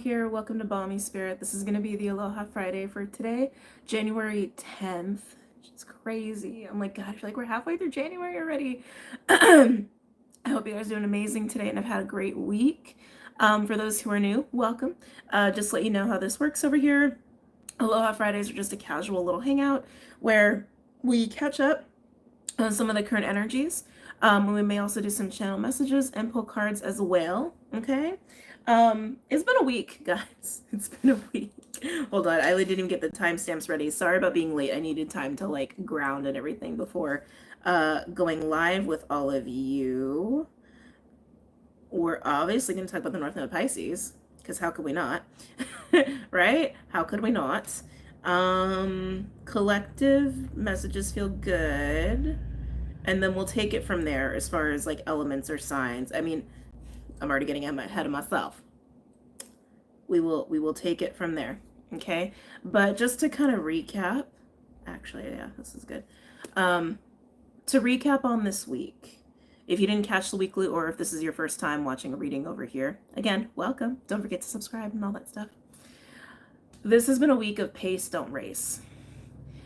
here. Welcome to BOMISpirit. This is going to be the Aloha Friday for today, January 10th. It's crazy. I'm like, God, I feel like we're halfway through January already. I hope you guys are doing amazing today and have had a great week. For those who are new, welcome. Just let you know how this works over here. Aloha Fridays are just a casual little hangout where we catch up on some of the current energies. We may also do some channel messages and pull cards as well. Okay. It's been a week, guys. It's been a week. Hold on, I didn't even get the timestamps ready. Sorry about being late. I needed time to like ground and everything before going live with all of you. We're obviously going to talk about the North Node Pisces, because how could we not? Right? How could we not? Collective messages feel good. And then we'll take it from there as far as like elements or signs. I mean, I'm already getting ahead of myself. We will take it from there. Okay. But just to kind of recap, actually, yeah, this is good. To recap on this week, if you didn't catch the weekly or if this is your first time watching a reading over here, again, welcome. Don't forget to subscribe and all that stuff. This has been a week of pace, don't race.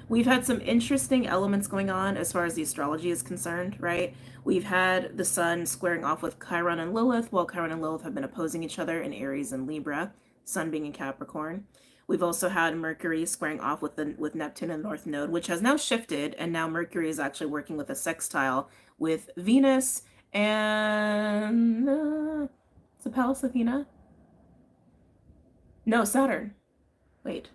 We've had some interesting elements going on as far as the astrology is concerned, right? We've had the sun squaring off with Chiron and Lilith, while Chiron and Lilith have been opposing each other in Aries and Libra, sun being in Capricorn. We've also had Mercury squaring off with Neptune and North Node, which has now shifted, and now Mercury is actually working with a sextile with Venus and it's a Pallas Athena? No, Saturn. Wait.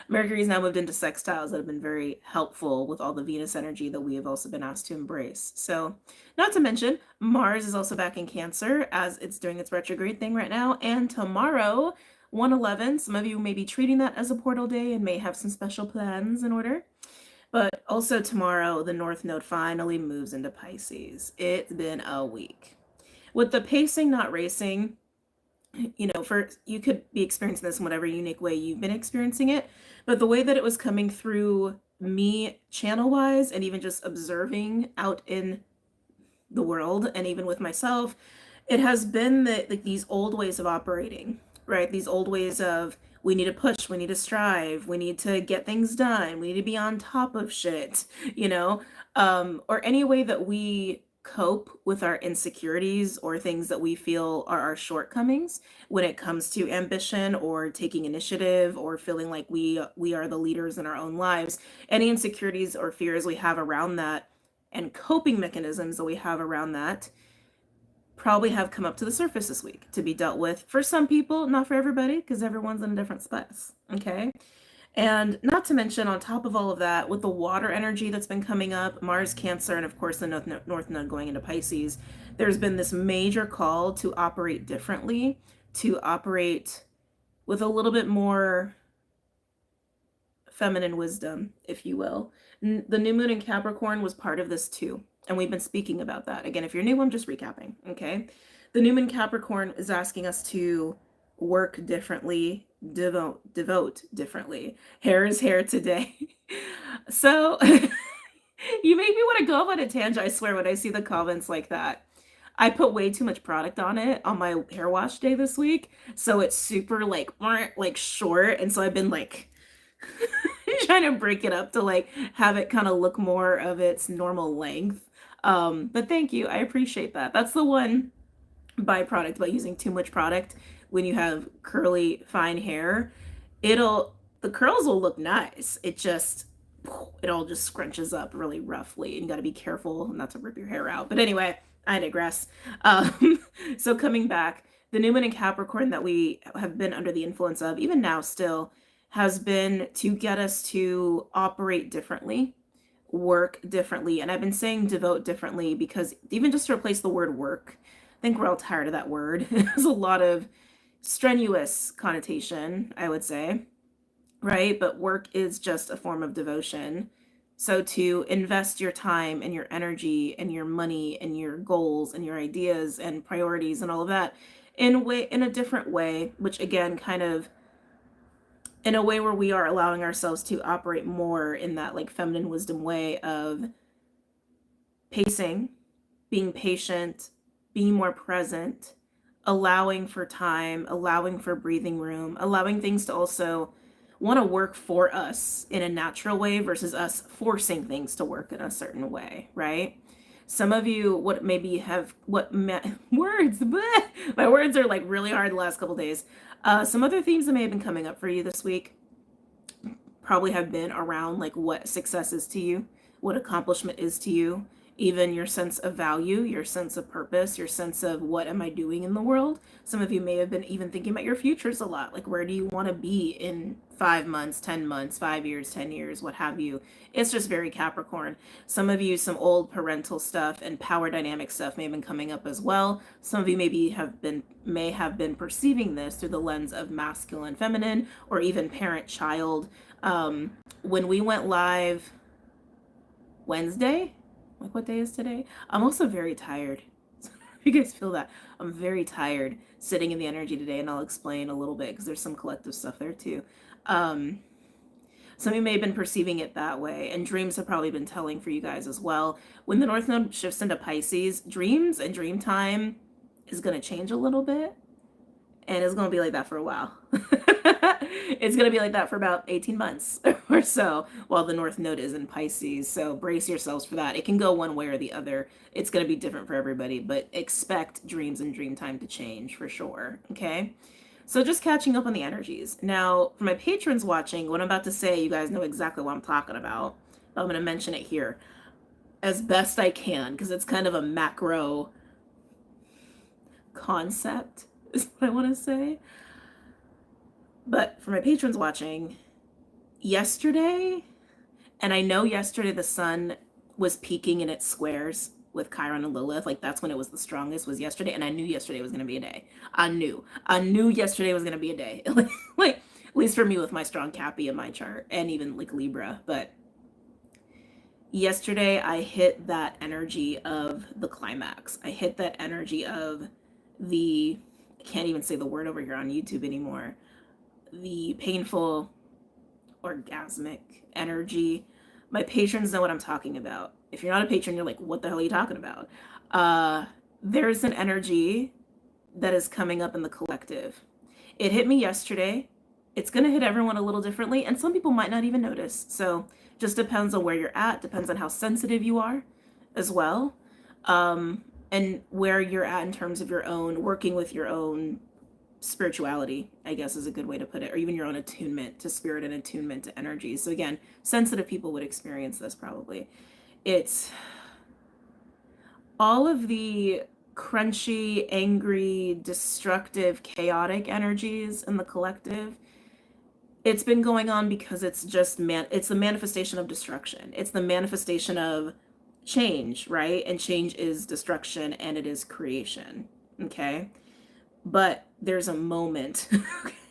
Mercury's now moved into sextiles that have been very helpful with all the Venus energy that we have also been asked to embrace. So, not to mention, Mars is also back in Cancer as it's doing its retrograde thing right now. And tomorrow, 1/11, some of you may be treating that as a portal day and may have some special plans in order. But also tomorrow, the North Node finally moves into Pisces. It's been a week. With the pacing, not racing, you know, you could be experiencing this in whatever unique way you've been experiencing it, but the way that it was coming through me channel wise and even just observing out in the world and even with myself, it has been that like these old ways of operating, right? These old ways of we need to push, we need to strive, we need to get things done, we need to be on top of shit, you know, or any way that we cope with our insecurities or things that we feel are our shortcomings when it comes to ambition or taking initiative or feeling like we are the leaders in our own lives. Any insecurities or fears we have around that and coping mechanisms that we have around that probably have come up to the surface this week to be dealt with for some people, not for everybody, because everyone's in a different space. Okay. And not to mention, on top of all of that, with the water energy that's been coming up, Mars, Cancer, and of course the North Node going into Pisces, there's been this major call to operate differently, to operate with a little bit more feminine wisdom, if you will. The new moon in Capricorn was part of this too, and we've been speaking about that. Again, if you're new, I'm just recapping, okay? The new moon Capricorn is asking us to work differently, devote differently. Hair is hair today. So you make me want to go off on a tangent, I swear, when I see the comments like that. I put way too much product on it on my hair wash day this week, so it's super like short, and so I've been like trying to break it up to like have it kind of look more of its normal length. But thank you, I appreciate that. That's the one byproduct about using too much product. When you have curly, fine hair, the curls will look nice. It all just scrunches up really roughly, and you got to be careful not to rip your hair out. But anyway, I digress. So coming back, the new moon in Capricorn that we have been under the influence of, even now still, has been to get us to operate differently, work differently. And I've been saying devote differently because even just to replace the word work, I think we're all tired of that word. There's a lot of strenuous connotation, I would say, right? But work is just a form of devotion. So to invest your time and your energy and your money and your goals and your ideas and priorities and all of that in a different way, which again, kind of in a way where we are allowing ourselves to operate more in that like feminine wisdom way of pacing, being patient, being more present, allowing for time, allowing for breathing room, allowing things to also want to work for us in a natural way versus us forcing things to work in a certain way, right? Some of you, what maybe have words, bleh, my words are like really hard the last couple days. Some other themes that may have been coming up for you this week probably have been around like what success is to you, what accomplishment is to you, even your sense of value, your sense of purpose, your sense of what am I doing in the world. Some of you may have been even thinking about your futures a lot, like where do you want to be in 5 months, 10 months, 5 years, 10 years, what have you. It's just very Capricorn. Some of you, some old parental stuff and power dynamic stuff may have been coming up as well. Some of you may have been perceiving this through the lens of masculine, feminine, or even parent child. When we went live Wednesday, like what day is today? I'm also very tired. You guys feel that? I'm very tired sitting in the energy today, and I'll explain a little bit because there's some collective stuff there too. Some of you may have been perceiving it that way, and dreams have probably been telling for you guys as well. When the North Node shifts into Pisces, dreams and dream time is going to change a little bit, and it's going to be like that for a while. It's going to be like that for about 18 months or so while the North Node is in Pisces. So brace yourselves for that. It can go one way or the other. It's going to be different for everybody, but expect dreams and dream time to change for sure. Okay. So just catching up on the energies. Now, for my patrons watching, what I'm about to say, you guys know exactly what I'm talking about. I'm going to mention it here as best I can because it's kind of a macro concept is what I want to say. But for my patrons watching, yesterday, and I know yesterday the sun was peaking in its squares with Chiron and Lilith, like that's when it was the strongest, was yesterday, and I knew yesterday was going to be a day. I knew yesterday was going to be a day. Like at least for me with my strong Cappy in my chart, and even like Libra. But yesterday I hit that energy of the climax. I hit that energy of I can't even say the word over here on YouTube anymore, the painful orgasmic energy. My patrons know what I'm talking about. If you're not a patron, you're like, what the hell are you talking about? There's an energy that is coming up in the collective. It hit me yesterday. It's going to hit everyone a little differently, and some people might not even notice. So just depends on where you're at, depends on how sensitive you are as well, and where you're at in terms of your own, working with your own spirituality, I guess is a good way to put it, or even your own attunement to spirit and attunement to energy. So again, sensitive people would experience this probably. It's all of the crunchy, angry, destructive, chaotic energies in the collective. It's been going on because it's just it's the manifestation of destruction. It's the manifestation of change, right? And change is destruction and it is creation. Okay. But there's a moment,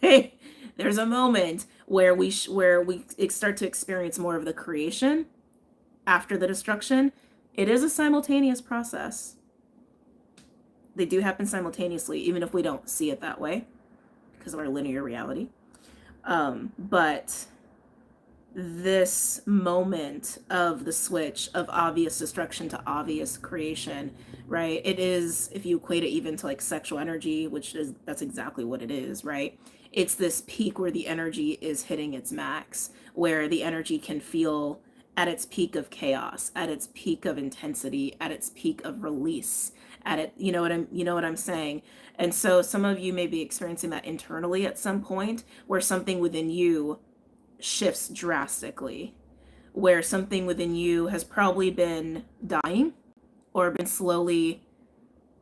okay? There's a moment where we start to experience more of the creation after the destruction. It is a simultaneous process. They do happen simultaneously, even if we don't see it that way because of our linear reality. But this moment of the switch of obvious destruction to obvious creation, right? It is, if you equate it even to like sexual energy, that's exactly what it is, right? It's this peak where the energy is hitting its max, where the energy can feel at its peak of chaos, at its peak of intensity, at its peak of release, you know what I'm saying? And so some of you may be experiencing that internally at some point where something within you shifts drastically, where something within you has probably been dying or been slowly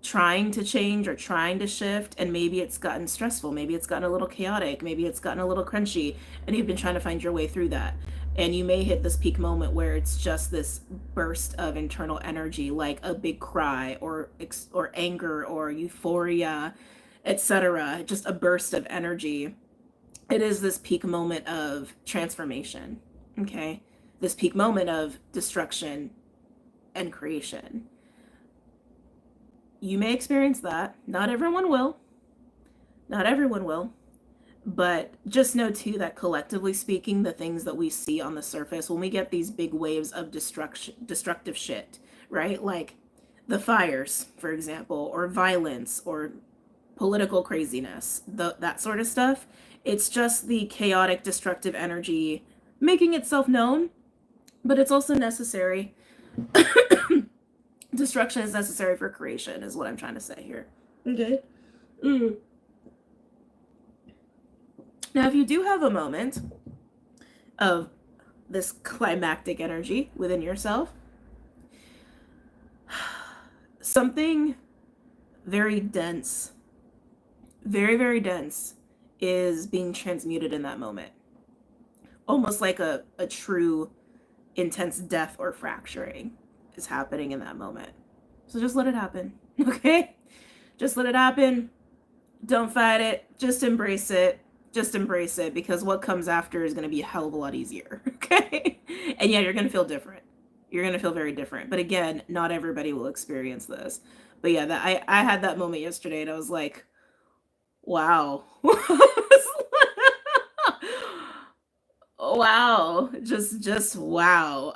trying to change or trying to shift, and maybe it's gotten stressful, maybe it's gotten a little chaotic, maybe it's gotten a little crunchy, and you've been trying to find your way through that. And you may hit this peak moment where it's just this burst of internal energy, like a big cry or anger or euphoria, etc. Just a burst of energy. It is this peak moment of transformation, okay? This peak moment of destruction and creation. You may experience that. Not everyone will. Not everyone will. But just know too that collectively speaking, the things that we see on the surface, when we get these big waves of destructive shit, right? Like the fires, for example, or violence, or political craziness, that sort of stuff. It's just the chaotic, destructive energy making itself known, but it's also necessary. Destruction is necessary for creation, is what I'm trying to say here. Okay. Now, if you do have a moment of this climactic energy within yourself, something very dense, very, very dense is being transmuted in that moment. Almost like a true intense death or fracturing is happening in that moment. So just let it happen, okay? Just let it happen. Don't fight it. Just embrace it. Just embrace it, because what comes after is going to be a hell of a lot easier, okay? And yeah, you're going to feel different. You're going to feel very different. But again, not everybody will experience this. But yeah, I had that moment yesterday, and I was like, wow. Wow. Just wow.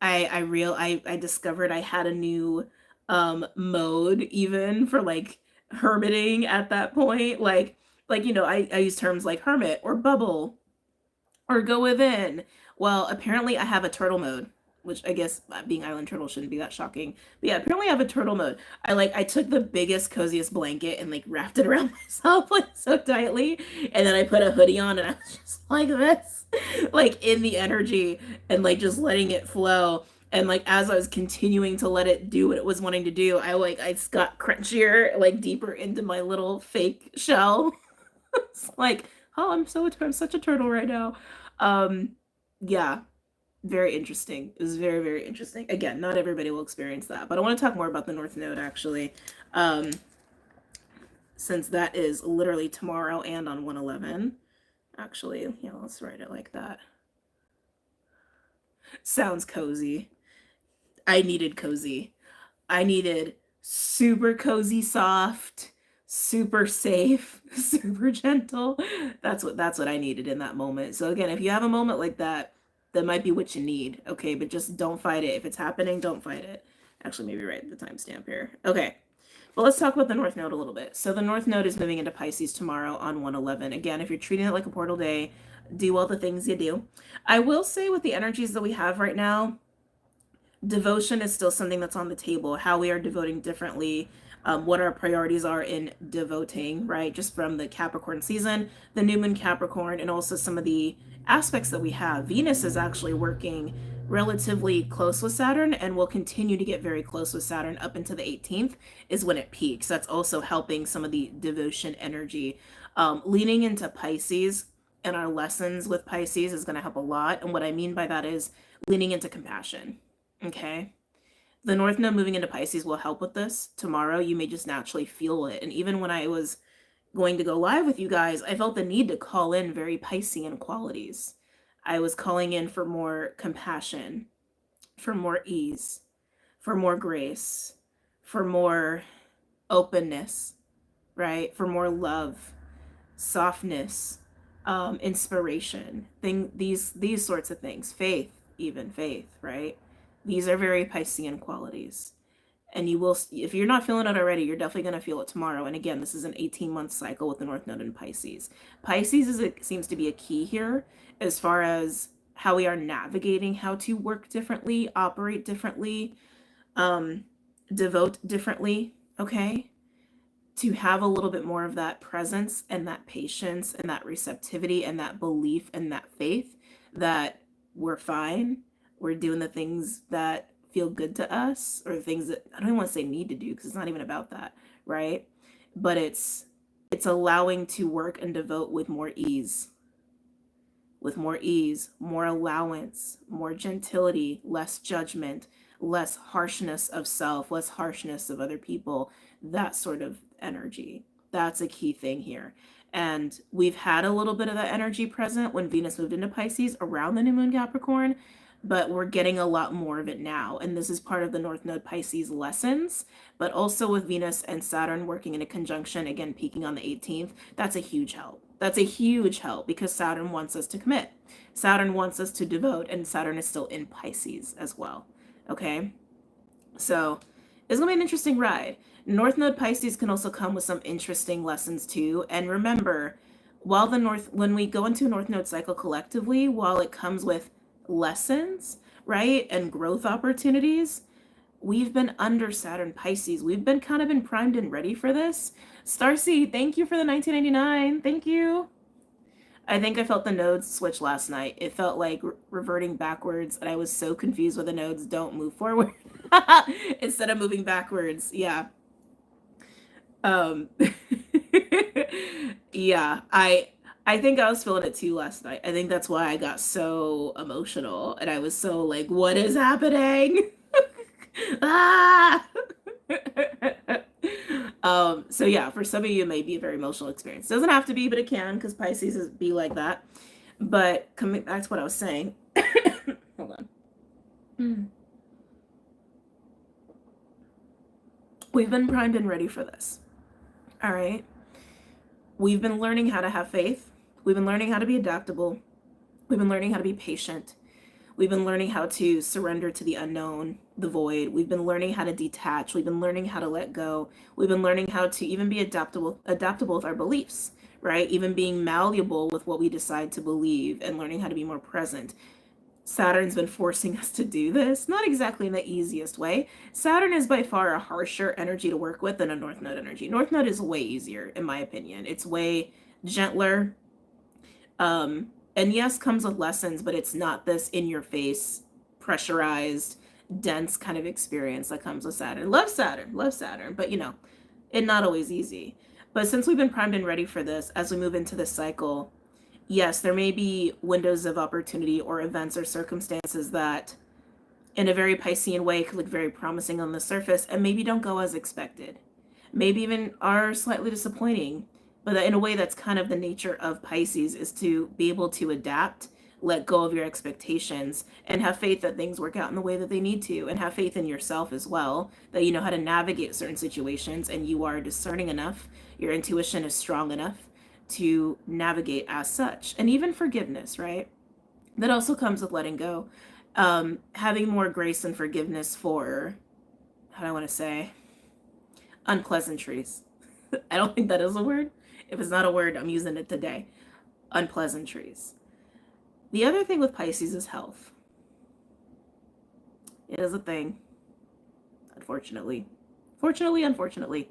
I discovered I had a new mode even for like hermiting at that point. Like you know, I use terms like hermit or bubble or go within. Well, apparently I have a turtle mode, which I guess being island turtle shouldn't be that shocking. But yeah, apparently I have a turtle mode. I took the biggest, coziest blanket and like wrapped it around myself like so tightly, and then I put a hoodie on, and I was just like this, like in the energy and like just letting it flow. And like as I was continuing to let it do what it was wanting to do, I got crunchier, like deeper into my little fake shell. It's like, oh, I'm such a turtle right now. Yeah, very interesting. It was very, very interesting. Again, not everybody will experience that, but I want to talk more about the North Node actually, since that is literally tomorrow and on 1/11. Actually, yeah, let's write it like that. Sounds cozy. I needed cozy. I needed super cozy, soft, super safe, super gentle. That's what I needed in that moment. So again, if you have a moment like that, that might be what you need. Okay, but just don't fight it. If it's happening, don't fight it. Actually, maybe write the timestamp here. Okay. Well, let's talk about the North Node a little bit. So the North Node is moving into Pisces tomorrow on 1/11. Again, if you're treating it like a portal day, do all the things you do. I will say with the energies that we have right now, devotion is still something that's on the table. How we are devoting differently, what our priorities are in devoting, right? Just from the Capricorn season, the new moon Capricorn, and also some of the aspects that we have. Venus is actually working relatively close with Saturn and will continue to get very close with Saturn up into the 18th is when it peaks. That's also helping some of the devotion energy. Leaning into Pisces and our lessons with Pisces is going to help a lot. And what I mean by that is leaning into compassion. Okay. The North Node moving into Pisces will help with this. Tomorrow, you may just naturally feel it. And even when I was going to go live with you guys, I felt the need to call in very Piscean qualities. I was calling in for more compassion, for more ease, for more grace, for more openness, right? For more love, softness, inspiration, these sorts of things, faith, right? These are very Piscean qualities. And you will, if you're not feeling it already, you're definitely going to feel it tomorrow. And again, this is an 18-month cycle with the North Node in Pisces. Pisces seems to be a key here as far as how we are navigating how to work differently, operate differently, devote differently, okay? To have a little bit more of that presence and that patience and that receptivity and that belief and that faith that we're fine. We're doing the things that feel good to us, or the things that I don't even want to say need to do, because it's not even about that, right? But it's allowing to work and devote with more ease, more allowance, more gentility, less judgment, less harshness of self, less harshness of other people, that sort of energy. That's a key thing here. And we've had a little bit of that energy present when Venus moved into Pisces around the new moon Capricorn, but we're getting a lot more of it now. And this is part of the North Node Pisces lessons, but also with Venus and Saturn working in a conjunction, again, peaking on the 18th, that's a huge help. That's a huge help because Saturn wants us to commit. Saturn wants us to devote, and Saturn is still in Pisces as well. Okay? So it's going to be an interesting ride. North Node Pisces can also come with some interesting lessons too. And remember, when we go into a North Node cycle collectively, while it comes with lessons, right, and growth opportunities, we've been under Saturn Pisces. We've been kind of been primed and ready for this. Starcy, thank you for the 1999. Thank you. I think I felt the nodes switch last night. It felt like reverting backwards, and I was so confused with the nodes don't move forward instead of moving backwards. Yeah. Yeah, I think I was feeling it too last night. I think that's why I got so emotional and I was so like, what is happening? Ah! So yeah, for some of you, it may be a very emotional experience. Doesn't have to be, but it can, because Pisces is be like that. But coming back to what I was saying, hold on. We've been primed and ready for this. All right. We've been learning how to have faith. We've been learning how to be adaptable. We've been learning how to be patient. We've been learning how to surrender to the unknown, the void. We've been learning how to detach. We've been learning how to let go. We've been learning how to even be adaptable with our beliefs, right? Even being malleable with what we decide to believe and learning how to be more present. Saturn's been forcing us to do this, not exactly in the easiest way. Saturn is by far a harsher energy to work with than a North Node energy. North Node is way easier, in my opinion. It's way gentler. And yes, comes with lessons, but it's not this in-your-face, pressurized, dense kind of experience that comes with Saturn. Love Saturn, but it's not always easy. But since we've been primed and ready for this, as we move into this cycle, yes, there may be windows of opportunity or events or circumstances that, in a very Piscean way, could look very promising on the surface and maybe don't go as expected. Maybe even are slightly disappointing. But in a way, that's kind of the nature of Pisces, is to be able to adapt, let go of your expectations, and have faith that things work out in the way that they need to, and have faith in yourself as well, that you know how to navigate certain situations and you are discerning enough, your intuition is strong enough to navigate as such. And even forgiveness, right? That also comes with letting go. Having more grace and forgiveness for, how do I want to say, unpleasantries. I don't think that is a word. If it's not a word, I'm using it today. Unpleasantries. The other thing with Pisces is health. It is a thing. Unfortunately. Unfortunately.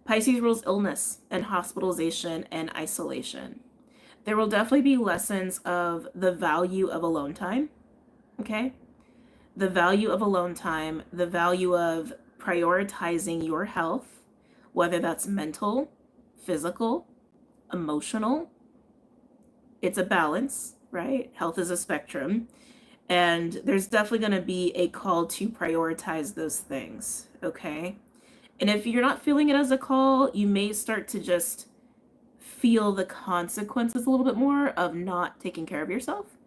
Pisces rules illness and hospitalization and isolation. There will definitely be lessons of the value of alone time. Okay? The value of alone time, the value of prioritizing your health, whether that's mental, physical, emotional. It's a balance, right? Health is a spectrum. And there's definitely going to be a call to prioritize those things, okay? And if you're not feeling it as a call, you may start to just feel the consequences a little bit more of not taking care of yourself,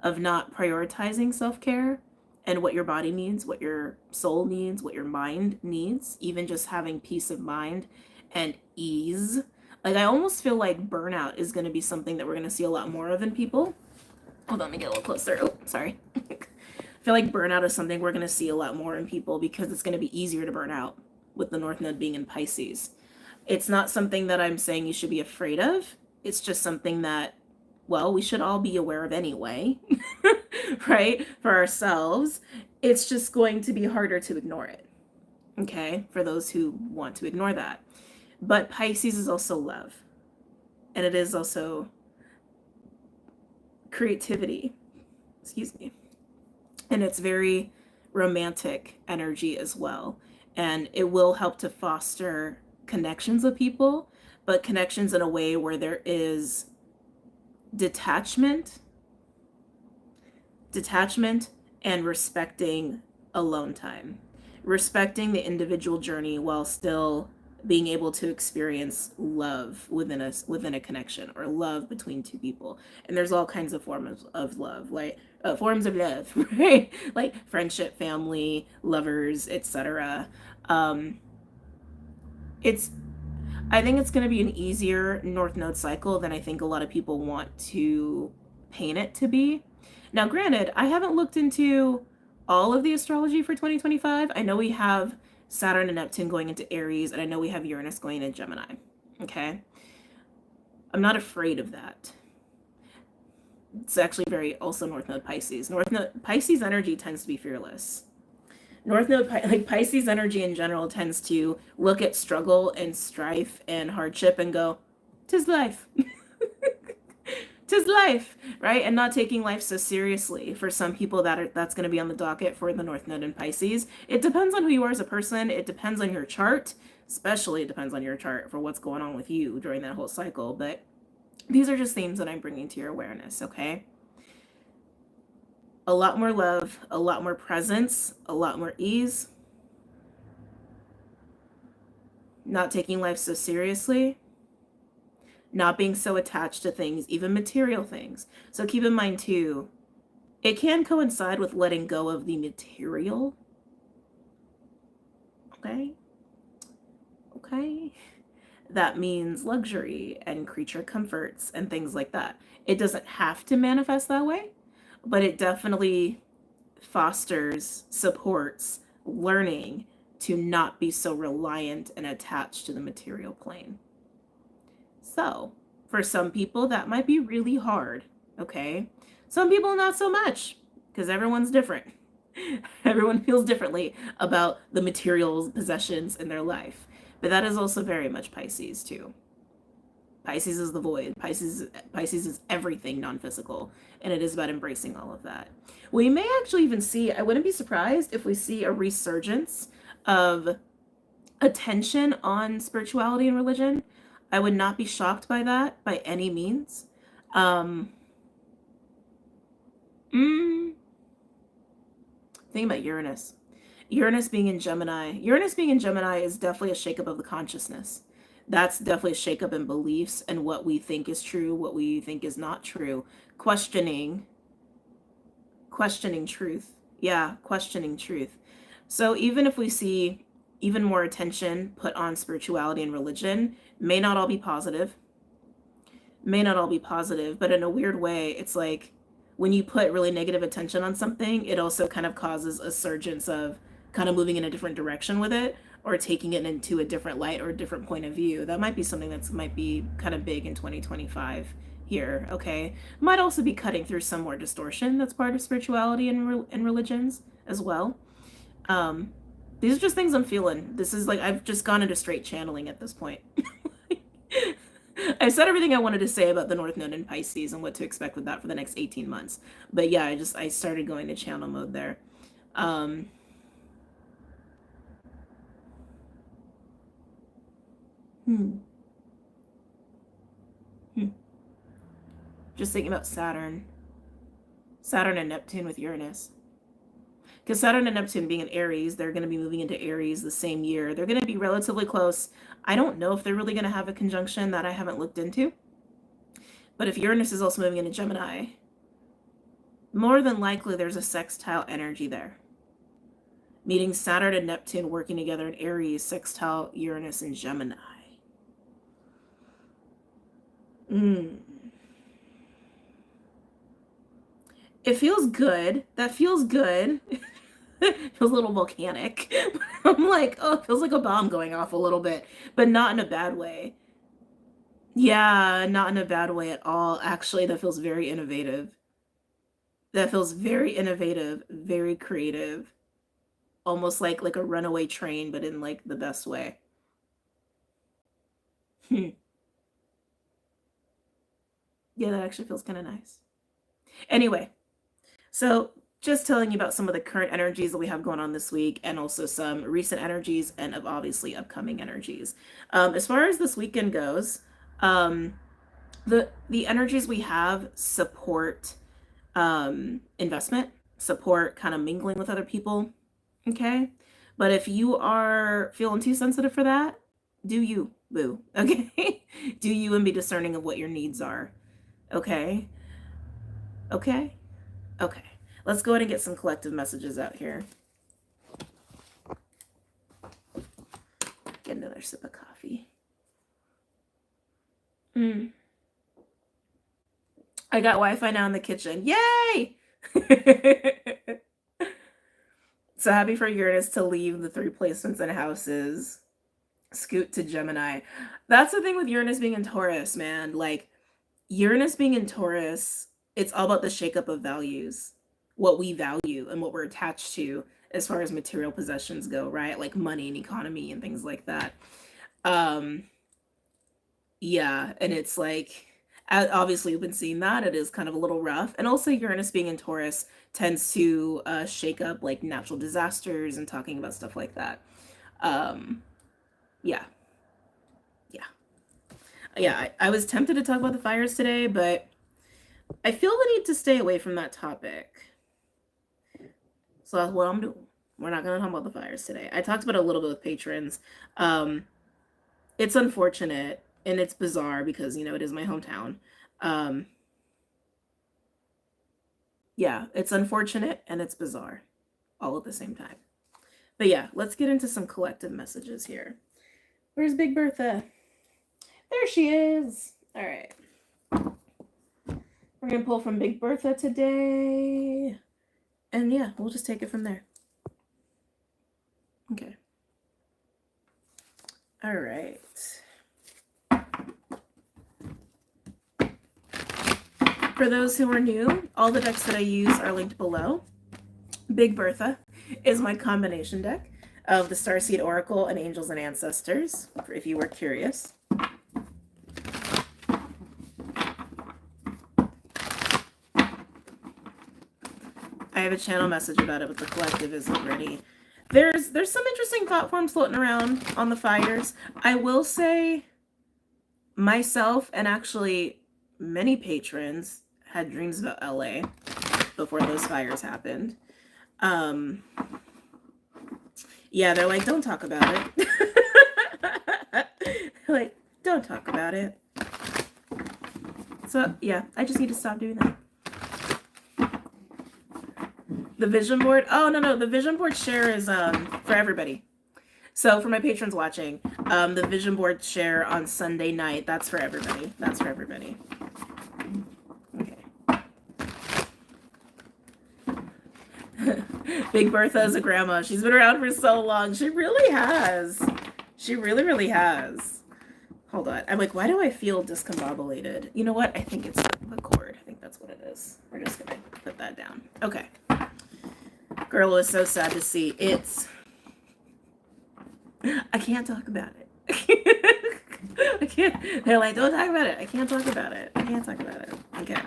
of not prioritizing self-care and what your body needs, what your soul needs, what your mind needs, even just having peace of mind and ease. Like, I almost feel like burnout is going to be something that we're going to see a lot more of in people. Hold on, let me get a little closer. Oh, sorry. I feel like burnout is something we're going to see a lot more in people because it's going to be easier to burn out with the North Node being in Pisces. It's not something that I'm saying you should be afraid of. It's just something that, well, we should all be aware of anyway, right? For ourselves. It's just going to be harder to ignore it, okay? For those who want to ignore that. But Pisces is also love. And it is also creativity. Excuse me. And it's very romantic energy as well. And it will help to foster connections with people, but connections in a way where there is detachment and respecting alone time. Respecting the individual journey while still being able to experience love within a connection, or love between two people. And there's all kinds of forms of love, like forms of love, right? Like friendship, family, lovers, etc. I think it's going to be an easier North Node cycle than I think a lot of people want to paint it to be. Now, granted, I haven't looked into all of the astrology for 2025. I know we have Saturn and Neptune going into Aries, and I know we have Uranus going into Gemini. Okay? I'm not afraid of that. It's actually very also North Node Pisces. North Node Pisces energy tends to be fearless. North Node, like Pisces energy in general, tends to look at struggle and strife and hardship and go, "'Tis life." "'Tis life," right? And not taking life so seriously. For some people, that's going to be on the docket for the North Node in Pisces. It depends on who you are as a person. It depends on your chart. Especially it depends on your chart for what's going on with you during that whole cycle. But these are just themes that I'm bringing to your awareness, okay? A lot more love, a lot more presence, a lot more ease. Not taking life so seriously. Not being so attached to things, even material things. So keep in mind too, it can coincide with letting go of the material. Okay? Okay? That means luxury and creature comforts and things like that. It doesn't have to manifest that way, but it definitely fosters, supports learning to not be so reliant and attached to the material plane. So, for some people, that might be really hard, okay? Some people, not so much, because everyone's different. Everyone feels differently about the materials, possessions in their life. But that is also very much Pisces, too. Pisces is the void. Pisces is everything non-physical, and it is about embracing all of that. We may actually even see, I wouldn't be surprised if we see a resurgence of attention on spirituality and religion. I would not be shocked by that by any means. Think about Uranus. Uranus being in Gemini. Uranus being in Gemini is definitely a shakeup of the consciousness. That's definitely a shakeup in beliefs and what we think is true, what we think is not true. Questioning truth. Yeah, questioning truth. So even if we see even more attention put on spirituality and religion, may not all be positive. May not all be positive, but in a weird way, it's like when you put really negative attention on something, it also kind of causes a surgence of kind of moving in a different direction with it, or taking it into a different light or a different point of view. That might be something that's might be kind of big in 2025 here, okay? Might also be cutting through some more distortion that's part of spirituality and religions as well. These are just things I'm feeling. This is like, I've just gone into straight channeling at this point. I said everything I wanted to say about the North Node in Pisces and what to expect with that for the next 18 months. But yeah, I started going to channel mode there. Just thinking about Saturn and Neptune with Uranus. Because Saturn and Neptune being in Aries, they're going to be moving into Aries the same year. They're going to be relatively close. I don't know if they're really going to have a conjunction. That I haven't looked into. But if Uranus is also moving into Gemini, more than likely there's a sextile energy there. Meeting Saturn and Neptune working together in Aries, sextile Uranus and Gemini. It feels good. That feels good. It feels a little volcanic. I'm like, oh, it feels like a bomb going off a little bit, but not in a bad way. Yeah, not in a bad way at all. Actually, that feels very innovative. That feels very innovative, very creative. Almost like a runaway train, but in like the best way. Yeah, that actually feels kind of nice. Anyway, so just telling you about some of the current energies that we have going on this week, and also some recent energies and of obviously upcoming energies. As far as this weekend goes, the energies we have support investment, support kind of mingling with other people. Okay, but if you are feeling too sensitive for that, do you, boo. Okay, do you, and be discerning of what your needs are. Okay. Let's go ahead and get some collective messages out here. Get another sip of coffee. I got Wi-Fi now in the kitchen. Yay! So happy for Uranus to leave the 3 placements and houses, scoot to Gemini. That's the thing with Uranus being in Taurus, man. Like, Uranus being in Taurus, it's all about the shakeup of values, what we value and what we're attached to as far as material possessions go, right? Like money and economy and things like that. Yeah, and it's like, obviously we've been seeing that. It is kind of a little rough. And also Uranus being in Taurus tends to shake up like natural disasters and talking about stuff like that. Yeah. I was tempted to talk about the fires today, but I feel the need to stay away from that topic. So that's what I'm doing. We're not going to talk about the fires today. I talked about it a little bit with patrons. It's unfortunate and it's bizarre because, it is my hometown. Yeah, it's unfortunate and it's bizarre all at the same time. But yeah, let's get into some collective messages here. Where's Big Bertha? There she is. All right. We're going to pull from Big Bertha today. And yeah, we'll just take it from there. Okay. All right. For those who are new, all the decks that I use are linked below. Big Bertha is my combination deck of the Starseed Oracle and Angels and Ancestors, if you were curious. I have a channel message about it, but the collective isn't ready. There's some interesting thought forms floating around on the fires. I will say myself and actually many patrons had dreams about LA before those fires happened. Yeah, they're like, don't talk about it. Like, don't talk about it. So yeah, I just need to stop doing that. The vision board. Oh, no. The vision board share is for everybody. So for my patrons watching, the vision board share on Sunday night, that's for everybody. That's for everybody. Okay. Big Bertha is a grandma. She's been around for so long. She really has. She really, really has. Hold on. I'm like, why do I feel discombobulated? You know what? I think it's the cord. I think that's what it is. We're just going to put that down. Okay. Girl, it was so sad to see. I can't talk about it. I can't. They're like, don't talk about it. I can't talk about it. I can't talk about it. Okay.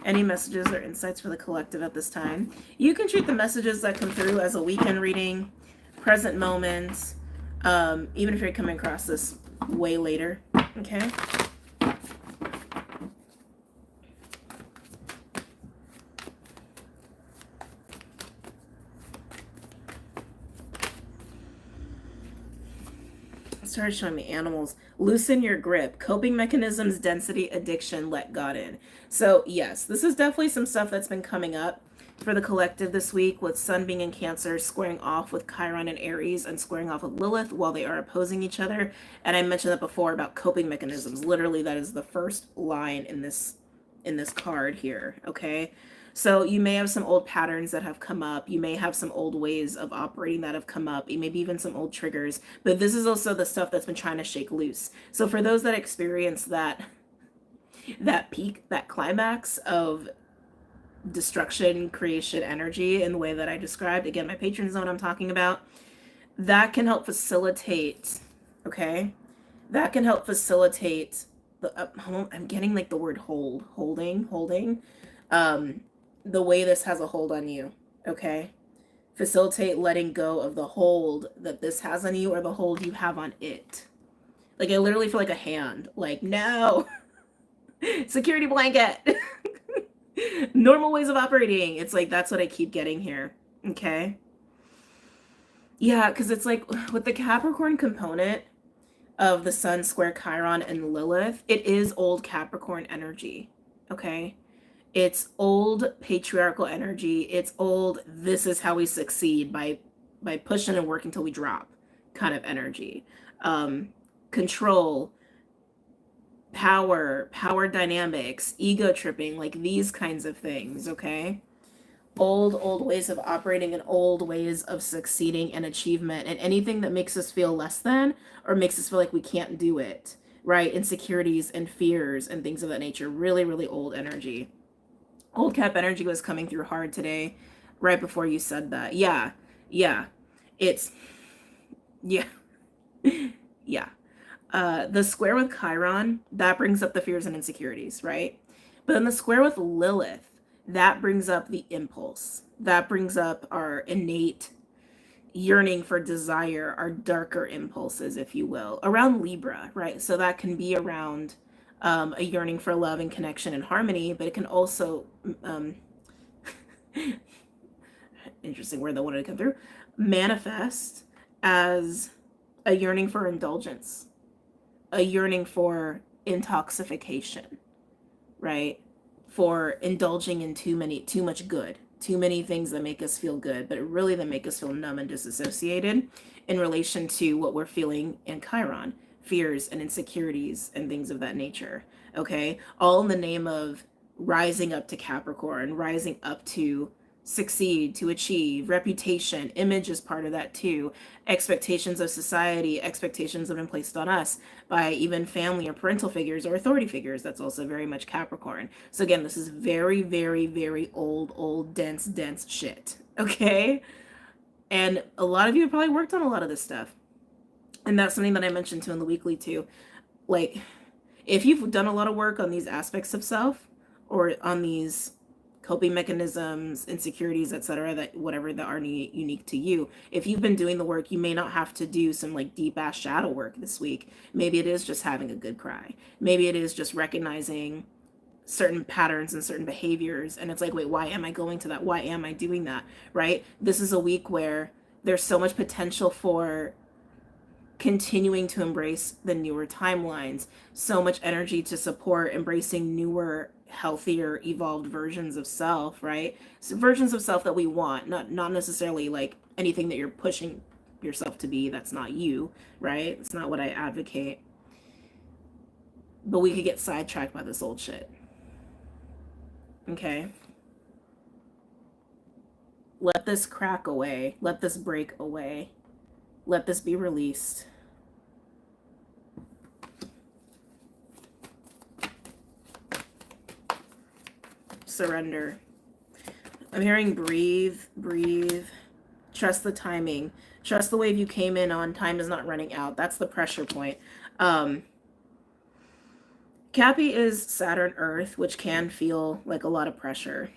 Any messages or insights for the collective at this time? You can treat the messages that come through as a weekend reading, present moment, even if you're coming across this way later. Okay. It started showing me animals. Loosen your grip. Coping mechanisms, density, addiction, let God in. So yes, this is definitely some stuff that's been coming up for the collective this week, with Sun being in Cancer, squaring off with Chiron and Aries, and squaring off with Lilith while they are opposing each other. And I mentioned that before about coping mechanisms. Literally, that is the first line in this card here. Okay. So you may have some old patterns that have come up. You may have some old ways of operating that have come up. Maybe even some old triggers. But this is also the stuff that's been trying to shake loose. So for those that experience that peak, that climax of destruction, creation, energy in the way that I described, again, my patrons know what I'm talking about, that can help facilitate, okay? That can help facilitate the, I'm getting like the word holding, the way this has a hold on you, okay? Facilitate letting go of the hold that this has on you or the hold you have on it. Like, I literally feel like a hand, like, no, security blanket. Normal ways of operating. It's like, that's what I keep getting here. Okay. Yeah, because it's like with the Capricorn component of the Sun square Chiron and Lilith, it is old Capricorn energy. Okay. It's old patriarchal energy. It's old, this is how we succeed by pushing and working till we drop kind of energy. Control, power dynamics, ego tripping, like these kinds of things, okay? Old ways of operating and old ways of succeeding and achievement, and anything that makes us feel less than or makes us feel like we can't do it, right? Insecurities and fears and things of that nature. Really, really old energy. Old Cap energy was coming through hard today, right before you said that. Yeah, yeah. It's, yeah, yeah. The square with Chiron, that brings up the fears and insecurities, right? But then the square with Lilith, that brings up the impulse. That brings up our innate yearning for desire, our darker impulses, if you will, around Libra, right? So that can be around a yearning for love and connection and harmony, but it can also, interesting word that wanted to come through, manifest as a yearning for indulgence, a yearning for intoxication, right? For indulging in too much good, too many things that make us feel good, but really that make us feel numb and disassociated in relation to what we're feeling in Chiron, fears and insecurities and things of that nature. Okay, all in the name of rising up to Capricorn, rising up to succeed, to achieve. Reputation, image is part of that too. Expectations of society, expectations that have been placed on us by even family or parental figures or authority figures. That's also very much Capricorn. So again, this is very, very, very old, dense shit. Okay? And a lot of you have probably worked on a lot of this stuff. And that's something that I mentioned too in the weekly too. Like, if you've done a lot of work on these aspects of self or on these coping mechanisms, insecurities, etc., that whatever that are unique to you, if you've been doing the work, you may not have to do some like deep ass shadow work this week. Maybe it is just having a good cry. Maybe it is just recognizing certain patterns and certain behaviors, and it's like, wait, why am I going to that? Why am I doing that? Right? This is a week where there's so much potential for continuing to embrace the newer timelines, so much energy to support embracing newer, healthier, evolved versions of self, right? So versions of self that we want, not necessarily like anything that you're pushing yourself to be. That's not you, right? It's not what I advocate. But we could get sidetracked by this old shit. Okay? Let this crack away. Let this break away. Let this be released. Surrender. I'm hearing breathe, trust the timing, trust the wave you came in on. Time is not running out. That's the pressure point. Cappy is Saturn Earth, which can feel like a lot of pressure,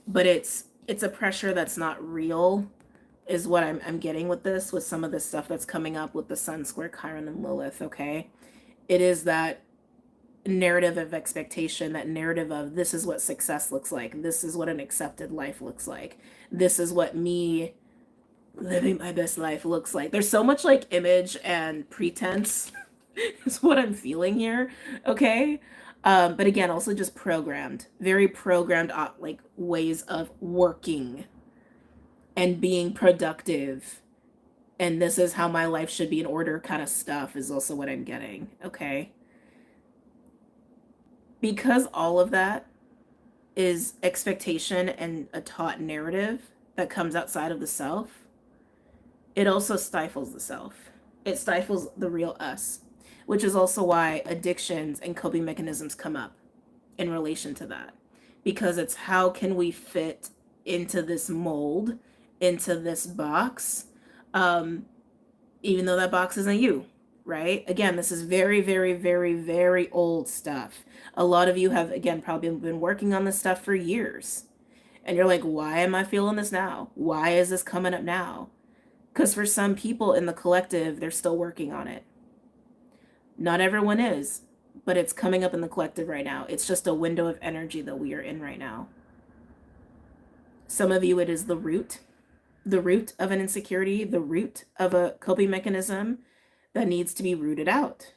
but it's a pressure that's not real, is what I'm getting with this, with some of this stuff that's coming up with the Sun square Chiron and Lilith. Okay, it is that narrative of expectation, that narrative of this is what success looks like, this is what an accepted life looks like, this is what me living my best life looks like. There's so much like image and pretense is what I'm feeling here. Okay, but again, also just programmed, very programmed like ways of working and being productive, and this is how my life should be in order kind of stuff is also what I'm getting. Okay, because all of that is expectation and a taught narrative that comes outside of the self, it also stifles the self. It stifles the real us, which is also why addictions and coping mechanisms come up in relation to that. Because it's how can we fit into this mold, into this box, even though that box isn't you, right? Again, this is very, very, very, very old stuff. A lot of you have, again, probably been working on this stuff for years. And you're like, why am I feeling this now? Why is this coming up now? Because for some people in the collective, they're still working on it. Not everyone is, but it's coming up in the collective right now. It's just a window of energy that we are in right now. Some of you, it is the root of an insecurity, the root of a coping mechanism that needs to be rooted out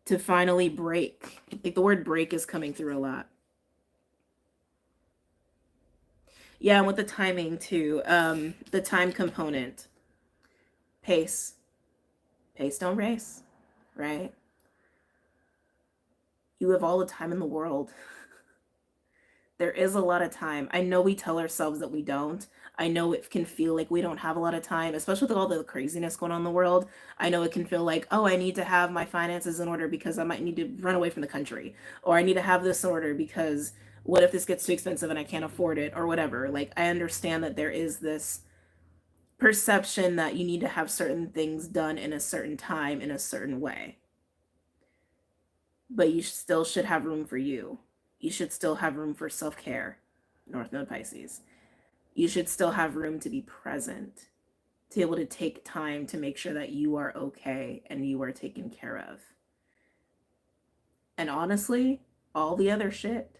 to finally break. Like the word break is coming through a lot. Yeah, and with the timing too, the time component. Pace, don't race, right? You have all the time in the world. There is a lot of time. I know we tell ourselves that we don't. I know it can feel like we don't have a lot of time, especially with all the craziness going on in the world. I know it can feel like, oh, I need to have my finances in order because I might need to run away from the country. Or I need to have this in order because what if this gets too expensive and I can't afford it or whatever. Like, I understand that there is this perception that you need to have certain things done in a certain time in a certain way. But you still should have room for you. You should still have room for self-care, North Node Pisces. You should still have room to be present, to be able to take time to make sure that you are okay and you are taken care of. And honestly, all the other shit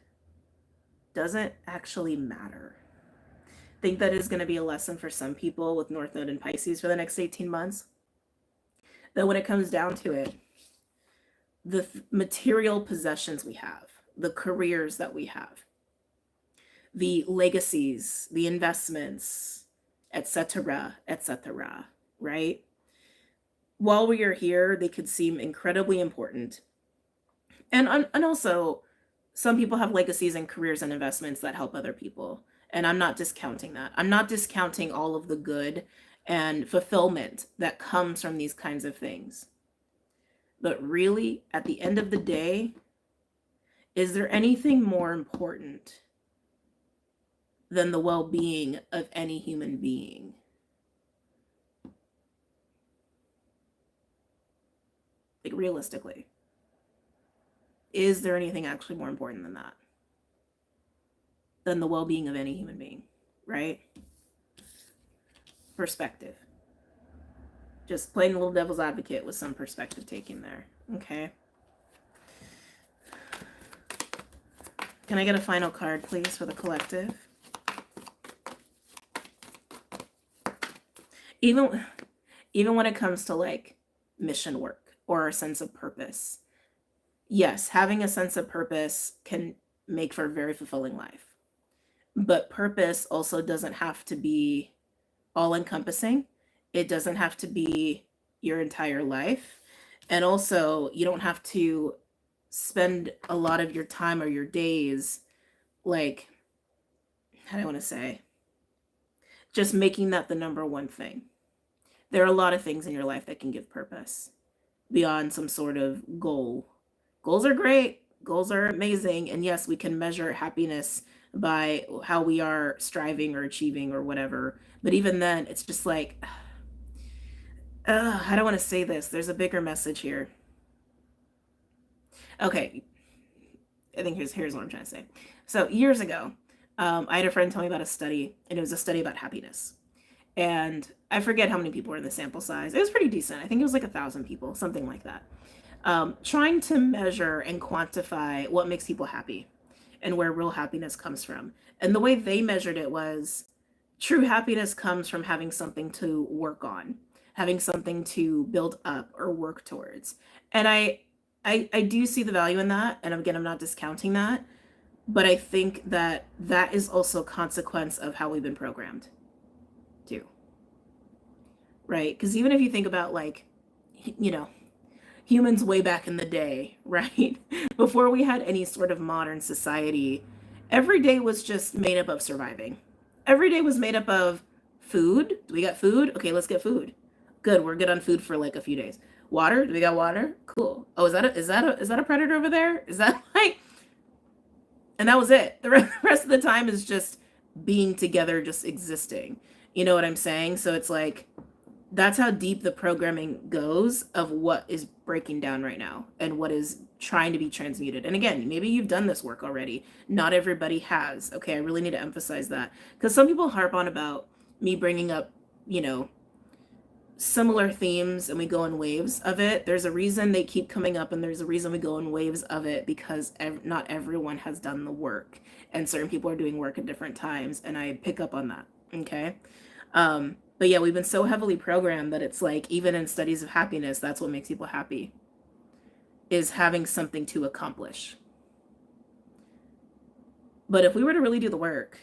doesn't actually matter. I think that is going to be a lesson for some people with North Node and Pisces for the next 18 months. That when it comes down to it, the material possessions we have, the careers that we have, the legacies, the investments, etc., right? While we are here, they could seem incredibly important. And also, some people have legacies and careers and investments that help other people. And I'm not discounting that. I'm not discounting all of the good and fulfillment that comes from these kinds of things. But really, at the end of the day, is there anything more important than the well-being of any human being? Like, realistically, is there anything actually more important than that? Than the well-being of any human being, right? Perspective. Just playing a little devil's advocate with some perspective taking there, okay? Can I get a final card, please, for the collective? Even when it comes to like mission work or a sense of purpose, yes, having a sense of purpose can make for a very fulfilling life. But purpose also doesn't have to be all-encompassing. It doesn't have to be your entire life. And also, you don't have to spend a lot of your time or your days, like, how do I want to say, just making that the number one thing. There are a lot of things in your life that can give purpose beyond some sort of goal. Goals are great. Goals are amazing. And yes, we can measure happiness by how we are striving or achieving or whatever. But even then, it's just like, I don't want to say this. There's a bigger message here. Okay. I think here's what I'm trying to say. So years ago, I had a friend tell me about a study, and it was a study about happiness. And I forget how many people were in the sample size. It was pretty decent. I think it was like 1,000 people, something like that. Trying to measure and quantify what makes people happy and where real happiness comes from. And the way they measured it was true happiness comes from having something to work on, having something to build up or work towards. And I do see the value in that. And again, I'm not discounting that. But I think that that is also a consequence of how we've been programmed too. Right? Because even if you think about, like, you know, humans way back in the day, right? Before we had any sort of modern society, every day was just made up of surviving. Every day was made up of food. Do we got food? Okay, let's get food. Good, we're good on food for like a few days. Water? Do we got water? Cool. Oh, is that a predator over there? Is that like? And that was it. The rest of the time is just being together, just existing. You know what I'm saying? So it's like, that's how deep the programming goes of what is breaking down right now and what is trying to be transmuted. And again, maybe you've done this work already. Not everybody has. Okay, I really need to emphasize that. Because some people harp on about me bringing up, you know, similar themes and we go in waves of it. There's a reason they keep coming up, and there's a reason we go in waves of it, because not everyone has done the work, and certain people are doing work at different times, and I pick up on that. Okay. But yeah, we've been so heavily programmed that it's like, even in studies of happiness, that's what makes people happy, is having something to accomplish. But if we were to really do the work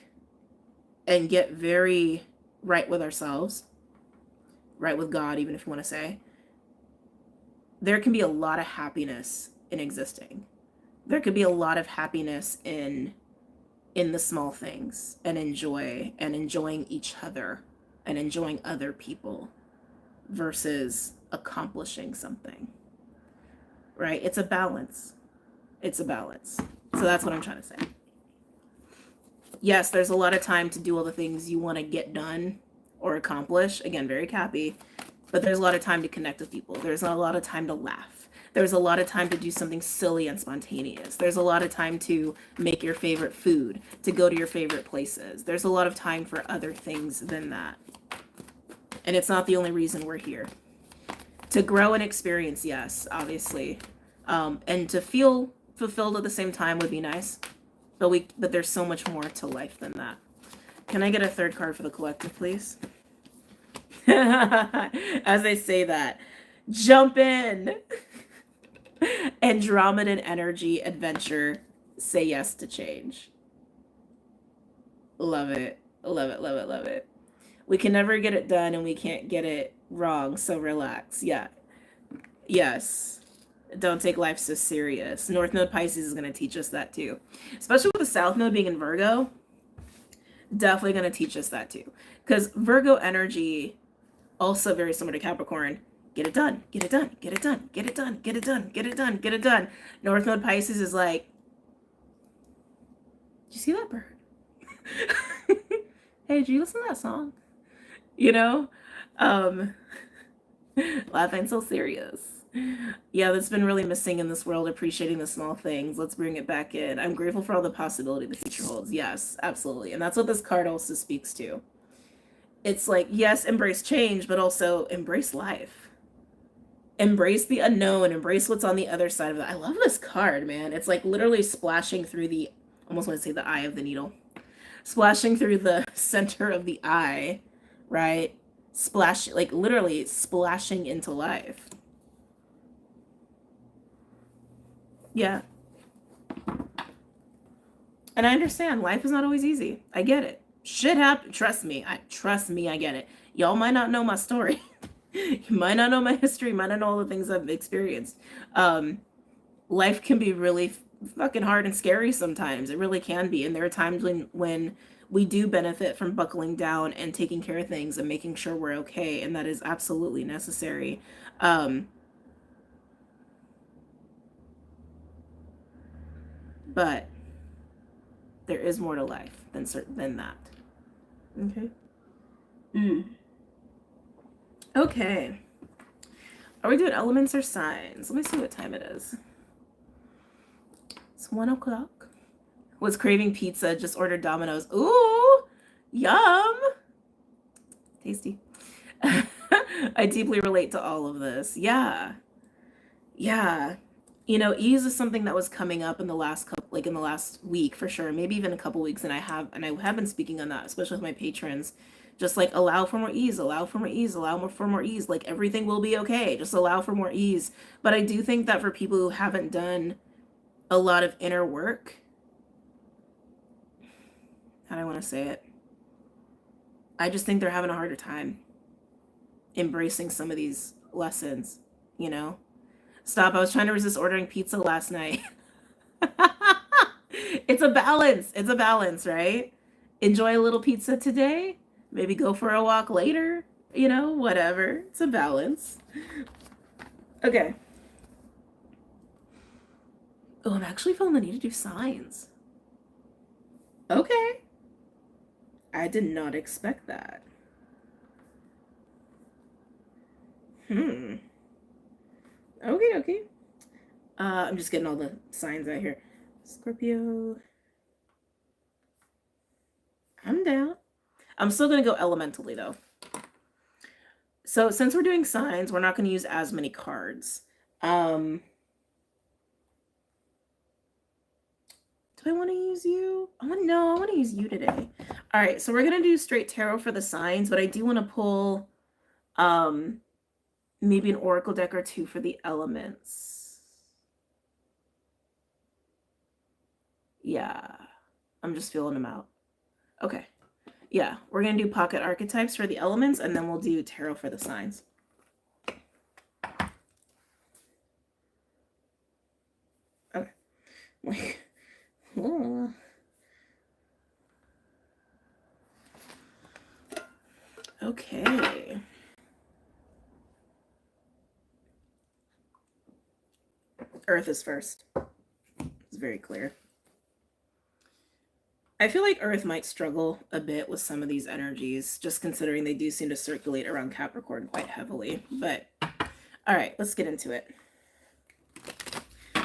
and get very right with ourselves, right with God, even if you want to say, there can be a lot of happiness in existing. There could be a lot of happiness in the small things, and enjoying each other and enjoying other people versus accomplishing something, right? It's a balance. It's a balance. So that's what I'm trying to say. Yes, there's a lot of time to do all the things you want to get done or accomplish. Again, very Cappy. But there's a lot of time to connect with people. There's a lot of time to laugh. There's a lot of time to do something silly and spontaneous. There's a lot of time to make your favorite food, to go to your favorite places. There's a lot of time for other things than that. And it's not the only reason we're here. To grow and experience, yes, obviously. And to feel fulfilled at the same time would be nice. But there's so much more to life than that. Can I get a third card for the collective, please? As I say that, jump in. Andromedan energy, adventure, say yes to change. Love it. Love it, love it, love it. We can never get it done and we can't get it wrong, so relax. Yeah. Yes. Don't take life so serious. North Node Pisces is going to teach us that too. Especially with the South Node being in Virgo. Definitely going to teach us that too. Because Virgo energy, also very similar to Capricorn, get it done, get it done, get it done, get it done, get it done, get it done, get it done. North Node Pisces is like, did you see that bird? Hey, did you listen to that song? You know? Life ain't so serious. Yeah, that's been really missing in this world, appreciating the small things. Let's bring it back in. I'm grateful for all the possibility the future holds. Yes, absolutely. And that's what this card also speaks to. It's like, yes, embrace change, but also embrace life. Embrace the unknown, embrace what's on the other side of that. I love this card, man. It's like literally splashing through the, almost want to say the eye of the needle. Splashing through the center of the eye, right? Splash, like literally splashing into life. Yeah. And I understand life is not always easy. I get it. Shit happen. Trust me, I get it. Y'all might not know my story. You might not know my history, might not know all the things I've experienced. Life can be really fucking hard and scary sometimes. It really can be. And there are times when we do benefit from buckling down and taking care of things and making sure we're okay. And that is absolutely necessary. But there is more to life than that. Okay. Okay. Are we doing elements or signs? Let me see what time it is. It's 1 o'clock. Was craving pizza, just ordered Domino's. Ooh, yum. Tasty. I deeply relate to all of this. Yeah. Yeah. You know, ease is something that was coming up in the last couple, like in the last week for sure, maybe even a couple weeks, and I have been speaking on that, especially with my patrons. Just like allow for more ease, allow for more ease, allow for more ease. Like everything will be okay. Just allow for more ease. But I do think that for people who haven't done a lot of inner work, how do I want to say it? I just think they're having a harder time embracing some of these lessons, you know? Stop. I was trying to resist ordering pizza last night. It's a balance. It's a balance, right? Enjoy a little pizza today. Maybe go for a walk later. You know, whatever. It's a balance. Okay. Oh, I'm actually feeling the need to do signs. Okay. I did not expect that. Okay. I'm just getting all the signs out here. Scorpio. I'm down. I'm still going to go elementally, though. So since we're doing signs, we're not going to use as many cards. Do I want to use you? No, I want to use you today. All right, so we're going to do straight tarot for the signs, but I do want to pull maybe an oracle deck or two for the elements. Yeah, I'm just feeling them out. Okay. Yeah, we're going to do pocket archetypes for the elements, and then we'll do tarot for the signs. Okay. Like, oh. Okay. Earth is first. It's very clear. I feel like Earth might struggle a bit with some of these energies, just considering they do seem to circulate around Capricorn quite heavily. But, all right, let's get into it.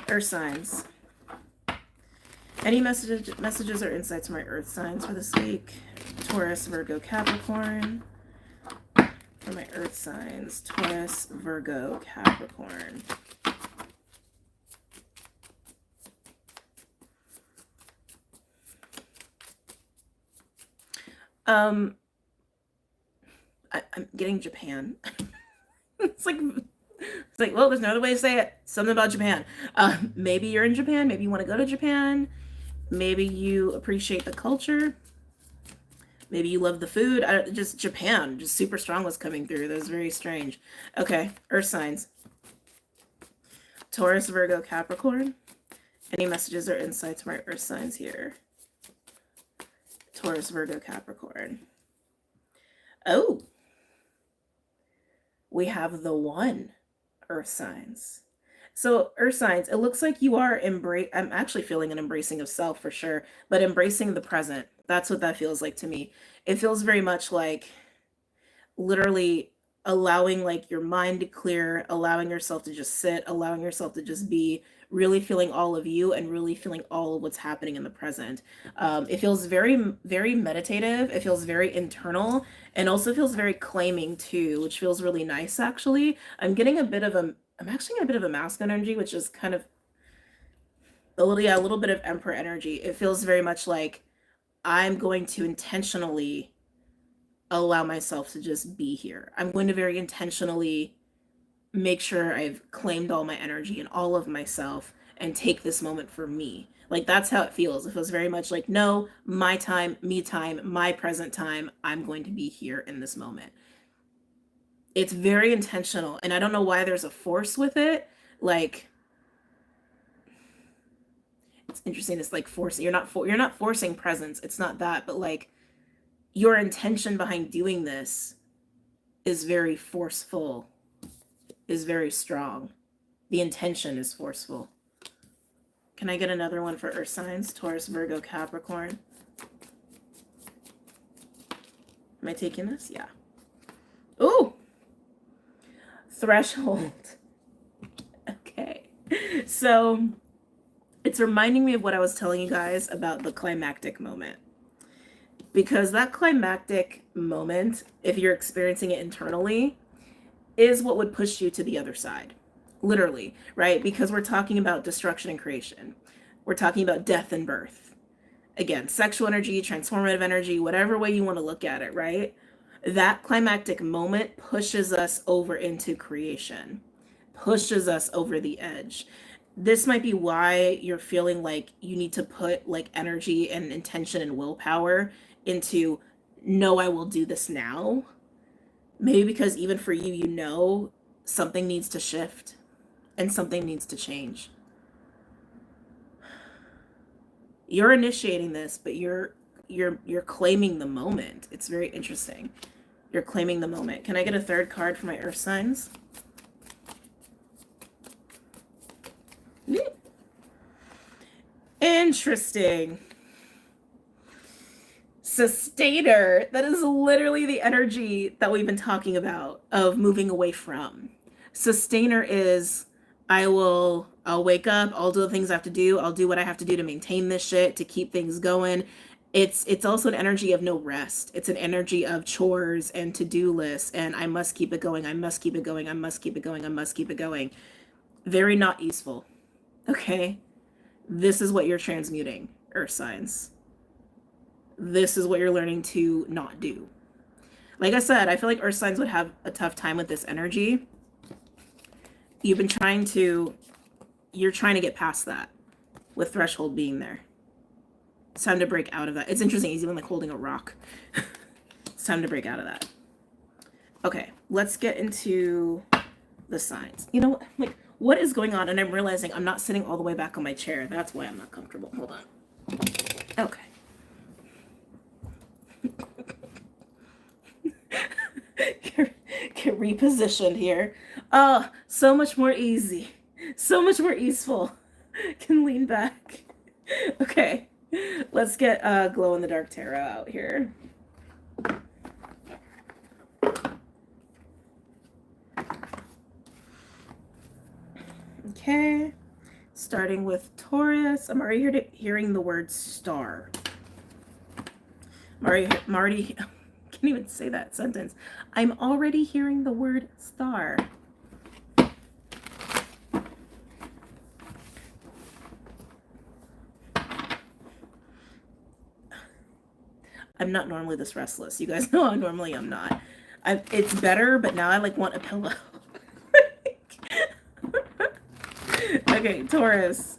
Earth signs. Any messages or insights from my Earth signs for this week? Taurus, Virgo, Capricorn. For my Earth signs, Taurus, Virgo, Capricorn. I'm getting Japan. It's like, well, there's no other way to say it. Something about Japan. Maybe you're in Japan. Maybe you want to go to Japan. Maybe you appreciate the culture. Maybe you love the food. Just Japan. Just super strong was coming through. That was very strange. Okay, Earth signs. Taurus, Virgo, Capricorn. Any messages or insights from our Earth signs here? Taurus, Virgo, Capricorn. Oh, we have the one Earth signs. So Earth signs, it looks like you are I'm actually feeling an embracing of self for sure, but embracing the present. That's what that feels like to me. It feels very much like literally allowing like your mind to clear, allowing yourself to just sit, allowing yourself to just be, really feeling all of you and really feeling all of what's happening in the present. It feels very, very meditative. It feels very internal and also feels very claiming too, which feels really nice actually. I'm actually getting a bit of a masculine energy, which is kind of a little bit of Emperor energy. It feels very much like I'm going to intentionally allow myself to just be here. I'm going to very intentionally make sure I've claimed all my energy and all of myself and take this moment for me. Like that's how it feels. It feels very much like, no, my time, me time, my present time. I'm going to be here in this moment. It's very intentional. And I don't know why there's a force with it. Like, it's interesting. It's like forcing, you're not forcing presence. It's not that, but like your intention behind doing this is very forceful, is very strong. The intention is forceful. Can I get another one for Earth signs? Taurus, Virgo, Capricorn. Am I taking this? Yeah. Ooh! Threshold. Okay. So it's reminding me of what I was telling you guys about the climactic moment. Because that climactic moment, if you're experiencing it internally, is what would push you to the other side. Literally, right? Because we're talking about destruction and creation. We're talking about death and birth. Again, sexual energy, transformative energy, whatever way you want to look at it, right? That climactic moment pushes us over into creation, pushes us over the edge. This might be why you're feeling like you need to put like energy and intention and willpower into, no, I will do this now. Maybe because even for you, you know, something needs to shift and something needs to change. You're initiating this, but you're claiming the moment. It's very interesting. You're claiming the moment. Can I get a third card for my Earth signs? Interesting. Sustainer. That is literally the energy that we've been talking about of moving away from. Sustainer is, I'll wake up, I'll do the things I have to do, I'll do what I have to do to maintain this shit, to keep things going. It's also an energy of no rest. It's an energy of chores and to-do lists and I must keep it going, I must keep it going, I must keep it going, I must keep it going. Very not useful. Okay? This is what you're transmuting, Earth signs. This is what you're learning to not do. Like I said, I feel like Earth signs would have a tough time with this energy. You're trying to get past that with threshold being there. It's time to break out of that. It's interesting. He's even like holding a rock. It's time to break out of that. Okay, let's get into the signs. You know, like, What is going on? And I'm realizing I'm not sitting all the way back on my chair. That's why I'm not comfortable. Hold on. Okay. Get repositioned here. So much more easy. So much more easeful. Can lean back. Okay. Let's get glow in the dark tarot out here. Okay. Starting with Taurus. I'm already hearing the word star. I'm already can't even say that sentence. I'm already hearing the word star. I'm not normally this restless. You guys know normally I'm not. It's better, but now I like want a pillow. Okay, Taurus.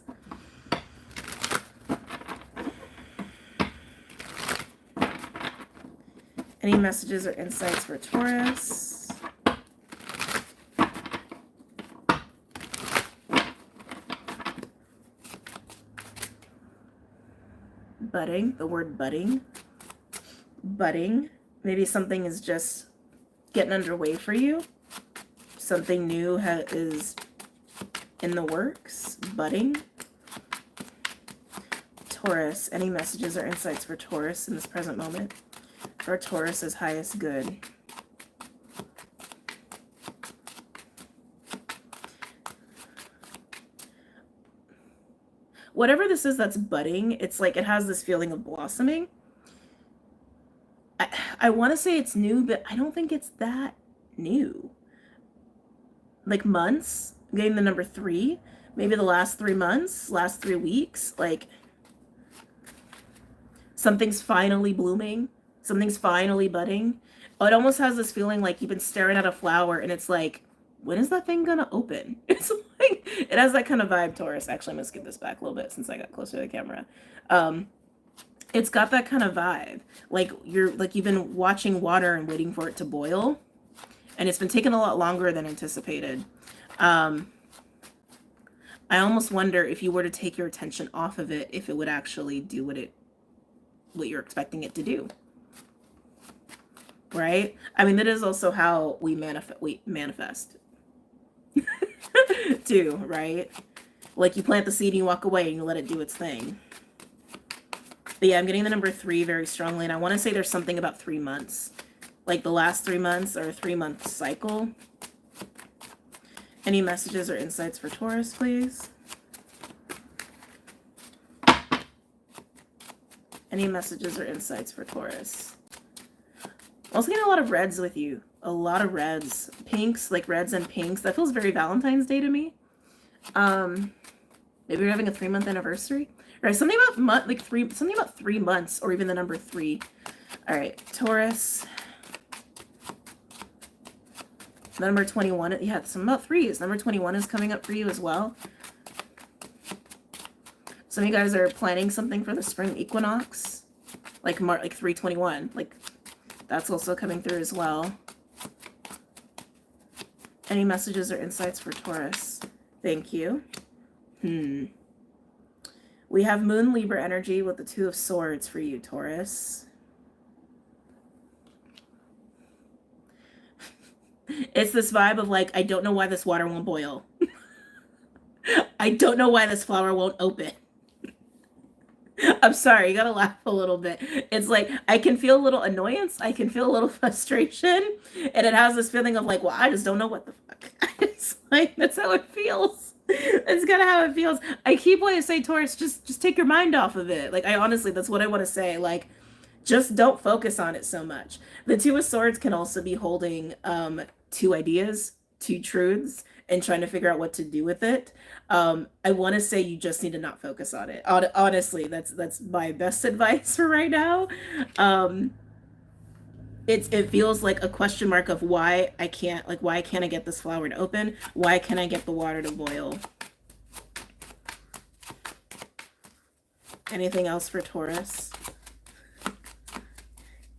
Any messages or insights for Taurus? Budding, the word budding. Budding. Maybe something is just getting underway for you. Something new is in the works. Budding. Taurus. Any messages or insights for Taurus in this present moment? For Taurus's highest good. Whatever this is that's budding, it's like it has this feeling of blossoming. I want to say it's new, but I don't think it's that new. Like months, I'm getting the number 3. Maybe the last 3 months, last 3 weeks, like something's finally blooming. Something's finally budding. It almost has this feeling like you've been staring at a flower and it's like, when is that thing gonna open? It's like, it has that kind of vibe, Taurus. Actually, I'm gonna skip this back a little bit since I got closer to the camera. It's got that kind of vibe. Like you've been watching water and waiting for it to boil. And it's been taking a lot longer than anticipated. I almost wonder if you were to take your attention off of it, if it would actually do what you're expecting it to do. Right? I mean, that is also how we manifest. Too, right? Like you plant the seed and you walk away and you let it do its thing. But yeah, I'm getting the number 3 very strongly, and I want to say there's something about 3 months. Like the last 3 months or a 3-month cycle. Any messages or insights for Taurus, please? Any messages or insights for Taurus? I'm also getting a lot of reds with you. A lot of reds. Pinks, like reds and pinks. That feels very Valentine's Day to me. Maybe you're having a 3-month anniversary. Or something about something about 3 months, or even the number 3. All right, Taurus. Number 21. Yeah, some about 3s. Number 21 is coming up for you as well. Some of you guys are planning something for the spring equinox, like 3/21. Like that's also coming through as well. Any messages or insights for Taurus? Thank you. We have Moon Libra energy with the 2 of Swords for you, Taurus. It's this vibe of like, I don't know why this water won't boil. I don't know why this flower won't open. I'm sorry, you gotta laugh a little bit. It's like, I can feel a little annoyance, I can feel a little frustration, and it has this feeling of like, well, I just don't know what the fuck. It's like, that's how it feels. It's kind of how it feels. I keep wanting to say, Taurus, just take your mind off of it. Like, I honestly, that's what I want to say. Like, just don't focus on it so much. The 2 of Swords can also be holding 2 ideas, 2 truths, and trying to figure out what to do with it. I want to say you just need to not focus on it. Honestly, that's my best advice for right now. It feels like a question mark of why can't I get this flower to open? Why can't I get the water to boil? Anything else for Taurus?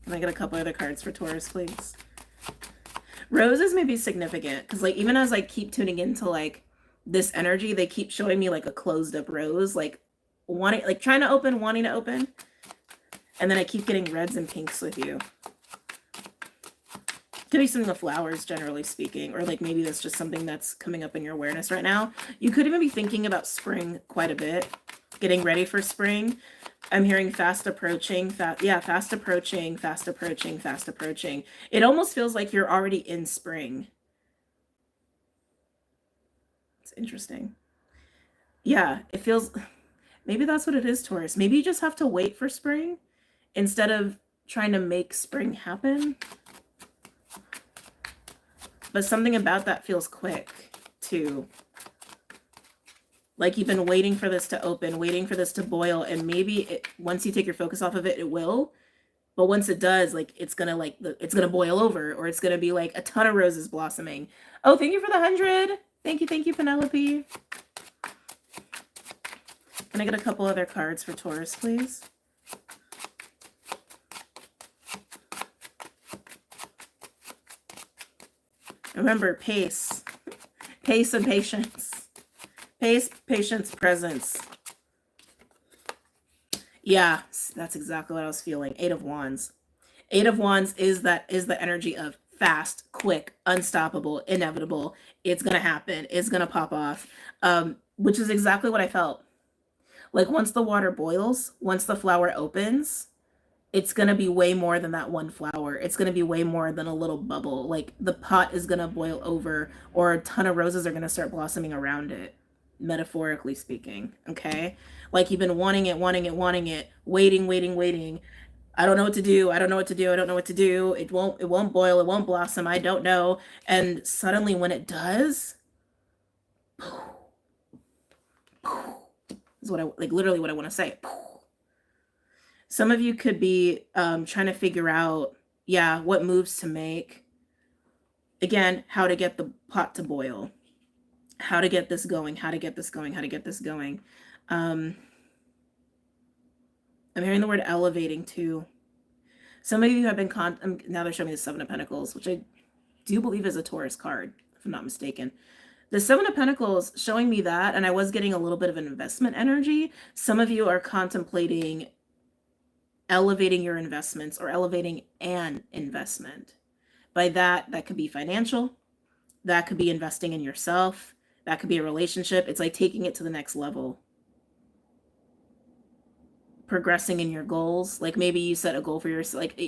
Can I get a couple other cards for Taurus, please? Roses may be significant because, like, even as I keep tuning into like this energy, they keep showing me like a closed up rose, like wanting, like trying to open, wanting to open. And then I keep getting reds and pinks with you. Could be some of the flowers, generally speaking, or like maybe that's just something that's coming up in your awareness right now. You could even be thinking about spring quite a bit, getting ready for spring. I'm hearing fast approaching, fast approaching, fast approaching, fast approaching. It almost feels like you're already in spring. It's interesting. Yeah, it feels, maybe that's what it is, Taurus. Maybe you just have to wait for spring instead of trying to make spring happen. But something about that feels quick, too. Like you've been waiting for this to open, waiting for this to boil, and maybe once you take your focus off of it, it will. But once it does, like it's gonna boil over, or it's gonna be like a ton of roses blossoming. Oh, thank you for the 100. Thank you, Penelope. Can I get a couple other cards for Taurus, please? Remember, pace. Pace and patience. Pace, patience, presence. Yeah, that's exactly what I was feeling. 8 of Wands. 8 of Wands is the energy of fast, quick, unstoppable, inevitable. It's going to happen. It's going to pop off. Which is exactly what I felt. Like once the water boils, once the flower opens, it's going to be way more than that one flower. It's going to be way more than a little bubble. Like the pot is going to boil over, or a ton of roses are going to start blossoming around it, metaphorically speaking. Okay. Like you've been wanting it, waiting. I don't know what to do. I don't know what to do. It won't boil. It won't blossom. I don't know. And suddenly when it does, is what I like, literally what I want to say. Some of you could be trying to figure out, what moves to make. Again, how to get the pot to boil. How to get this going. I'm hearing the word elevating too. Some of you have been, now they're showing me the 7 of Pentacles, which I do believe is a Taurus card, if I'm not mistaken. The 7 of Pentacles showing me that, and I was getting a little bit of an investment energy. Some of you are contemplating elevating your investments or elevating an investment. By that could be financial. That could be investing in yourself. That could be a relationship. It's like taking it to the next level. Progressing in your goals. Like maybe you set a goal for yourself, like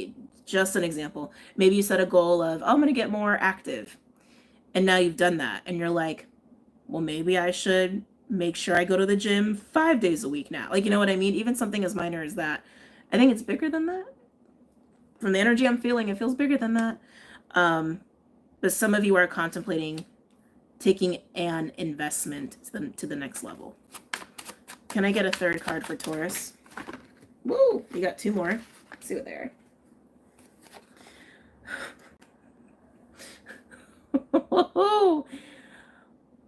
just an example. Maybe you set a goal of, I'm going to get more active. And now you've done that. And you're like, well, maybe I should make sure I go to the gym 5 days a week now. Like, you know what I mean? Even something as minor as that. I think it's bigger than that. From the energy I'm feeling, it feels bigger than that. But some of you are contemplating taking an investment to the next level. Can I get a third card for Taurus? Woo! We got 2 more. Let's see what they are.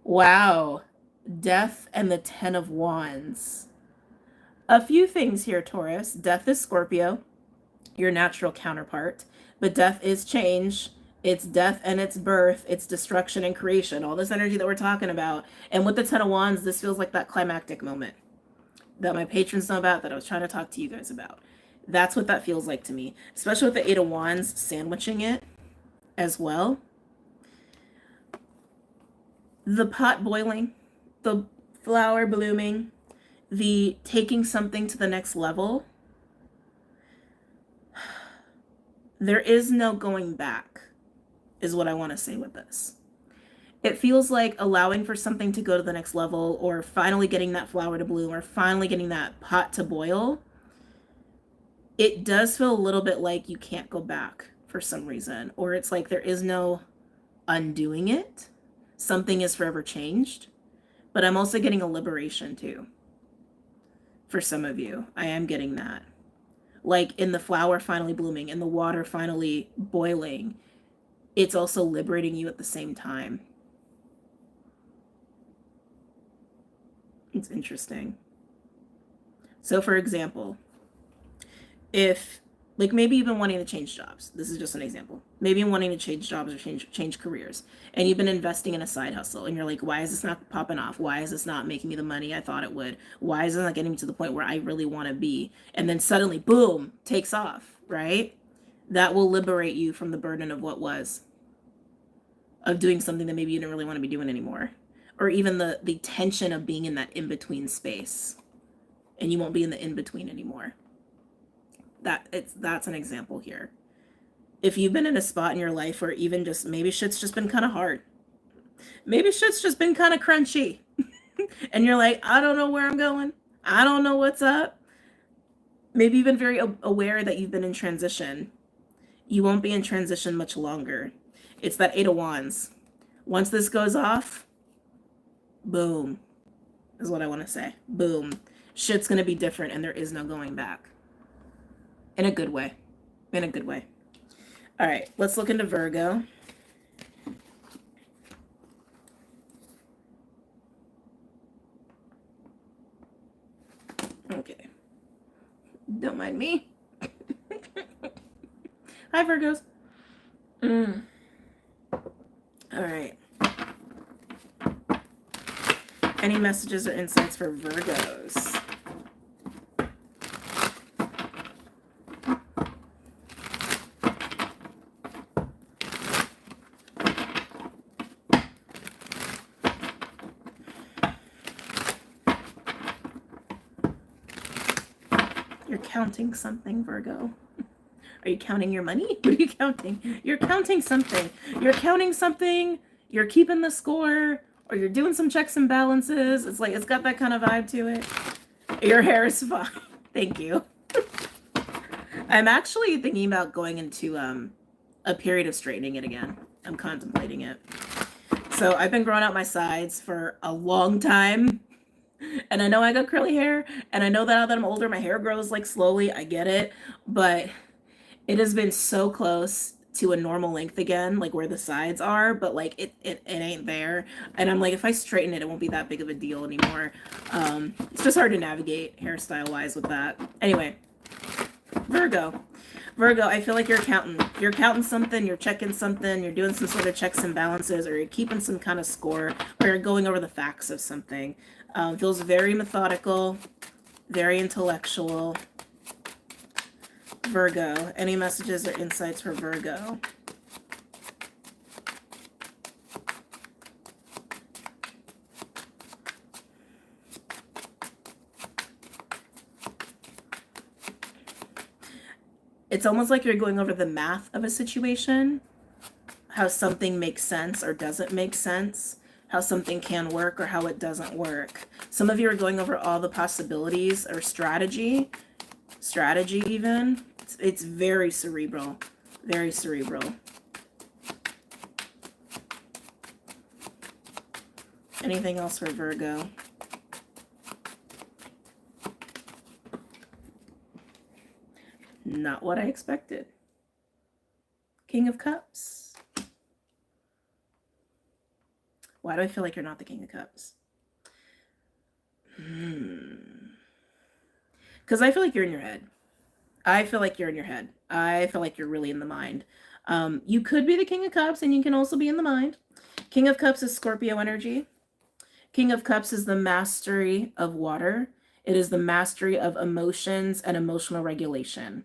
Wow. Death and the 10 of Wands. A few things here, Taurus. Death is Scorpio, your natural counterpart. But death is change. It's death and it's birth. It's destruction and creation. All this energy that we're talking about. And with the 10 of Wands, this feels like that climactic moment that my patrons know about, that I was trying to talk to you guys about. That's what that feels like to me. Especially with the 8 of Wands sandwiching it as well. The pot boiling, the flower blooming, the taking something to the next level. There is no going back, is what I want to say with this. It feels like allowing for something to go to the next level, or finally getting that flower to bloom, or finally getting that pot to boil. It does feel a little bit like you can't go back for some reason, or it's like there is no undoing it. Something is forever changed. But I'm also getting a liberation too. For some of you, I am getting that. Like in the flower finally blooming, in the water finally boiling, it's also liberating you at the same time. It's interesting. So for example, if Like maybe you've been wanting to change jobs. This is just an example. Maybe you're wanting to change jobs or change careers. And you've been investing in a side hustle. And you're like, why is this not popping off? Why is this not making me the money I thought it would? Why is it not getting me to the point where I really want to be? And then suddenly, boom, takes off, right? That will liberate you from the burden of what was. Of doing something that maybe you didn't really want to be doing anymore. Or even the tension of being in that in-between space. And you won't be in the in-between anymore. That's an example here. If you've been in a spot in your life where even just maybe shit's just been kind of hard, maybe shit's just been kind of crunchy, and you're like, I don't know where I'm going, I don't know what's up. Maybe you've been very aware that you've been in transition. You won't be in transition much longer. It's that 8 of Wands. Once this goes off, boom, is what I want to say. Boom. Shit's gonna be different, and there is no going back. In a good way. In a good way. All right, let's look into Virgo. Okay. Don't mind me. Hi, Virgos. All right. Any messages or insights for Virgos? You're counting something, Virgo. Are you counting your money? What are you counting? You're counting something. You're counting something. You're keeping the score, or you're doing some checks and balances. It's like, it's got that kind of vibe to it. Your hair is fine. Thank you. I'm actually thinking about going into a period of straightening it again. I'm contemplating it. So I've been growing out my sides for a long time. And I know I got curly hair, and I know that now that I'm older, my hair grows like slowly. I get it, but it has been so close to a normal length again, like where the sides are, but like it ain't there. And I'm like, if I straighten it, it won't be that big of a deal anymore. It's just hard to navigate hairstyle wise with that. Anyway, Virgo, I feel like you're accounting. You're counting something, you're checking something, you're doing some sort of checks and balances, or you're keeping some kind of score, or you're going over the facts of something. Feels very methodical, very intellectual. Virgo, any messages or insights for Virgo? It's almost like you're going over the math of a situation, how something makes sense or doesn't make sense, how something can work or how it doesn't work. Some of you are going over all the possibilities or strategy even. It's very cerebral, very cerebral. Anything else for Virgo? Not what I expected. King of Cups. Why do I feel like you're not the King of Cups? Because I feel like you're in your head. I feel like you're in your head. I feel like you're really in the mind. You could be the King of Cups, and you can also be in the mind. King of Cups is Scorpio energy. King of Cups is the mastery of water. It is the mastery of emotions and emotional regulation.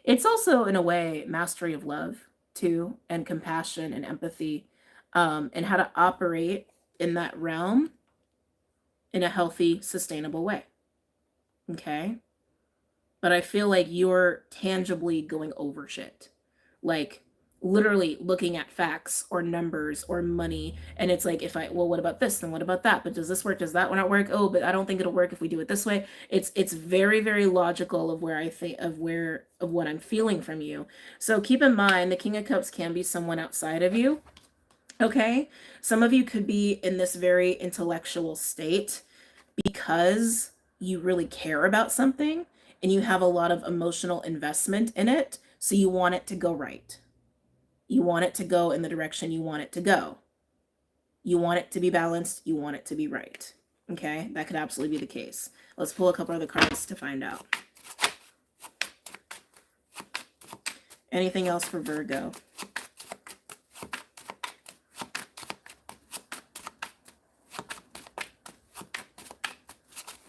It's also, in a way, mastery of love, too, and compassion and empathy, and how to operate in that realm in a healthy, sustainable way. Okay? But I feel like you're tangibly going over shit. Like, literally looking at facts or numbers or money, and it's like, well, what about this, and what about that, but does this work, does that not work? Oh, but I don't think it'll work if we do it this way. It's very, very logical of where I think of what I'm feeling from you. So keep in mind, the King of Cups can be someone outside of you. Okay, some of you could be in this very intellectual state because you really care about something and you have a lot of emotional investment in it, so you want it to go right. You want it to go in the direction you want it to go. You want it to be balanced. You want it to be right. Okay, that could absolutely be the case. Let's pull a couple other cards to find out. Anything else for Virgo?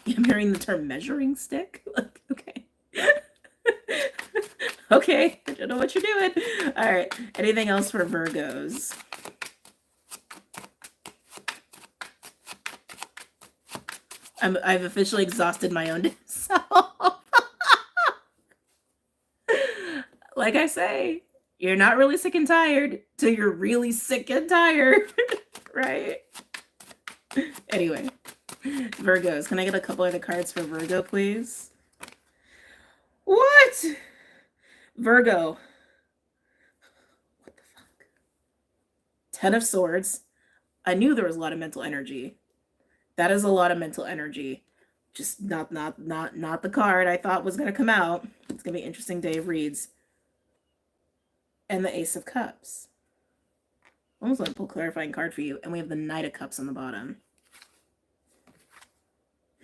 I'm hearing the term measuring stick. Okay. Okay, I don't know what you're doing. All right, anything else for Virgos? I've officially exhausted my own self. Like I say, you're not really sick and tired till you're really sick and tired, right? Anyway, Virgos, can I get a couple other cards for Virgo, please? What? Virgo. What the fuck? 10 of Swords. I knew there was a lot of mental energy. That is a lot of mental energy. Just not the card I thought was going to come out. It's going to be an interesting day of reads. And the Ace of Cups. Almost want to pull a clarifying card for you. And we have the Knight of Cups on the bottom.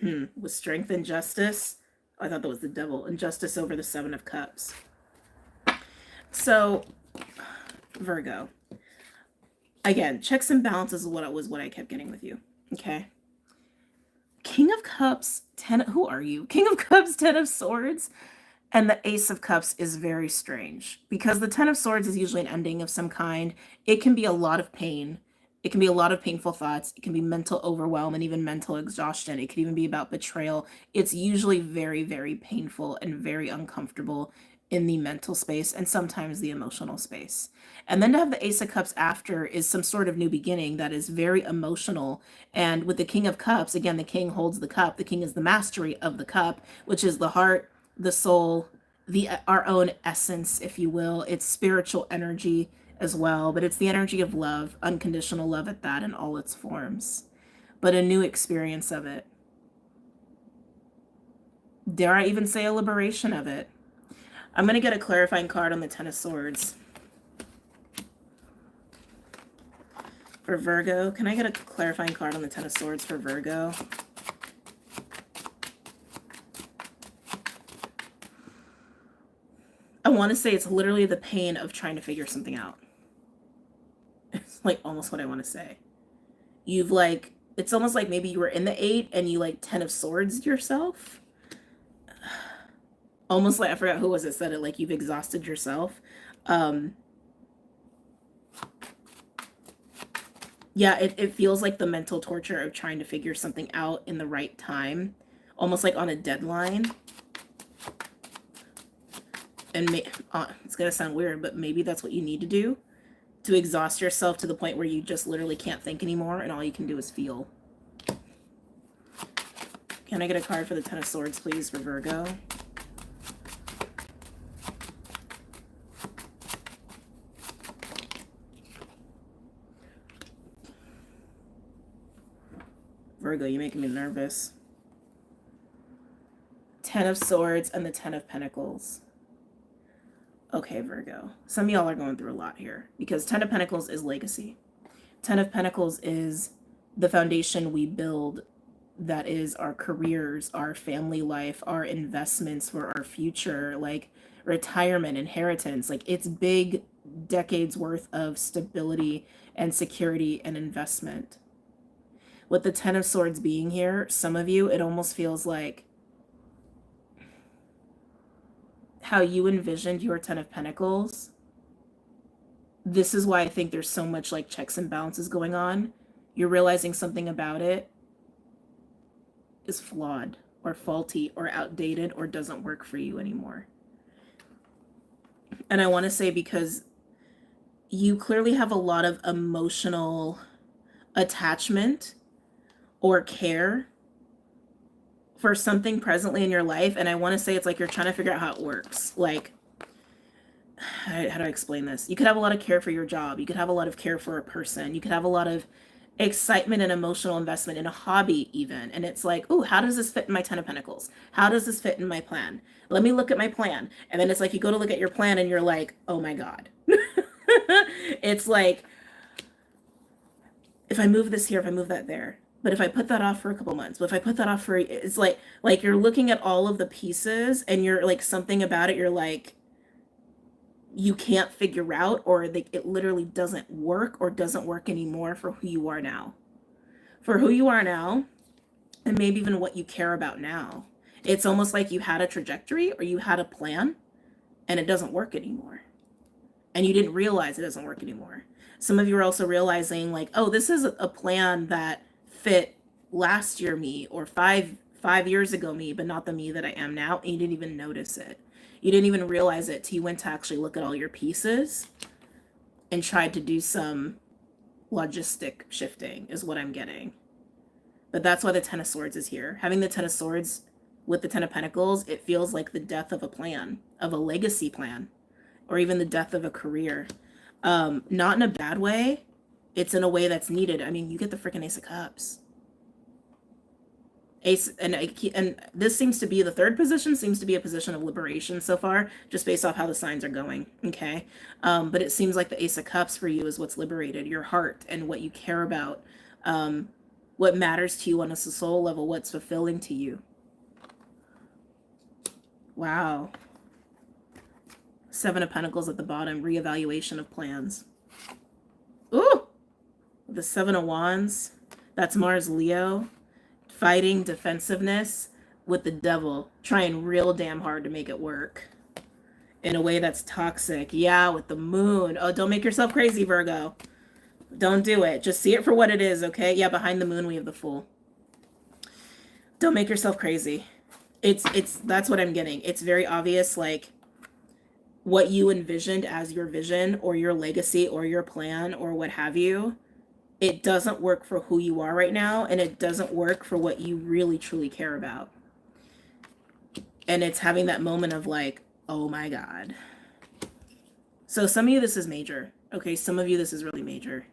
With Strength and Justice. Oh, I thought that was the Devil. And Justice over the Seven of Cups. So, Virgo. Again, checks and balances was what I kept getting with you. Okay. King of Cups, who are you? King of Cups, 10 of Swords, and the Ace of Cups is very strange because the 10 of Swords is usually an ending of some kind. It can be a lot of pain. It can be a lot of painful thoughts. It can be mental overwhelm and even mental exhaustion. It could even be about betrayal. It's usually very, very painful and very uncomfortable in the mental space and sometimes the emotional space. And then to have the Ace of Cups after is some sort of new beginning that is very emotional. And with the King of Cups, again, the king holds the cup. The king is the mastery of the cup, which is the heart, the soul, our own essence, if you will. It's spiritual energy as well, but it's the energy of love, unconditional love at that in all its forms, but a new experience of it. Dare I even say a liberation of it? I'm going to get a clarifying card on the 10 of Swords. For Virgo, can I get a clarifying card on the 10 of Swords for Virgo? I want to say it's literally the pain of trying to figure something out. It's like almost what I want to say. You've like, it's almost like maybe you were in the 8 and you like 10 of Swords yourself. Almost like, I forgot who was it said it, like you've exhausted yourself. Yeah, it feels like the mental torture of trying to figure something out in the right time. Almost like on a deadline. And it's going to sound weird, but maybe that's what you need to do. To exhaust yourself to the point where you just literally can't think anymore and all you can do is feel. Can I get a card for the 10 of Swords, please, for Virgo? Virgo, you're making me nervous. 10 of Swords and the 10 of Pentacles. Okay, Virgo. Some of y'all are going through a lot here because 10 of Pentacles is legacy. 10 of Pentacles is the foundation we build, that is our careers, our family life, our investments for our future, like retirement, inheritance. Like it's big decades worth of stability and security and investment. With the 10 of Swords being here, some of you, it almost feels like how you envisioned your 10 of Pentacles. This is why I think there's so much like checks and balances going on. You're realizing something about it is flawed or faulty or outdated or doesn't work for you anymore. And I want to say because you clearly have a lot of emotional attachment or care for something presently in your life. And I want to say it's like you're trying to figure out how it works. Like, how do I explain this? You could have a lot of care for your job. You could have a lot of care for a person. You could have a lot of excitement and emotional investment in a hobby even. And it's like, oh, how does this fit in my 10 of Pentacles? How does this fit in my plan? Let me look at my plan. And then it's like you go to look at your plan and you're like, oh my God. It's like, if I move this here, if I move that there, but if I put that off for a couple months, but if I put that off for, it's like you're looking at all of the pieces and you're like, something about it, you're like, you can't figure out, or it literally doesn't work or doesn't work anymore for who you are now. For who you are now, and maybe even what you care about now. It's almost like you had a trajectory or you had a plan and it doesn't work anymore. And you didn't realize it doesn't work anymore. Some of you are also realizing like, oh, this is a plan that fit last year me or five years ago me, but not the me that I am now. And you didn't even notice it. You didn't even realize it till you went to actually look at all your pieces and tried to do some logistic shifting is what I'm getting. But that's why the Ten of Swords is here. Having the Ten of Swords with the Ten of Pentacles, it feels like the death of a plan, of a legacy plan, or even the death of a career. Not in a bad way. It's in a way that's needed. I mean, you get the freaking Ace of Cups. And this seems to be the third position, seems to be a position of liberation so far, just based off how the signs are going. Okay. But it seems like the Ace of Cups for you is what's liberated, your heart and what you care about, what matters to you on a soul level, what's fulfilling to you. Wow. Seven of Pentacles at the bottom, reevaluation of plans. Ooh, the Seven of Wands, that's Mars Leo. Fighting defensiveness with the devil, trying real damn hard to make it work in a way that's toxic. Yeah, with the moon. Oh, don't make yourself crazy, Virgo. Don't do it. Just see it for what it is, okay? Yeah, behind the moon we have the Fool. Don't make yourself crazy. That's what I'm getting. It's very obvious, like what you envisioned as your vision or your legacy or your plan or what have you. It doesn't work for who you are right now, and it doesn't work for what you really truly care about. And it's having that moment of like, oh my God. So some of you, this is major. Okay, some of you, this is really major.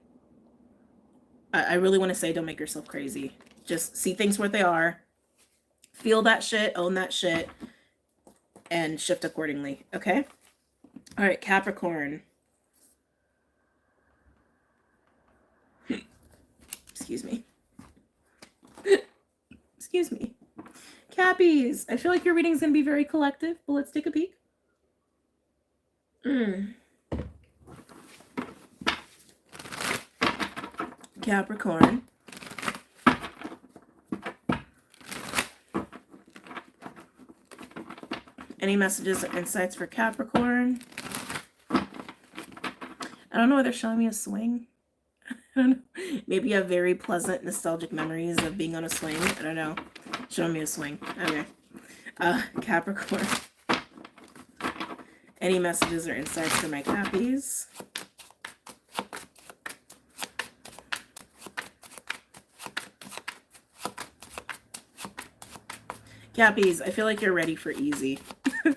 I really want to say don't make yourself crazy. Just see things where they are. Feel that shit, own that shit, and shift accordingly, okay? All right, Capricorn. Excuse me. Excuse me. Cappies. I feel like your reading is going to be very collective, but let's take a peek. Capricorn. Any messages or insights for Capricorn? I don't know why they're showing me a swing. I don't know. Maybe you have very pleasant, nostalgic memories of being on a swing. I don't know. Showing me a swing. Okay. Capricorn. Any messages or insights for my Cappies? Cappies, I feel like you're ready for easy. I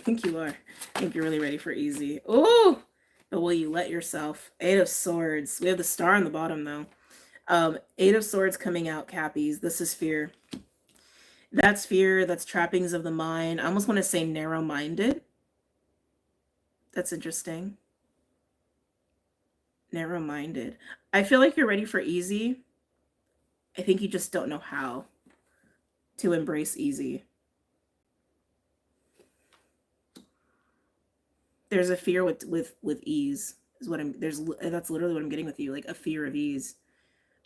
think you are. I think you're really ready for easy. Oh! But will you let yourself? Eight of Swords. We have the star on the bottom, though. Eight of Swords coming out, Cappies. This is fear. That's fear. That's trappings of the mind. I almost want to say narrow-minded. That's interesting. Narrow-minded. I feel like you're ready for easy. I think you just don't know how to embrace easy. There's a fear with ease is what that's literally what I'm getting with you, like a fear of ease.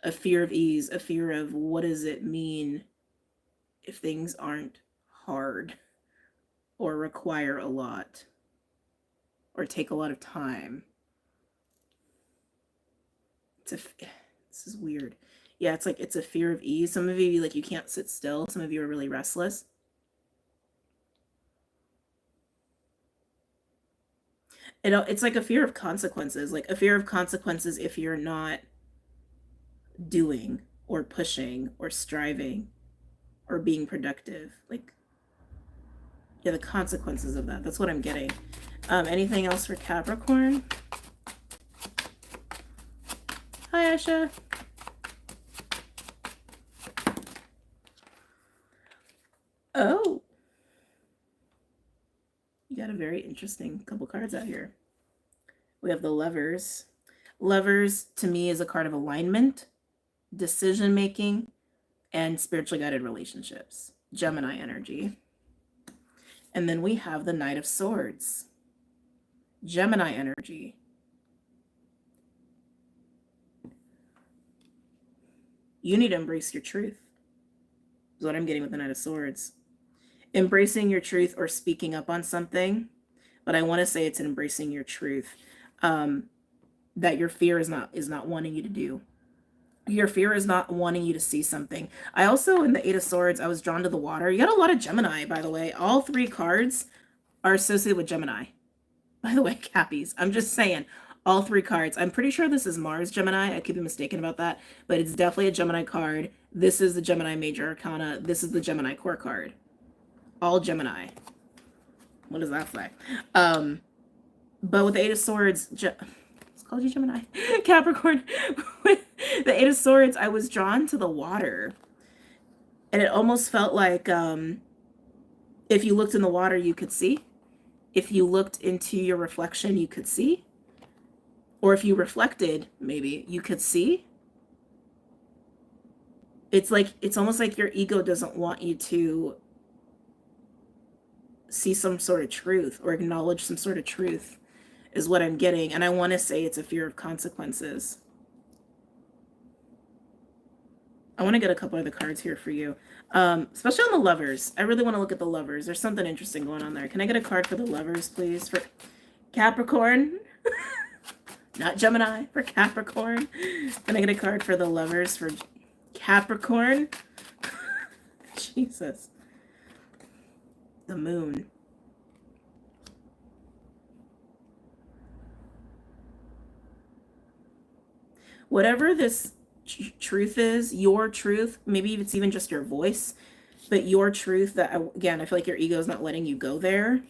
A fear of ease, a fear of what does it mean if things aren't hard or require a lot or take a lot of time. This is weird. Yeah, it's like it's a fear of ease. Some of you, like, you can't sit still. Some of you are really restless. It's like a fear of consequences, like a fear of consequences if you're not doing or pushing or striving or being productive. Like, yeah, the consequences of that. That's what I'm getting. Anything else for Capricorn? Hi, Asha. Oh. You got a very interesting couple cards out here. We have the Lovers. Lovers, to me, is a card of alignment, decision-making, and spiritually guided relationships. Gemini energy. And then we have the Knight of Swords. Gemini energy. You need to embrace your truth, is what I'm getting with the Knight of Swords. Embracing your truth or speaking up on something, but I want to say it's embracing your truth, that your fear is not wanting you to do. Your fear is not wanting you to see something. I also, in the Eight of Swords, I was drawn to the water. You got a lot of Gemini, by the way. All 3 cards are associated with Gemini. By the way, Cappies, I'm just saying, all 3 cards. I'm pretty sure this is Mars Gemini. I could be mistaken about that, but it's definitely a Gemini card. This is the Gemini Major Arcana. This is the Gemini Core card. All Gemini. What does that say? But with the Eight of Swords, it's called you Gemini. Capricorn. With the Eight of Swords, I was drawn to the water. And it almost felt like if you looked in the water, you could see. If you looked into your reflection, you could see. Or if you reflected, maybe, you could see. It's almost like your ego doesn't want you to see some sort of truth or acknowledge some sort of truth, is what I'm getting. And I want to say it's a fear of consequences. I want to get a couple of the cards here for you, especially on the Lovers. I really want to look at the Lovers. There's something interesting going on there. Can I get a card for the Lovers, please? For Capricorn. Not Gemini, for Capricorn. Can I get a card for the Lovers for Capricorn? Jesus. The Moon. Whatever this truth is, your truth, maybe it's even just your voice, but your truth that, again, I feel like your ego is not letting you go there.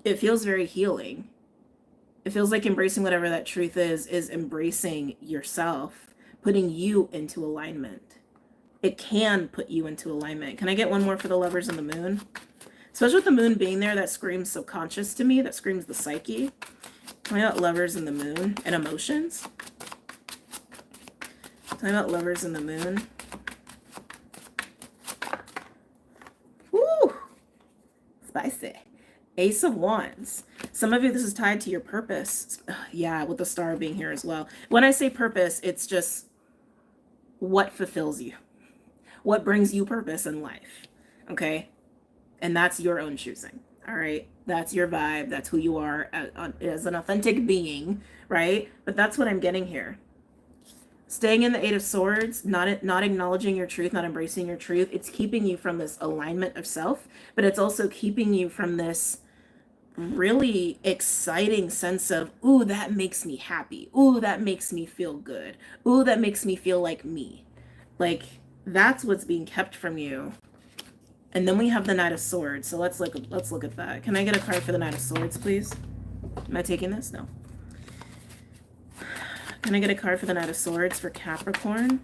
It feels very healing. It feels like embracing whatever that truth is embracing yourself, putting you into alignment. It can put you into alignment. Can I get one more for the Lovers and the Moon? Especially with the Moon being there, that screams subconscious to me. That screams the psyche. Tell me about Lovers and the Moon and emotions. Tell me about Lovers and the Moon. Woo! Spicy. Ace of Wands. Some of you, this is tied to your purpose. Yeah, with the Star being here as well. When I say purpose, it's just what fulfills you. What brings you purpose in life. Okay? And that's your own choosing. All right? That's your vibe. That's who you are as an authentic being. Right? But that's what I'm getting here. Staying in the Eight of Swords, not acknowledging your truth, not embracing your truth, it's keeping you from this alignment of self, but it's also keeping you from this really exciting sense of, ooh, that makes me happy. Ooh, that makes me feel good. Ooh, that makes me feel like me. Like, that's what's being kept from you. And then we have the Knight of Swords. So let's look at that. Can I get a card for the Knight of Swords, please? Am I taking this? No. Can I get a card for the Knight of Swords for Capricorn?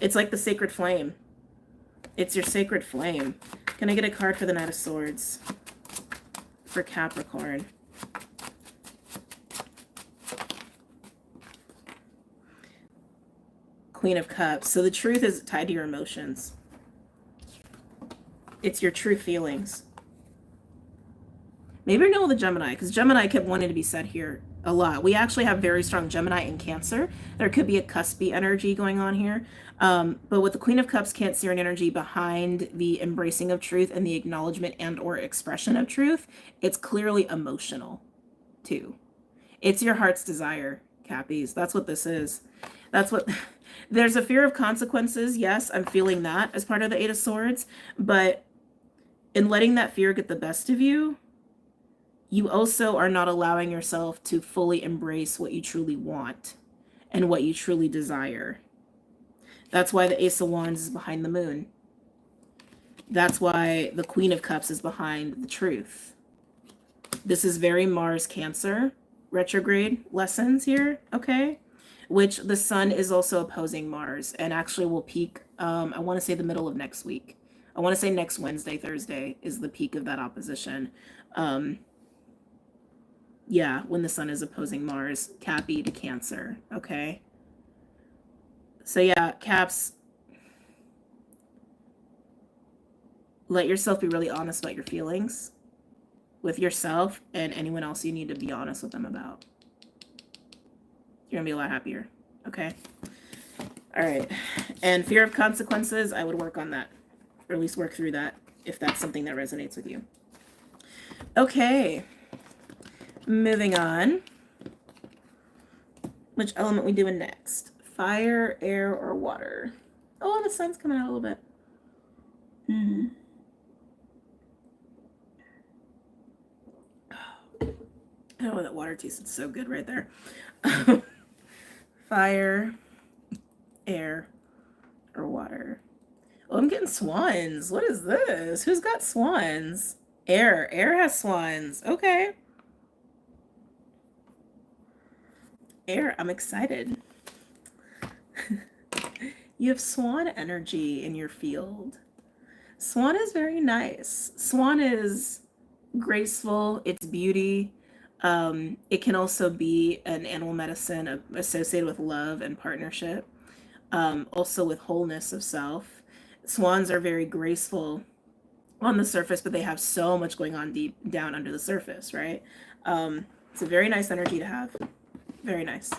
It's like the sacred flame. It's your sacred flame. Can I get a card for the Knight of Swords for Capricorn? Queen of Cups. So the truth is tied to your emotions. It's your true feelings. Maybe you're with the Gemini, because Gemini kept wanting to be said here a lot. We actually have very strong Gemini in Cancer. There could be a cuspy energy going on here. But with the Queen of Cups, Cancerian energy behind the embracing of truth and the acknowledgement and or expression of truth, it's clearly emotional too. It's your heart's desire, Cappies. That's what this is. That's what... There's a fear of consequences. Yes, I'm feeling that as part of the Eight of Swords. But in letting that fear get the best of you, you also are not allowing yourself to fully embrace what you truly want and what you truly desire. That's why the Ace of Wands is behind the Moon. That's why the Queen of Cups is behind the truth. This is very Mars Cancer retrograde lessons here, okay? Which the Sun is also opposing Mars and actually will peak, I want to say the middle of next week. I want to say next Wednesday, Thursday is the peak of that opposition. Yeah, when the Sun is opposing Mars, Cappy to Cancer, okay? So yeah, Caps, let yourself be really honest about your feelings with yourself and anyone else you need to be honest with them about. You're gonna be a lot happier. Okay. All right. And fear of consequences, I would work on that, or at least work through that if that's something that resonates with you. Okay. Moving on. Which element we doing next? Fire, air, or water? Oh, the sun's coming out a little bit. Oh, that water tasted so good right there. Fire, air, or water? Oh, I'm getting swans. What is this? Who's got swans? Air. Air has swans. Okay. Air, I'm excited. You have swan energy in your field. Swan is very nice. Swan is graceful. It's beauty. It can also be an animal medicine associated with love and partnership. Also with wholeness of self. Swans are very graceful on the surface, but they have so much going on deep down under the surface, right? It's a very nice energy to have. Very nice.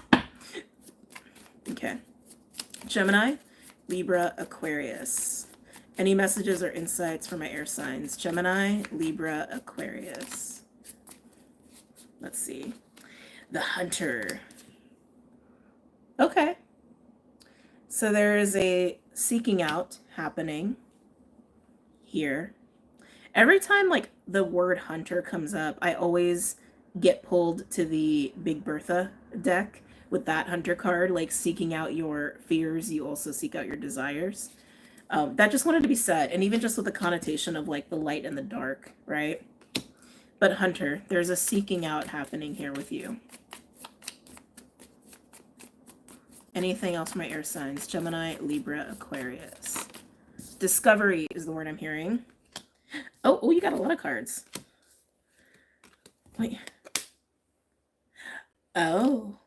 Okay. Gemini, Libra, Aquarius. Any messages or insights for my air signs? Gemini, Libra, Aquarius. Let's see. The Hunter. Okay. So there is a seeking out happening here. Every time like the word hunter comes up, I always get pulled to the Big Bertha deck with that hunter card, like seeking out your fears, you also seek out your desires. That just wanted to be said, and even just with the connotation of like the light and the dark, right? But hunter, there's a seeking out happening here with you. Anything else for my air signs? Gemini, Libra, Aquarius. Discovery is the word I'm hearing. Oh, you got a lot of cards. Wait. Oh.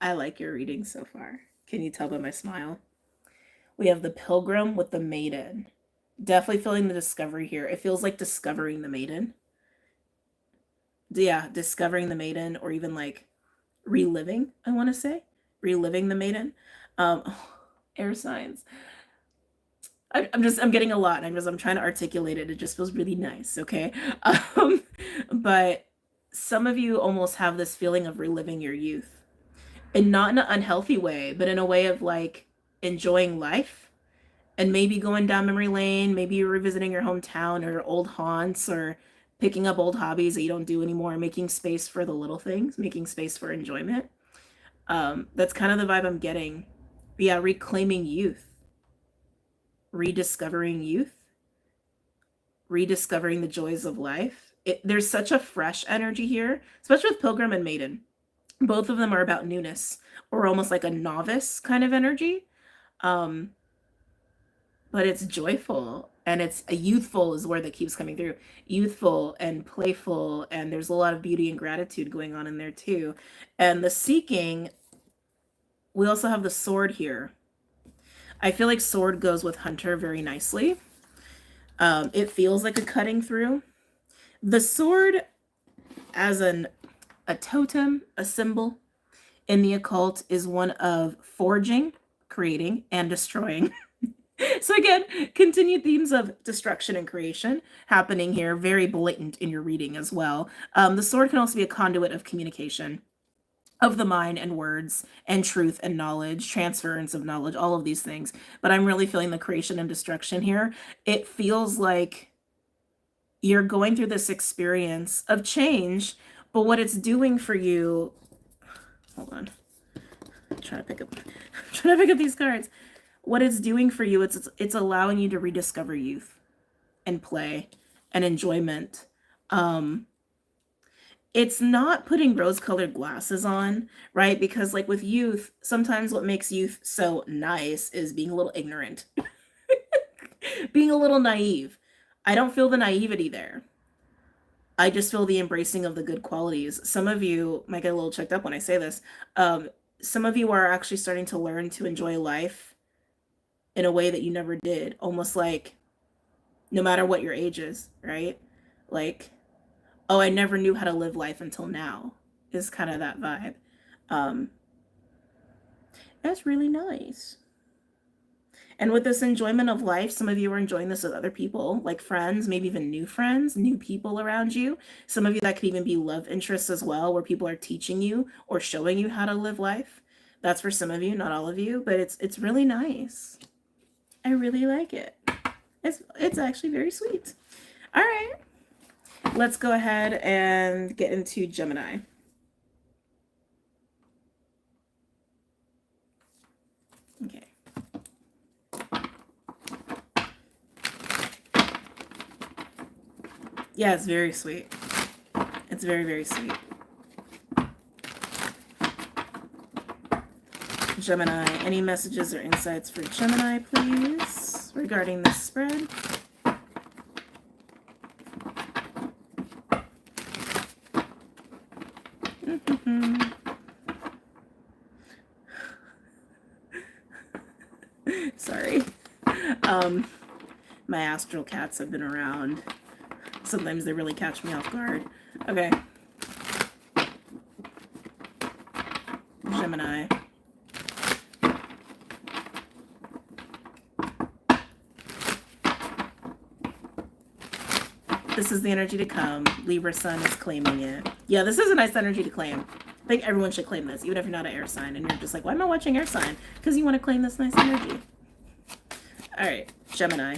I like your reading so far. Can you tell by my smile? We have the Pilgrim with the Maiden. Definitely feeling the discovery here. It feels like discovering the maiden. Yeah, discovering the maiden, or even like reliving, I want to say. Reliving the maiden. Air signs. I'm getting a lot, and I'm trying to articulate it. It just feels really nice, okay? But some of you almost have this feeling of reliving your youth. And not in an unhealthy way, but in a way of like enjoying life and maybe going down memory lane. Maybe you're revisiting your hometown or old haunts, or picking up old hobbies that you don't do anymore, making space for the little things, making space for enjoyment. That's kind of the vibe I'm getting. Yeah, reclaiming youth. Rediscovering youth, rediscovering the joys of life. There's such a fresh energy here, especially with Pilgrim and Maiden. Both of them are about newness, or almost like a novice kind of energy. But it's joyful, and it's a youthful is the word that keeps coming through. Youthful and playful, and there's a lot of beauty and gratitude going on in there too. And the seeking, we also have the Sword here. I feel like Sword goes with Hunter very nicely. It feels like a cutting through. The sword as a totem, a symbol in the occult, is one of forging, creating, and destroying. So again, continued themes of destruction and creation happening here, very blatant in your reading as well. The sword can also be a conduit of communication of the mind and words and truth and knowledge, transference of knowledge, all of these things. But I'm really feeling the creation and destruction here. It feels like you're going through this experience of change, but what it's doing for you, hold on, I'm trying to pick up these cards. What it's doing for you, it's allowing you to rediscover youth and play and enjoyment. It's not putting rose-colored glasses on, right? Because like with youth, sometimes what makes youth so nice is being a little ignorant, being a little naive. I don't feel the naivety there. I just feel the embracing of the good qualities. Some of you might get a little checked up when I say this. Some of you are actually starting to learn to enjoy life in a way that you never did. Almost like no matter what your age is, right? Like, oh, I never knew how to live life until now, is kind of that vibe. That's really nice. And with this enjoyment of life, some of you are enjoying this with other people, like friends, maybe even new friends, new people around you. Some of you, that could even be love interests as well, where people are teaching you or showing you how to live life. That's for some of you, not all of you, but it's really nice. I really like it. It's actually very sweet. All right, let's go ahead and get into Gemini. Okay. Yeah, it's very sweet. It's very, very sweet. Gemini, any messages or insights for Gemini, please, regarding this spread? Sorry. My astral cats have been around. Sometimes they really catch me off guard. Okay. Gemini. This is the energy to come. Libra sun is claiming it. Yeah, this is a nice energy to claim. I think everyone should claim this, even if you're not an air sign and you're just like, why am I watching air sign? Because you want to claim this nice energy. All right, Gemini.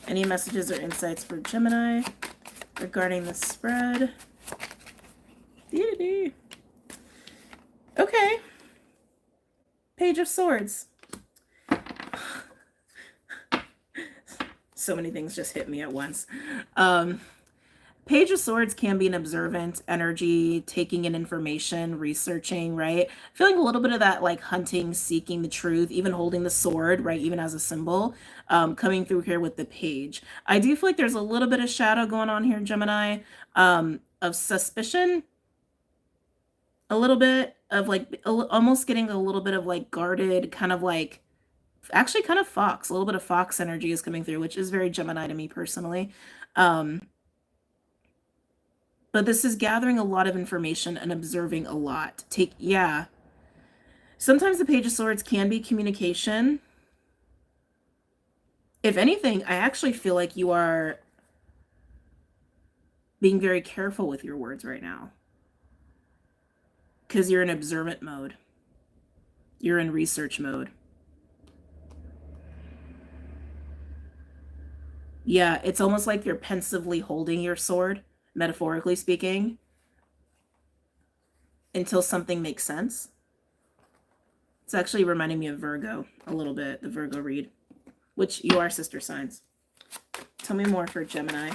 Any messages or insights for Gemini regarding the spread? Okay. Page of Swords. So many things just hit me at once. Page of Swords can be an observant energy, taking in information, researching, right? Feeling a little bit of that like hunting, seeking the truth, even holding the sword, right? Even as a symbol, coming through here with the page. I do feel like there's a little bit of shadow going on here, Gemini, of suspicion, a little bit of like, almost getting a little bit of like guarded, kind of like, actually kind of fox, a little bit of fox energy is coming through, which is very Gemini to me personally. But this is gathering a lot of information and observing a lot. Yeah. Sometimes the Page of Swords can be communication. If anything, I actually feel like you are being very careful with your words right now. Because you're in observant mode. You're in research mode. Yeah, it's almost like you're pensively holding your sword, metaphorically speaking, until something makes sense. It's actually reminding me of Virgo a little bit, the Virgo read, which you are sister signs. Tell me more for Gemini.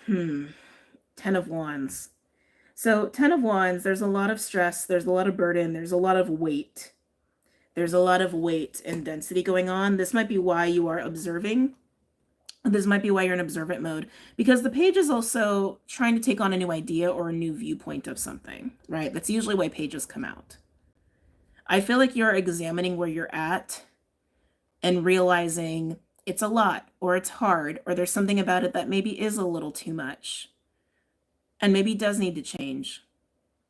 10 of Wands. So 10 of Wands, there's a lot of stress, there's a lot of burden, there's a lot of weight. There's a lot of weight and density going on. This might be why you are observing. This might be why you're in observant mode, because the page is also trying to take on a new idea or a new viewpoint of something, right? That's usually why pages come out. I feel like you're examining where you're at and realizing it's a lot, or it's hard, or there's something about it that maybe is a little too much and maybe does need to change.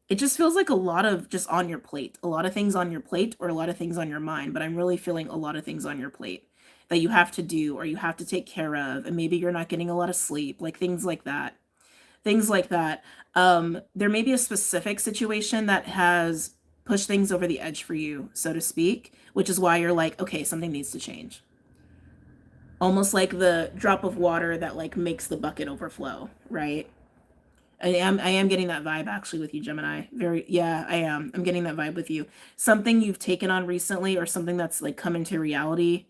It just feels like a lot of just on your plate, a lot of things on your plate, or a lot of things on your mind, but I'm really feeling a lot of things on your plate that you have to do or you have to take care of, and maybe you're not getting a lot of sleep, like things like that. Things like that. There may be a specific situation that has pushed things over the edge for you, so to speak, which is why you're like, okay, something needs to change. Almost like the drop of water that like makes the bucket overflow, right? I am getting that vibe actually with you, Gemini. Yeah, I am. I'm getting that vibe with you. Something you've taken on recently, or something that's like come into reality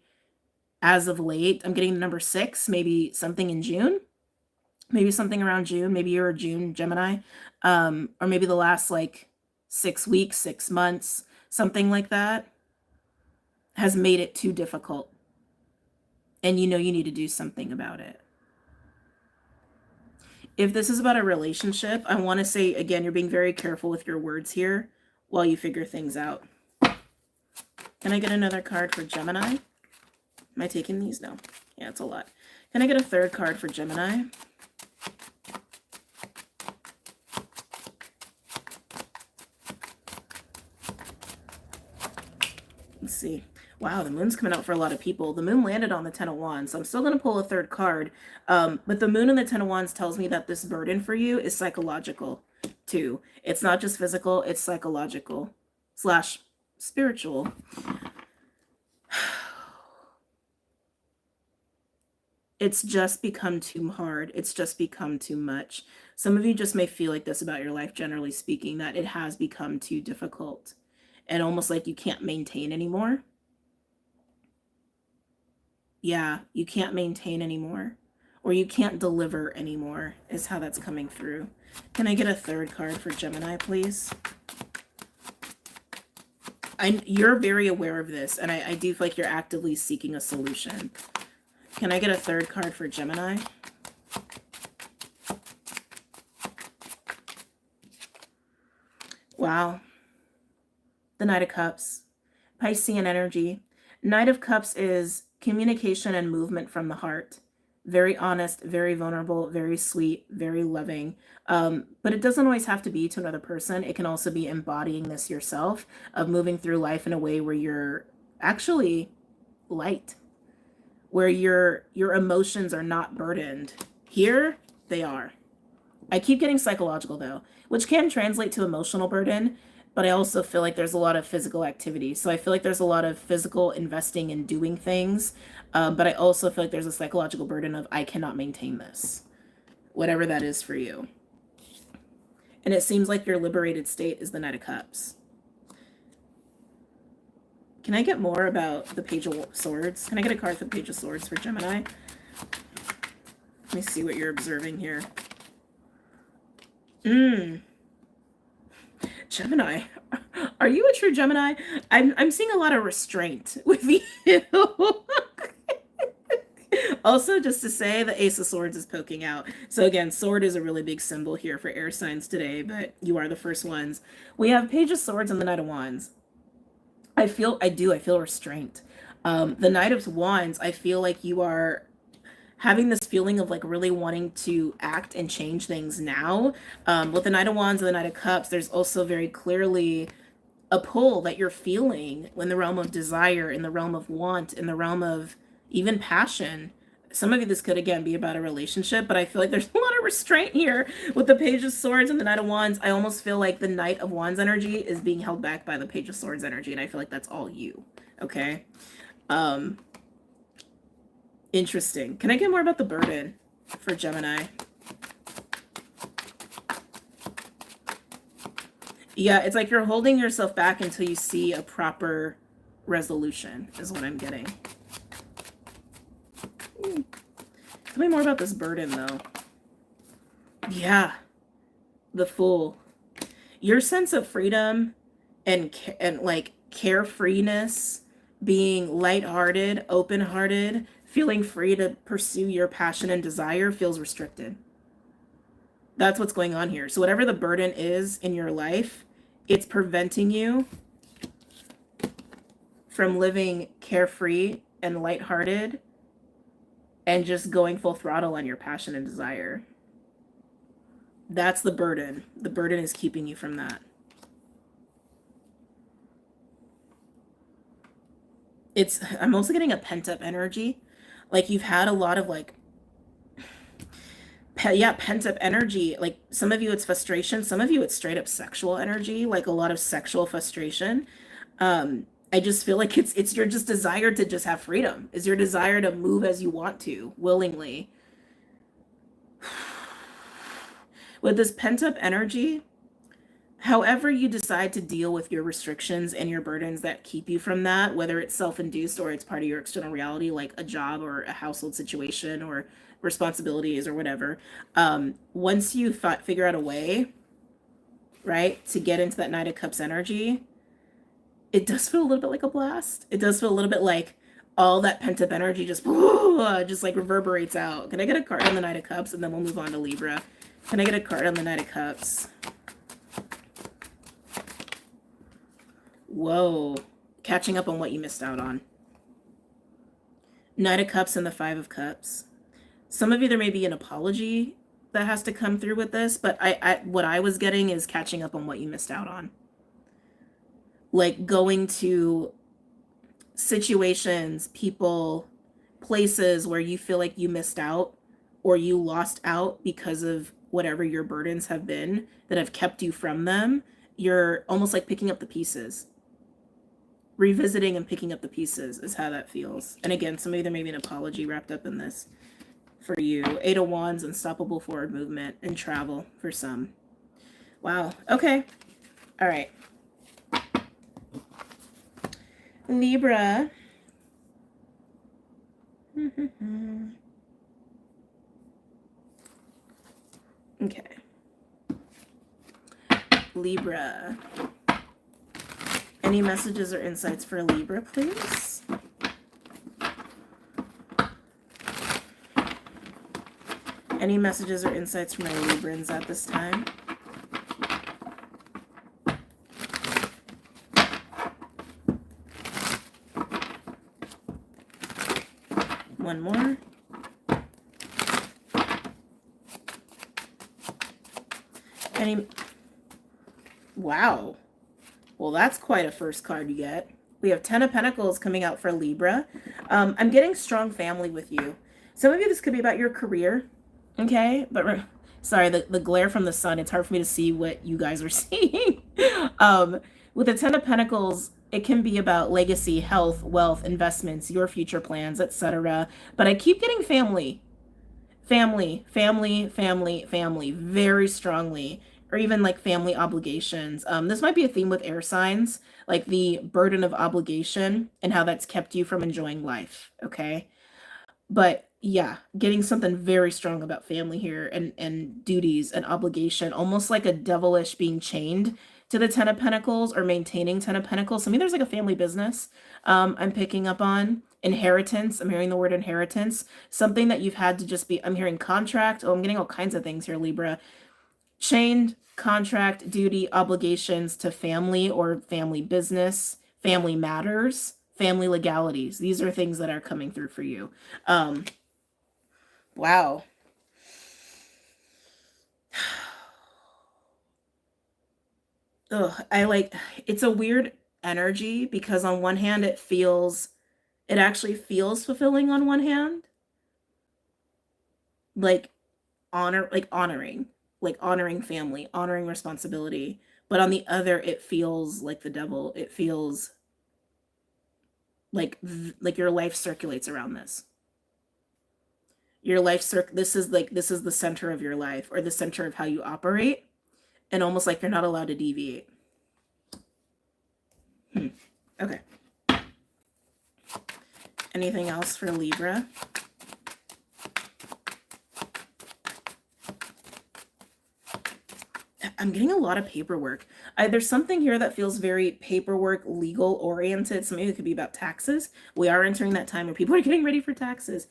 as of late. I'm getting the number 6, maybe something in June, maybe something around June. Maybe you're a June Gemini, or maybe the last like 6 weeks, 6 months, something like that has made it too difficult. And you know you need to do something about it. If this is about a relationship, I want to say, again, you're being very careful with your words here while you figure things out. Can I get another card for Gemini? Am I taking these? No. Yeah, it's a lot. Can I get a third card for Gemini? Let's see. Wow, the moon's coming out for a lot of people. The moon landed on the Ten of Wands, so I'm still going to pull a third card. But the moon and the Ten of Wands tells me that this burden for you is psychological, too. It's not just physical, it's psychological / spiritual. It's just become too hard. It's just become too much. Some of you just may feel like this about your life, generally speaking, that it has become too difficult and almost like you can't maintain anymore. Yeah, you can't maintain anymore, or you can't deliver anymore is how that's coming through. Can I get a third card for Gemini, please? You're very aware of this, and I do feel like you're actively seeking a solution. Can I get a third card for Gemini? Wow. The Knight of Cups. Piscean energy. Knight of Cups is communication and movement from the heart. Very honest, very vulnerable, very sweet, very loving. But it doesn't always have to be to another person. It can also be embodying this yourself, of moving through life in a way where you're actually light, where your emotions are not burdened. Here, they are. I keep getting psychological, though, which can translate to emotional burden, but I also feel like there's a lot of physical activity. So I feel like there's a lot of physical investing and doing things, but I also feel like there's a psychological burden of, I cannot maintain this, whatever that is for you. And it seems like your liberated state is the Knight of Cups. Can I get more about the Page of Swords? Can I get a card for the Page of Swords for Gemini? Let me see what you're observing here. Gemini. Are you a true Gemini? I'm seeing a lot of restraint with you. Also, just to say, the Ace of Swords is poking out. So again, sword is a really big symbol here for air signs today, but you are the first ones. We have Page of Swords and the Knight of Wands. I feel restraint. The Knight of Wands, I feel like you are having this feeling of like really wanting to act and change things now. With the Knight of Wands and the Knight of Cups, there's also very clearly a pull that you're feeling in the realm of desire, in the realm of want, in the realm of even passion. Some of you, this could again be about a relationship, but I feel like there's a lot of restraint here with the Page of Swords and the Knight of Wands. I almost feel like the Knight of Wands energy is being held back by the Page of Swords energy, and I feel like that's all you. Okay. Interesting. Can I get more about the burden for Gemini? Yeah, it's like you're holding yourself back until you see a proper resolution, is what I'm getting. Tell me more about this burden, though. Yeah. The Fool. Your sense of freedom and like carefreeness, being lighthearted, open-hearted, feeling free to pursue your passion and desire feels restricted. That's what's going on here. So whatever the burden is in your life, it's preventing you from living carefree and lighthearted and just going full throttle on your passion and desire. That's the burden. The burden is keeping you from that. I'm also getting a pent-up energy. Like you've had a lot of like, pent-up energy. Like some of you it's frustration, some of you it's straight up sexual energy, like a lot of sexual frustration. I just feel like it's your just desire to just have freedom. Is your desire to move as you want to, willingly. With this pent-up energy, however you decide to deal with your restrictions and your burdens that keep you from that, whether it's self-induced or it's part of your external reality, like a job or a household situation or responsibilities or whatever, once you figure out a way, right, to get into that Knight of Cups energy, it does feel a little bit like a blast. It does feel a little bit like all that pent-up energy just like reverberates out. Can I get a card on the Knight of Cups and then we'll move on to Libra? Can I get a card on the Knight of Cups? Whoa. Catching up on what you missed out on. Knight of Cups and the Five of Cups. Some of you, there may be an apology that has to come through with this, but what I was getting is catching up on what you missed out on. Like going to situations, people, places where you feel like you missed out or you lost out because of whatever your burdens have been that have kept you from them. You're almost like picking up the pieces. Revisiting and picking up the pieces is how that feels. And again, some of you, there may be an apology wrapped up in this for you. 8 of Wands, unstoppable forward movement and travel for some. Wow. Okay. All right. Libra. Okay. Libra. Any messages or insights for Libra, please? Any messages or insights for my Librans at this time? One more. Any... Wow. Well, that's quite a first card you get. We have 10 of Pentacles coming out for Libra. I'm getting strong family with you. Some of you, this could be about your career. Okay? But sorry, the glare from the sun, it's hard for me to see what you guys are seeing. With the 10 of Pentacles, it can be about legacy, health, wealth, investments, your future plans, etc. But I keep getting family. Family, family, family, family, very strongly. Or even like family obligations. This might be a theme with air signs, like the burden of obligation and how that's kept you from enjoying life, okay? But yeah, getting something very strong about family here and duties and obligation, almost like a devilish being chained to the 10 of Pentacles or maintaining 10 of Pentacles. So maybe there's like a family business I'm picking up on. Inheritance, I'm hearing the word inheritance. Something that you've had to just be, I'm hearing contract. Oh, I'm getting all kinds of things here, Libra. Chained, contract, duty, obligations to family or family business, family matters, family legalities. These are things that are coming through for you. Wow. Ugh, it's a weird energy because on one hand it actually feels fulfilling on one hand. Like honoring family, honoring responsibility. But on the other, it feels like the devil. It feels like your life circulates around this. Your life this is the center of your life or the center of how you operate, and almost like you're not allowed to deviate. Okay. Anything else for Libra? I'm getting a lot of paperwork. There's something here that feels very paperwork, legal oriented. So maybe it could be about taxes. We are entering that time where people are getting ready for taxes.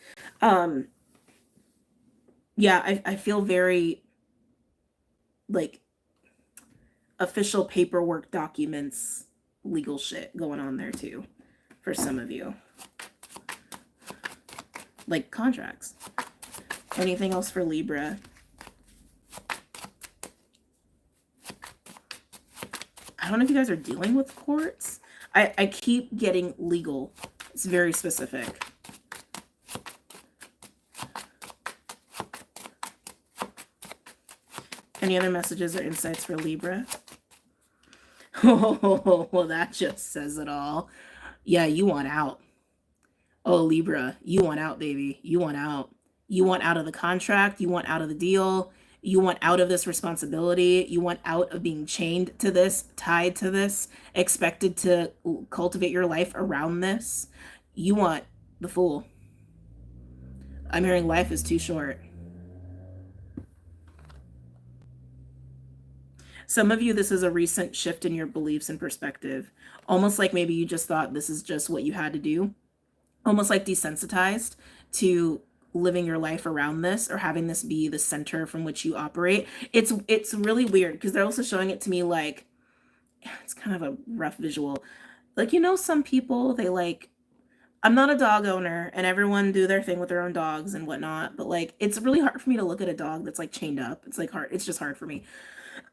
Yeah, I feel very like official paperwork documents, legal shit going on there too for some of you. Like contracts. Anything else for Libra? I don't know if you guys are dealing with courts. I keep getting legal. It's very specific. Any other messages or insights for Libra? Oh, well, that just says it all. Yeah, you want out. Oh, Libra, you want out, baby. You want out. You want out of the contract. You want out of the deal. You want out of this responsibility. You want out of being chained to this, tied to this, expected to cultivate your life around this. You want the Fool. I'm hearing life is too short. Some of you, this is a recent shift in your beliefs and perspective. Almost like maybe you just thought this is just what you had to do. Almost like desensitized to living your life around this or having this be the center from which you operate. It's really weird because they're also showing it to me like, it's kind of a rough visual. Like, some people, they like I'm not a dog owner, and everyone do their thing with their own dogs and whatnot, but like it's really hard for me to look at a dog that's like chained up. It's like hard. It's just hard for me.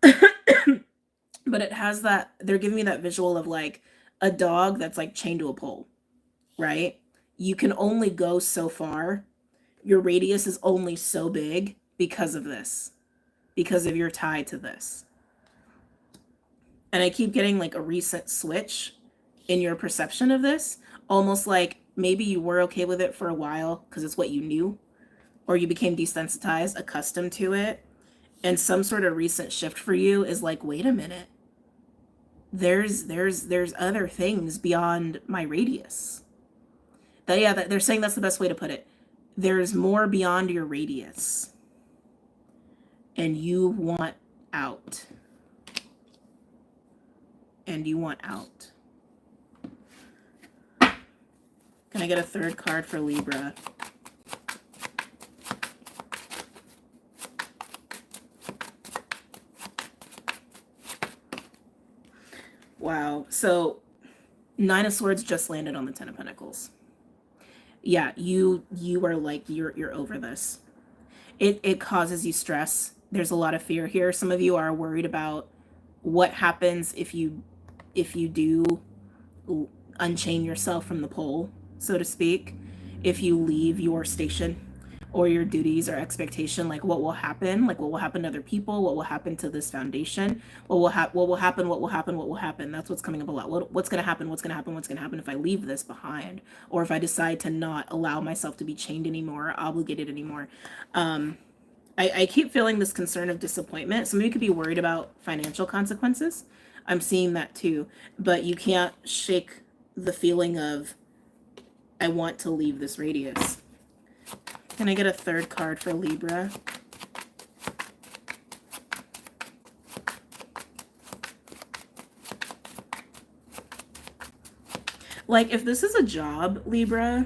But it has that, they're giving me that visual of like a dog that's like chained to a pole, right? You can only go so far. Your radius is only so big because of this, because of your tie to this. And I keep getting like a recent switch in your perception of this, almost like maybe you were okay with it for a while because it's what you knew, or you became desensitized, accustomed to it, and some sort of recent shift for you is like, wait a minute, there's other things beyond my radius. They're saying that's the best way to put it. There's more beyond your radius, and you want out. And you want out. Can I get a third card for Libra? Wow. So 9 of Swords just landed on the 10 of Pentacles. Yeah, you are like, you're over this. It causes you stress. There's a lot of fear here. Some of you are worried about what happens if you do unchain yourself from the pole, so to speak, if you leave your station or your duties or expectation, like what will happen to other people, what will happen to this foundation, what will happen. That's what's coming up a lot. What's going to happen if I leave this behind, or if I decide to not allow myself to be chained anymore, obligated anymore. I keep feeling this concern of disappointment. Some of you could be worried about financial consequences. I'm seeing that too, but you can't shake the feeling of, I want to leave this radius. Can I get a third card for Libra? Like, if this is a job, Libra,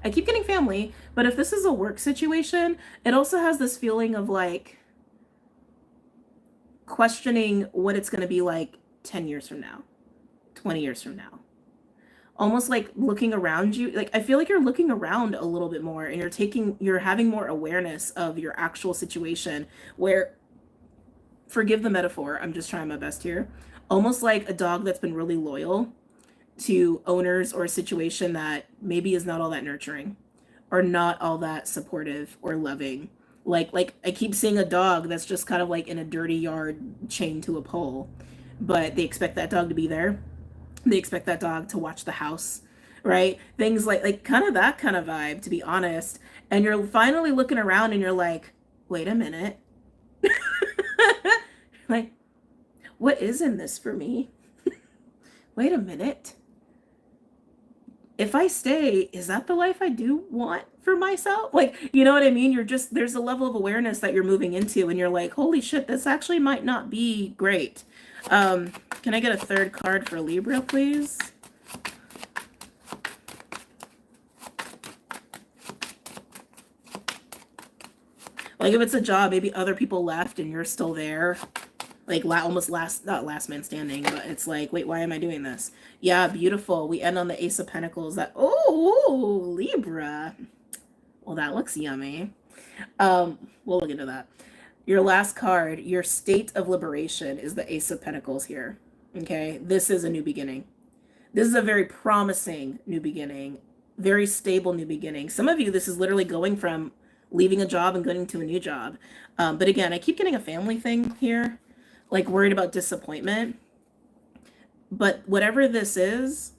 I keep getting family, but if this is a work situation, it also has this feeling of like questioning what it's going to be like 10 years from now, 20 years from now. Almost like looking around you. Like, I feel like you're looking around a little bit more, and you're having more awareness of your actual situation, where, forgive the metaphor, I'm just trying my best here, almost like a dog that's been really loyal to owners, or a situation that maybe is not all that nurturing or not all that supportive or loving. Like I keep seeing a dog that's just kind of like in a dirty yard chained to a pole, but they expect that dog to be there. They expect that dog to watch the house, right? Things like kind of that kind of vibe, to be honest. And you're finally looking around and you're like, wait a minute. Like, what is in this for me? Wait a minute. If I stay, is that the life I do want for myself? Like, you know what I mean? There's a level of awareness that you're moving into, and you're like, holy shit, this actually might not be great. Can I get a third card for Libra, please? Like, if it's a job, maybe other people left and you're still there. Like, not last man standing, but it's like, wait, why am I doing this? Yeah, beautiful. We end on the Ace of Pentacles. Oh, Libra. Well, that looks yummy. We'll look into that. Your last card, your state of liberation, is the Ace of Pentacles here. Okay, this is a new beginning. This is a very promising new beginning, very stable new beginning. Some of you, this is literally going from leaving a job and going to a new job. But again, I keep getting a family thing here, like worried about disappointment. But whatever this is,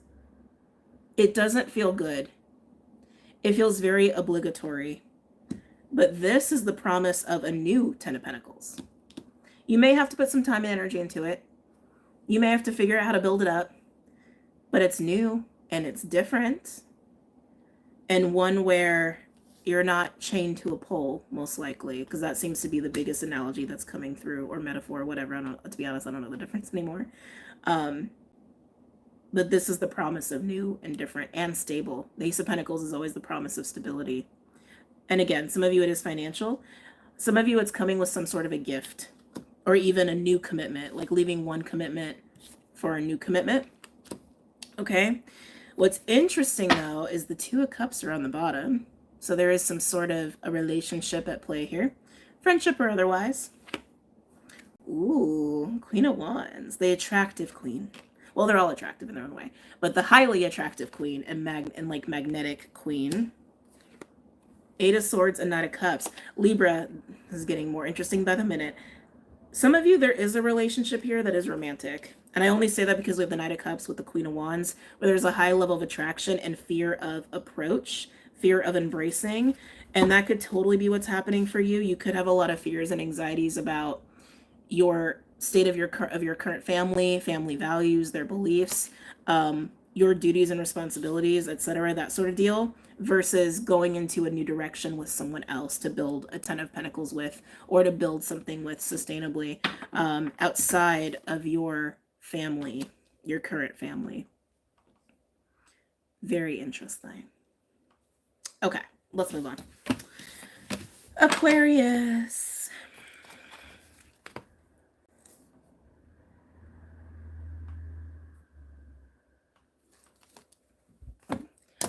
it doesn't feel good. It feels very obligatory. But this is the promise of a new 10 of Pentacles. You may have to put some time and energy into it. You may have to figure out how to build it up. But it's new and it's different. And one where you're not chained to a pole, most likely. Because that seems to be the biggest analogy that's coming through, or metaphor, or whatever. To be honest, I don't know the difference anymore. But this is the promise of new and different and stable. The Ace of Pentacles is always the promise of stability. And again, some of you it is financial. Some of you it's coming with some sort of a gift, or even a new commitment, like leaving one commitment for a new commitment. Okay. What's interesting, though, is the Two of Cups are on the bottom. So there is some sort of a relationship at play here. Friendship or otherwise. Ooh, Queen of Wands. The attractive queen. Well, they're all attractive in their own way. But the highly attractive queen and like magnetic queen. Eight of Swords and Knight of Cups. Libra, this is getting more interesting by the minute. Some of you, there is a relationship here that is romantic. And I only say that because we have the Knight of Cups with the Queen of Wands, where there's a high level of attraction and fear of approach, fear of embracing. And that could totally be what's happening for you. You could have a lot of fears and anxieties about your state of your current family values, their beliefs, your duties and responsibilities, etc., that sort of deal, versus going into a new direction with someone else to build a Ten of Pentacles with, or to build something with sustainably, outside of your family, your current family. Very interesting. Okay, let's move on. Aquarius.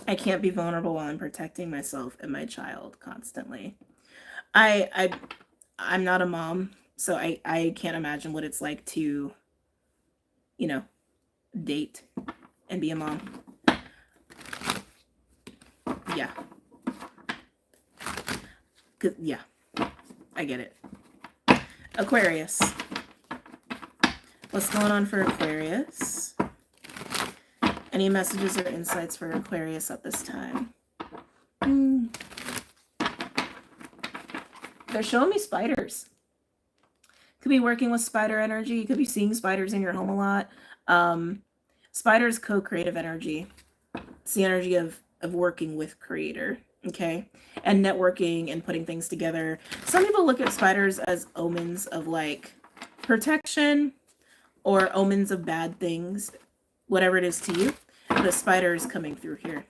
I can't be vulnerable while I'm protecting myself and my child constantly. I'm not a mom, so I can't imagine what it's like to, you know, date and be a mom. Yeah. Yeah, I get it. Aquarius. What's going on for Aquarius? Any messages or insights for Aquarius at this time? They're showing me spiders. Could be working with spider energy. You could be seeing spiders in your home a lot. Spiders co-creative energy. It's the energy of working with creator, okay? And networking and putting things together. Some people look at spiders as omens of like protection or omens of bad things, whatever it is to you. The spider is coming through here.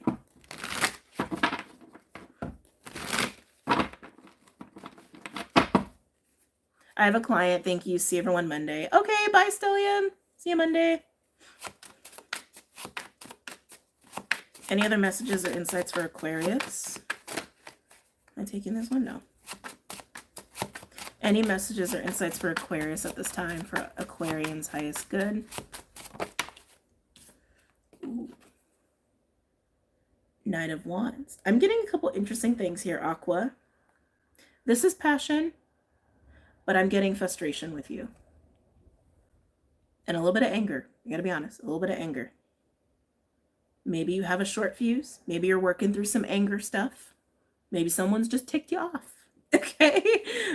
I have a client. Thank you. See everyone Monday. Okay, bye, Stellium. See you Monday. Any other messages or insights for Aquarius? Am I taking this one? No. Any messages or insights for Aquarius at this time for Aquarian's highest good? Ooh. Knight of Wands. I'm getting a couple interesting things here, Aqua. This is passion, but I'm getting frustration with you. And a little bit of anger. I gotta be honest, a little bit of anger. Maybe you have a short fuse. Maybe you're working through some anger stuff. Maybe someone's just ticked you off. Okay?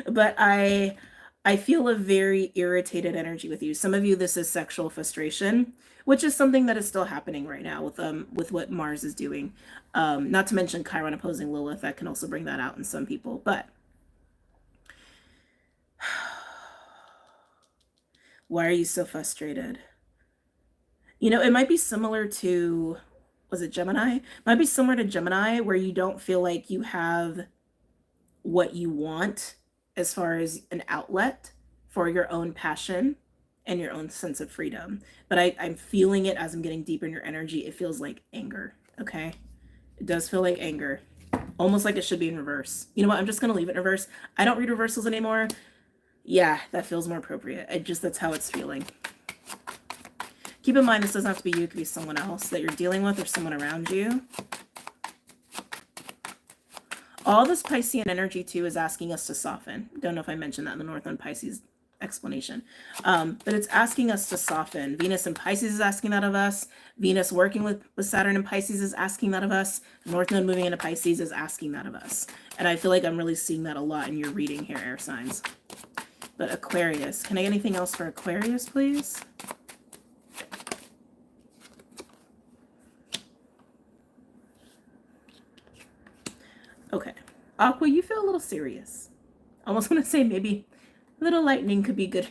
But I feel a very irritated energy with you. Some of you, this is sexual frustration, which is something that is still happening right now with what Mars is doing. Not to mention Chiron opposing Lilith. That can also bring that out in some people. But why are you so frustrated? You know, it might be similar to, was it Gemini? It might be similar to Gemini, where you don't feel like you have what you want as far as an outlet for your own passion and your own sense of freedom. But I'm feeling it as I'm getting deeper in your energy. It feels like anger, okay? It does feel like anger. Almost like it should be in reverse. You know what? I'm just going to leave it in reverse. I don't read reversals anymore. Yeah, that feels more appropriate. That's how it's feeling. Keep in mind, this doesn't have to be you. It could be someone else that you're dealing with or someone around you. All this Piscean energy, too, is asking us to soften. Don't know if I mentioned that in the North Node Pisces explanation. But it's asking us to soften. Venus in Pisces is asking that of us. Venus working with Saturn in Pisces is asking that of us. North Node moving into Pisces is asking that of us. And I feel like I'm really seeing that a lot in your reading here, air signs. But Aquarius. Can I get anything else for Aquarius, please? Okay. Aqua, you feel a little serious. Almost want to say maybe a little lightning could be good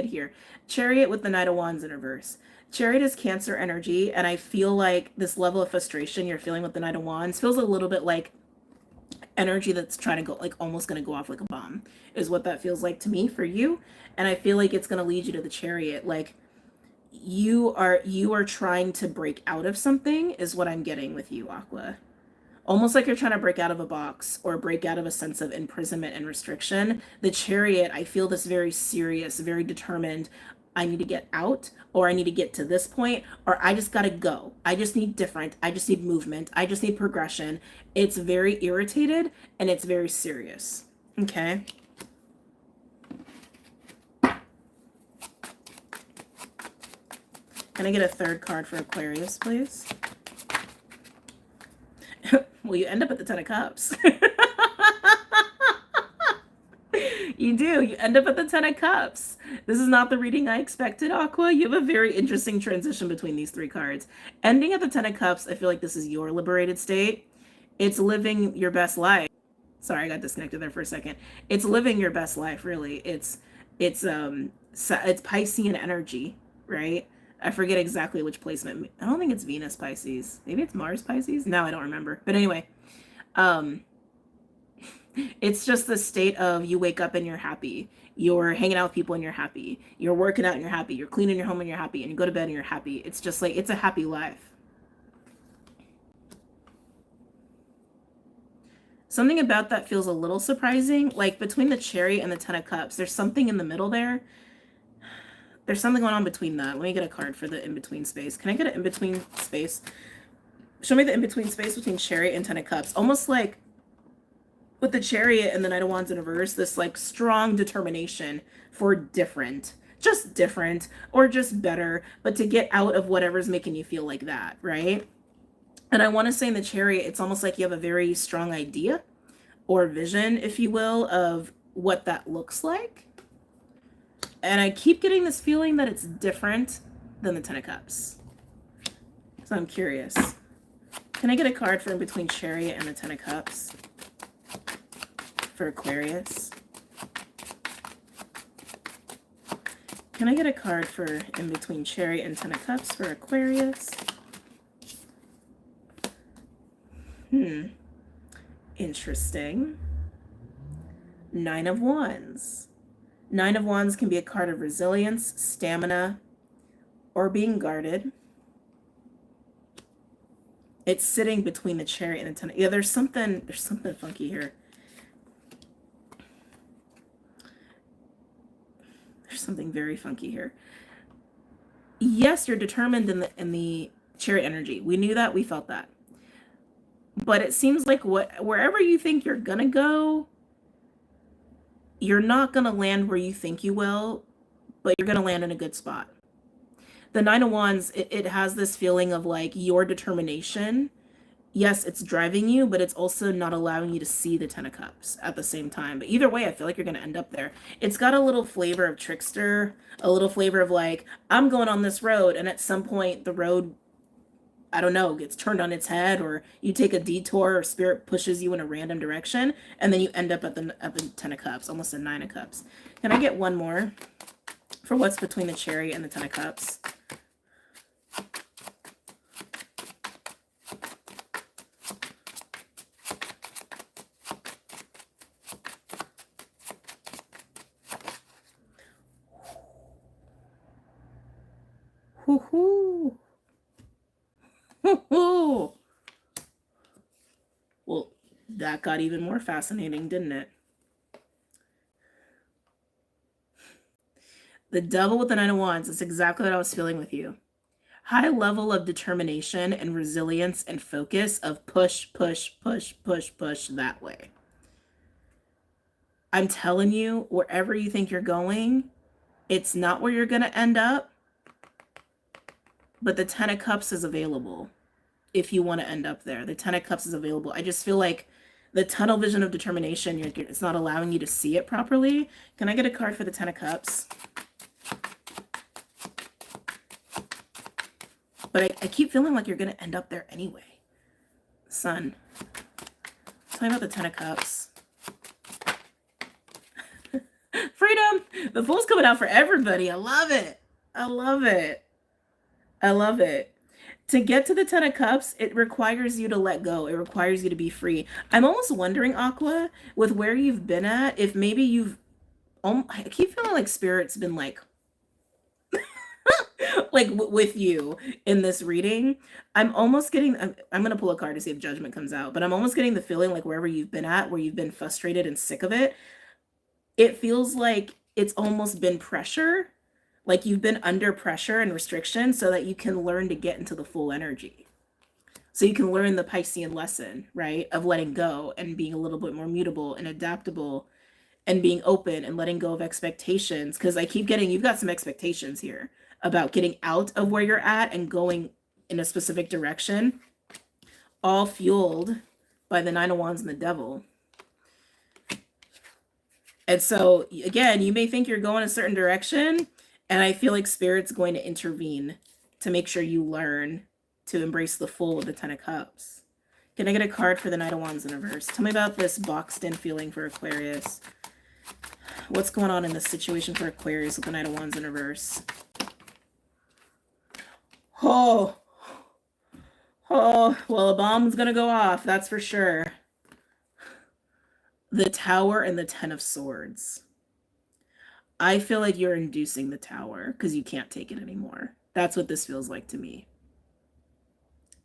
here. Chariot with the Knight of Wands in reverse. Chariot is Cancer energy, and I feel like this level of frustration you're feeling with the Knight of Wands feels a little bit like energy that's trying to go, like almost going to go off like a bomb, is what that feels like to me for you. And I feel like it's going to lead you to the Chariot. Like, you are trying to break out of something is what I'm getting with you, Aqua. Almost like you're trying to break out of a box or break out of a sense of imprisonment and restriction. The Chariot, I feel this very serious, very determined. I need to get out, or I need to get to this point, or I just got to go. I just need different. I just need movement. I just need progression. It's very irritated and it's very serious. Okay. Can I get a third card for Aquarius, please? Well, you end up at the 10 of Cups. You do. You end up at the 10 of Cups. This is not the reading I expected, Aqua. You have a very interesting transition between these three cards. Ending at the 10 of Cups, I feel like this is your liberated state. It's living your best life. Sorry, I got disconnected there for a second. It's living your best life, really. It's Piscean energy, right? I forget exactly which placement. I don't think it's Venus Pisces. Maybe it's Mars Pisces. No, I don't remember. But anyway, it's just the state of you wake up and you're happy. You're hanging out with people and you're happy. You're working out and you're happy. You're cleaning your home and you're happy. And you go to bed and you're happy. It's just like, it's a happy life. Something about that feels a little surprising. Like between the Chariot and the 10 of Cups, there's something in the middle there. There's something going on between that. Let me get a card for the in-between space. Can I get an in-between space? Show me the in-between space between Chariot and 10 of Cups. Almost like with the Chariot and the Knight of Wands in reverse, this like strong determination for different. Just different or just better, but to get out of whatever's making you feel like that, right? And I want to say in the Chariot, it's almost like you have a very strong idea or vision, if you will, of what that looks like. And I keep getting this feeling that it's different than the 10 of Cups. So I'm curious. Can I get a card for in between Chariot and the 10 of Cups for Aquarius? Can I get a card for in between Chariot and 10 of Cups for Aquarius? Interesting. 9 of Wands. 9 of Wands can be a card of resilience, stamina, or being guarded. It's sitting between the Chariot and the 10. Yeah, there's something funky here. There's something very funky here. Yes, you're determined in the Chariot energy. We knew that, we felt that. But it seems like wherever you think you're gonna go, you're not gonna land where you think you will, but you're gonna land in a good spot. The 9 of Wands, it has this feeling of like your determination. Yes, it's driving you, but it's also not allowing you to see the 10 of Cups at the same time. But either way, I feel like you're going to end up there. It's got a little flavor of trickster, a little flavor of like, I'm going on this road, and at some point the road, I don't know, gets turned on its head, or you take a detour, or spirit pushes you in a random direction, and then you end up at the 10 of Cups, almost a 9 of Cups. Can I get one more for what's between the Chariot and the 10 of Cups? Woohoo! Well, that got even more fascinating, didn't it? The Devil with the 9 of Wands is exactly what I was feeling with you. High level of determination and resilience and focus of push, push, push, push, push that way. I'm telling you, wherever you think you're going, it's not where you're going to end up. But the 10 of Cups is available if you want to end up there. The 10 of Cups is available. I just feel like the tunnel vision of determination, it's not allowing you to see it properly. Can I get a card for the 10 of Cups? But I keep feeling like you're going to end up there anyway. Sun. Tell me about the 10 of Cups. Freedom! The Fool's coming out for everybody. I love it. I love it. I love it. To get to the 10 of Cups, it requires you to let go. It requires you to be free. I'm almost wondering, Aqua, with where you've been at, if maybe you've... I keep feeling like Spirit's been like... like with you in this reading. I'm almost getting, I'm going to pull a card to see if judgment comes out, but I'm almost getting the feeling like wherever you've been at, where you've been frustrated and sick of it, it feels like it's almost been pressure. Like you've been under pressure and restriction so that you can learn to get into the full energy. So you can learn the Piscean lesson, right? Of letting go and being a little bit more mutable and adaptable and being open and letting go of expectations. Because I keep getting, you've got some expectations here about getting out of where you're at and going in a specific direction, all fueled by the Nine of Wands and the Devil. And so, again, you may think you're going a certain direction, and I feel like Spirit's going to intervene to make sure you learn to embrace the full of the Ten of Cups. Can I get a card for the Knight of Wands in reverse? Tell me about this boxed-in feeling for Aquarius. What's going on in this situation for Aquarius with the Knight of Wands in reverse? Oh, well, a bomb's going to go off, that's for sure. The Tower and the Ten of Swords. I feel like you're inducing the Tower because you can't take it anymore. That's what this feels like to me.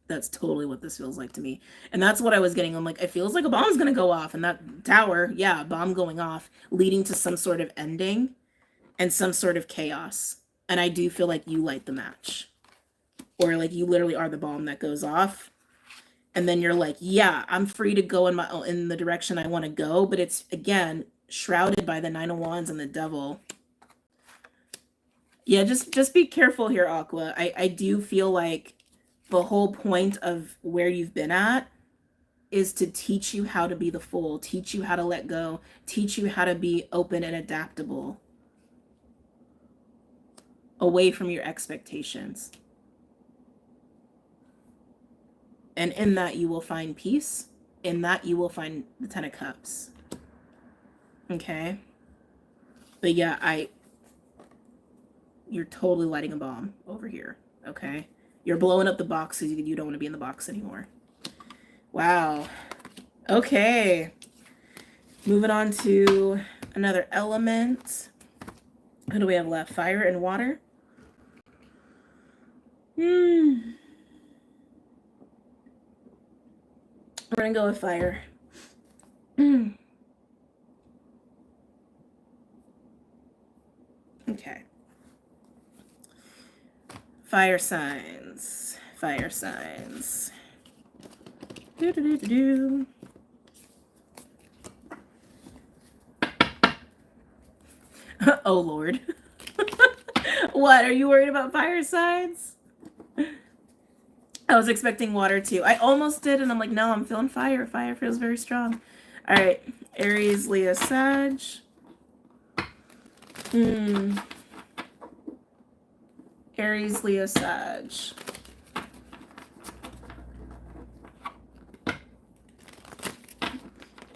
That's totally what this feels like to me. And that's what I was getting. I'm like, it feels like a bomb's going to go off. And that Tower, yeah, bomb going off, leading to some sort of ending and some sort of chaos. And I do feel like you light the match. Or like you literally are the bomb that goes off. And then you're like, yeah, I'm free to go in the direction I want to go. But it's, again, shrouded by the Nine of Wands and the Devil. Yeah, just be careful here, Aqua. I do feel like the whole point of where you've been at is to teach you how to be the Fool, teach you how to let go, teach you how to be open and adaptable, away from your expectations. And in that you will find peace. In that you will find the Ten of Cups. Okay? But yeah, you're totally lighting a bomb over here. Okay? You're blowing up the box because you don't want to be in the box anymore. Wow. Okay. Moving on to another element. Who do we have left? Fire and water? We're going to go with fire. Okay. Fire signs. Fire signs. Do-do-do-do-do. Oh, Lord. What? Are you worried about fire signs? I was expecting water, too. I almost did, and I'm like, no, I'm feeling fire. Fire feels very strong. All right. Aries, Leo, Sag. Aries, Leo, Sag.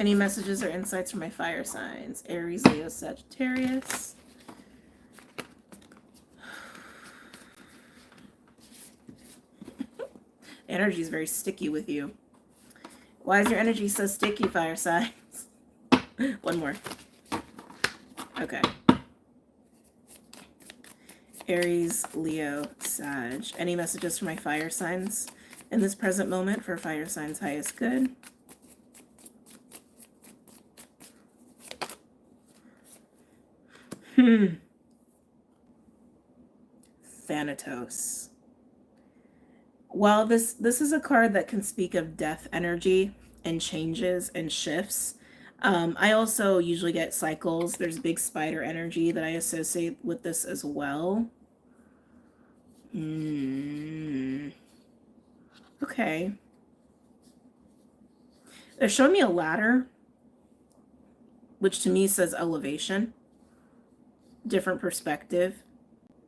Any messages or insights from my fire signs? Aries, Leo, Sagittarius. Energy is very sticky with you. Why is your energy so sticky, fire signs? One more. Okay. Aries, Leo, Sag. Any messages for my fire signs in this present moment for fire signs highest good? Thanatos. While this is a card that can speak of death energy and changes and shifts, I also usually get cycles. There's big spider energy that I associate with this as well. Okay. They're showing me a ladder, which to me says elevation, different perspective,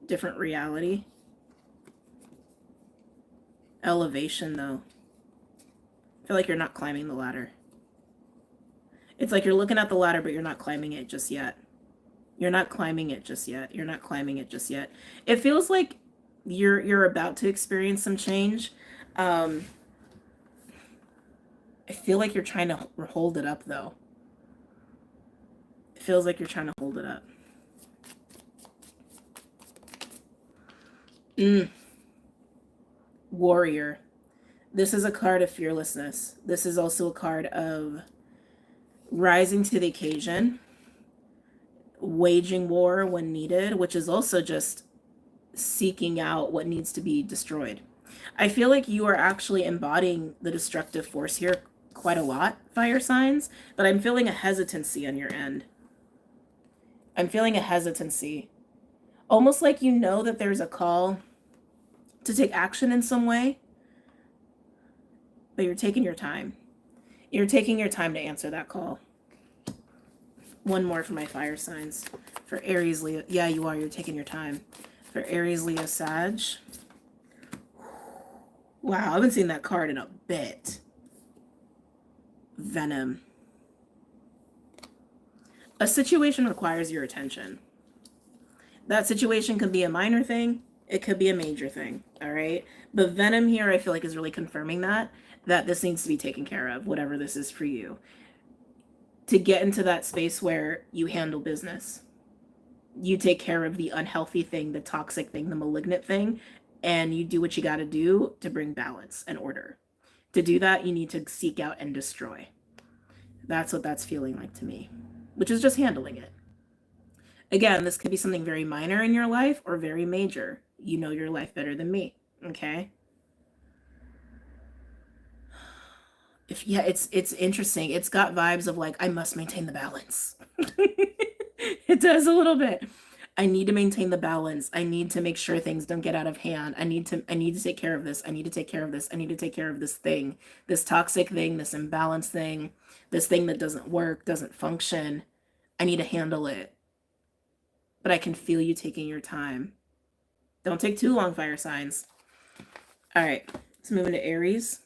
different reality. Elevation, though. I feel like you're not climbing the ladder. It's like you're looking at the ladder, but you're not climbing it just yet. You're not climbing it just yet. You're not climbing it just yet. It feels like you're about to experience some change. I feel like you're trying to hold it up, though. It feels like you're trying to hold it up. Warrior. This is a card of fearlessness. This is also a card of rising to the occasion, waging war when needed, which is also just seeking out what needs to be destroyed. I feel like you are actually embodying the destructive force here quite a lot, fire signs, but I'm feeling a hesitancy on your end. I'm feeling a hesitancy. Almost like you know that there's a call to take action in some way, but you're taking your time. You're taking your time to answer that call. One more for my fire signs. For Aries, Leo. Yeah, you are. You're taking your time. For Aries, Leo, Sag. Wow, I haven't seen that card in a bit. Venom. A situation requires your attention. That situation could be a minor thing. It could be a major thing. All right. But Venom here, I feel like, is really confirming that this needs to be taken care of, whatever this is for you. To get into that space where you handle business. You take care of the unhealthy thing, the toxic thing, the malignant thing, and you do what you got to do to bring balance and order. To do that, you need to seek out and destroy. That's what that's feeling like to me, which is just handling it. Again, this could be something very minor in your life or very major. You know your life better than me, okay? It's interesting. It's got vibes of like, I must maintain the balance. It does a little bit. I need to maintain the balance. I need to make sure things don't get out of hand. I need to take care of this. I need to take care of this. I need to take care of this thing, this toxic thing, this imbalanced thing, this thing that doesn't work, doesn't function. I need to handle it. But I can feel you taking your time. Don't take too long, fire signs. All right, let's move into Aries.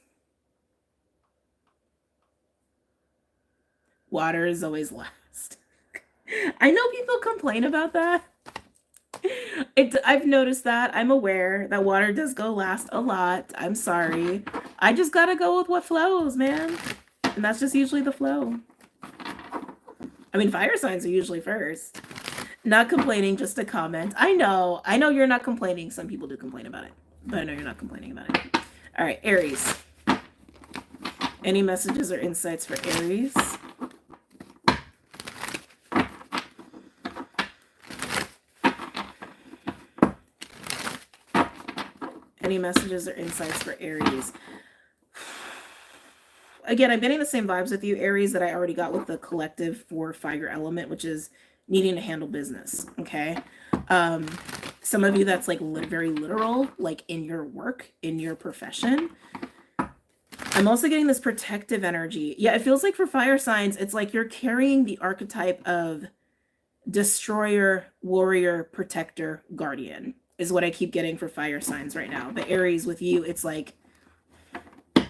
Water is always last. I know people complain about that. I've noticed that. I'm aware that water does go last a lot. I'm sorry. I just gotta go with what flows, man. And that's just usually the flow. I mean, fire signs are usually first. Not complaining, just a comment. I know you're not complaining. Some people do complain about it, but I know you're not complaining about it. All right, Aries. Any messages or insights for Aries? Any messages or insights for Aries? Again, I'm getting the same vibes with you, Aries, that I already got with the collective for fire element, which is needing to handle business, okay? Some of you, that's like very literal, like in your work, in your profession. I'm also getting this protective energy. Yeah, it feels like for fire signs, it's like you're carrying the archetype of destroyer, warrior, protector, guardian is what I keep getting for fire signs right now. But Aries, with you, it's like, how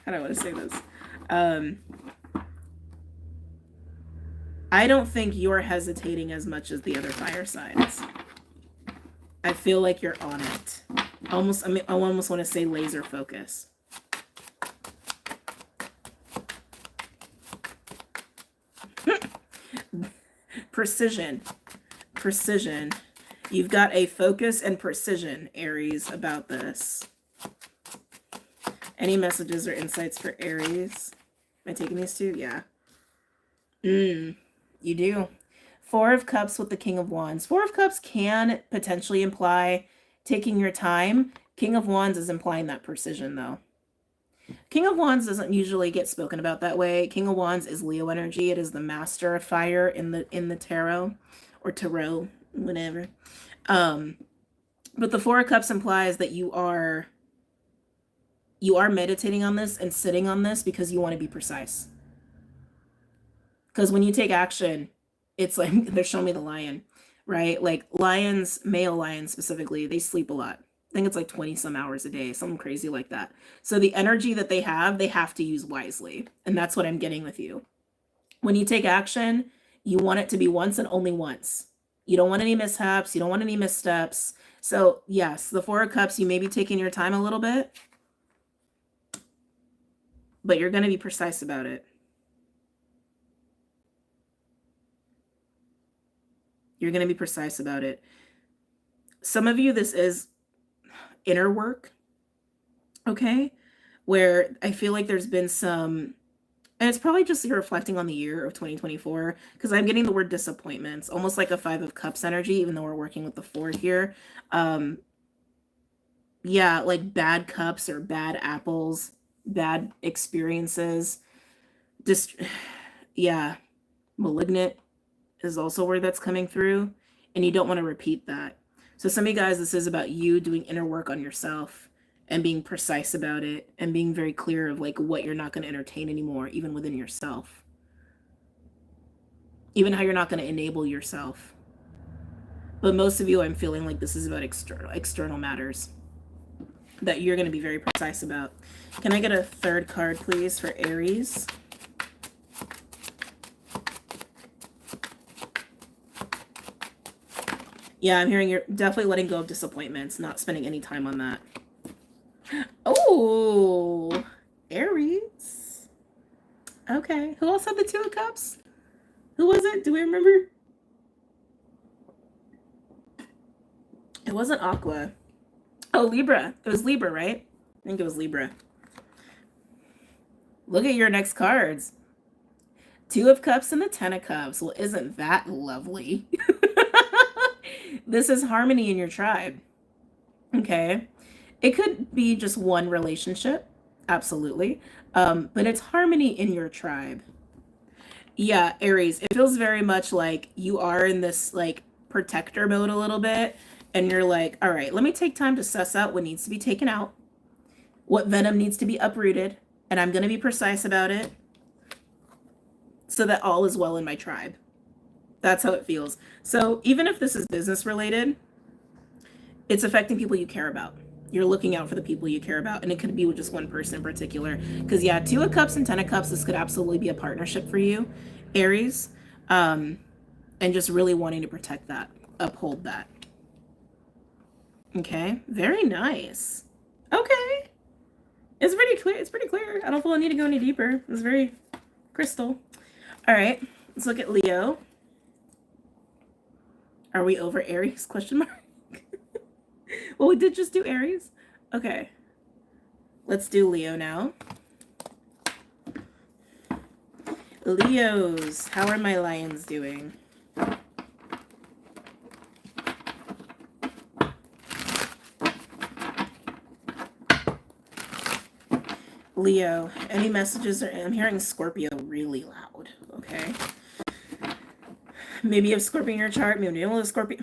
do I want to say this? I don't think you're hesitating as much as the other fire signs. I feel like you're on it. I almost want to say laser focus. Precision. You've got a focus and precision, Aries, about this. Any messages or insights for Aries? Am I taking these two? Yeah. You do. 4 of Cups with the King of Wands. 4 of Cups can potentially imply taking your time. King of Wands is implying that precision, though. King of Wands doesn't usually get spoken about that way. King of Wands is Leo energy. It is the master of fire in the tarot, or tarot, whatever. But the 4 of Cups implies that you are meditating on this and sitting on this because you want to be precise. Because when you take action, it's like they're showing me the lion, right? Like lions, male lions specifically, they sleep a lot. I think it's like 20 some hours a day, something crazy like that. So the energy that they have to use wisely. And that's what I'm getting with you. When you take action, you want it to be once and only once. You don't want any mishaps. You don't want any missteps. So yes, the 4 of Cups, you may be taking your time a little bit, but you're going to be precise about it. You're going to be precise about it. Some of you, this is inner work, okay? Where I feel like there's been some, and it's probably just reflecting on the year of 2024, because I'm getting the word disappointments, almost like a 5 of Cups energy, even though we're working with the 4 here. Yeah, like bad cups or bad apples, bad experiences. Just, yeah, malignant is also where that's coming through, and you don't want to repeat that. So some of you guys, this is about you doing inner work on yourself and being precise about it and being very clear of like what you're not going to entertain anymore, even within yourself, even how you're not going to enable yourself. But most of you, I'm feeling like this is about external matters that you're going to be very precise about. Can I get a third card, please, for Aries? Yeah, I'm hearing you're definitely letting go of disappointments, not spending any time on that. Oh, Aries. Okay. Who else had the 2 of Cups? Who was it? Do we remember? It wasn't Aqua. Oh, Libra. It was Libra, right? I think it was Libra. Look at your next cards. 2 of Cups and the 10 of Cups. Well, isn't that lovely? This is harmony in your tribe. Okay. It could be just one relationship. Absolutely. But it's harmony in your tribe. Yeah, Aries, it feels very much like you are in this like protector mode a little bit. And you're like, all right, let me take time to suss out what needs to be taken out, what venom needs to be uprooted, and I'm going to be precise about it so that all is well in my tribe. That's how it feels. So even if this is business related, it's affecting people you care about. You're looking out for the people you care about, and it could be with just one person in particular. Because yeah, 2 of Cups and 10 of Cups, this could absolutely be a partnership for you, Aries, and just really wanting to protect that, uphold that. Okay, very nice. Okay, it's pretty clear. It's pretty clear. I don't feel I need to go any deeper. It's very crystal. All right, let's look at Leo. Are we over Aries? Question mark. Well, we did just do Aries. Okay, let's do Leo now. Leos, how are my lions doing? Leo, any messages? I'm hearing Scorpio really loud. Okay. Maybe you have Scorpio in your chart. Maybe you don't have Scorpio.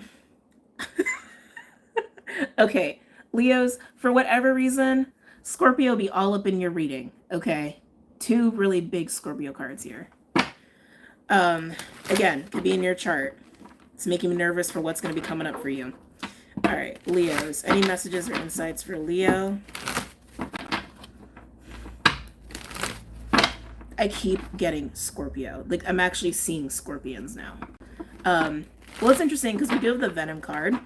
Okay. Leos, for whatever reason, Scorpio be all up in your reading. Okay. 2 really big Scorpio cards here. Again, could be in your chart. It's making me nervous for what's going to be coming up for you. All right, Leos, any messages or insights for Leo? I keep getting Scorpio. Like, I'm actually seeing scorpions now. Well, it's interesting because we do have the Venom card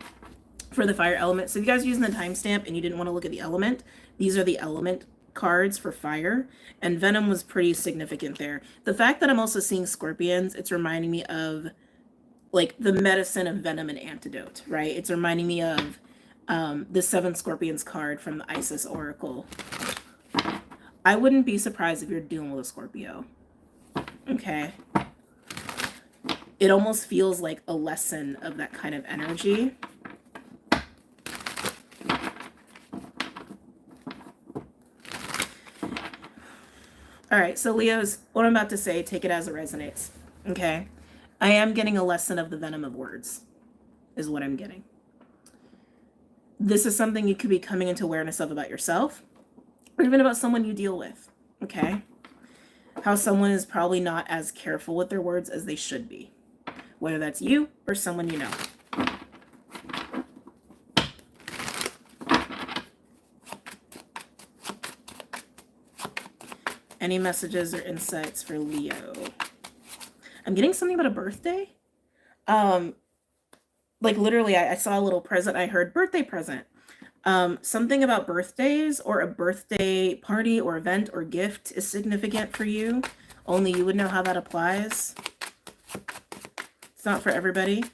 for the fire element. So if you guys are using the timestamp and you didn't want to look at the element, these are the element cards for fire. And Venom was pretty significant there. The fact that I'm also seeing scorpions, it's reminding me of, like, the medicine of venom and antidote, right? It's reminding me of the 7 Scorpions card from the Isis Oracle. I wouldn't be surprised if you're dealing with a Scorpio. Okay. It almost feels like a lesson of that kind of energy. All right, so Leos, what I'm about to say, take it as it resonates. Okay. I am getting a lesson of the venom of words, is what I'm getting. This is something you could be coming into awareness of about yourself, or even about someone you deal with, okay? How someone is probably not as careful with their words as they should be, whether that's you or someone you know. Any messages or insights for Leo? I'm getting something about a birthday. Like literally, I saw a little present. I heard birthday present. Something about birthdays or a birthday party or event or gift is significant for you. Only you would know how that applies. It's not for everybody.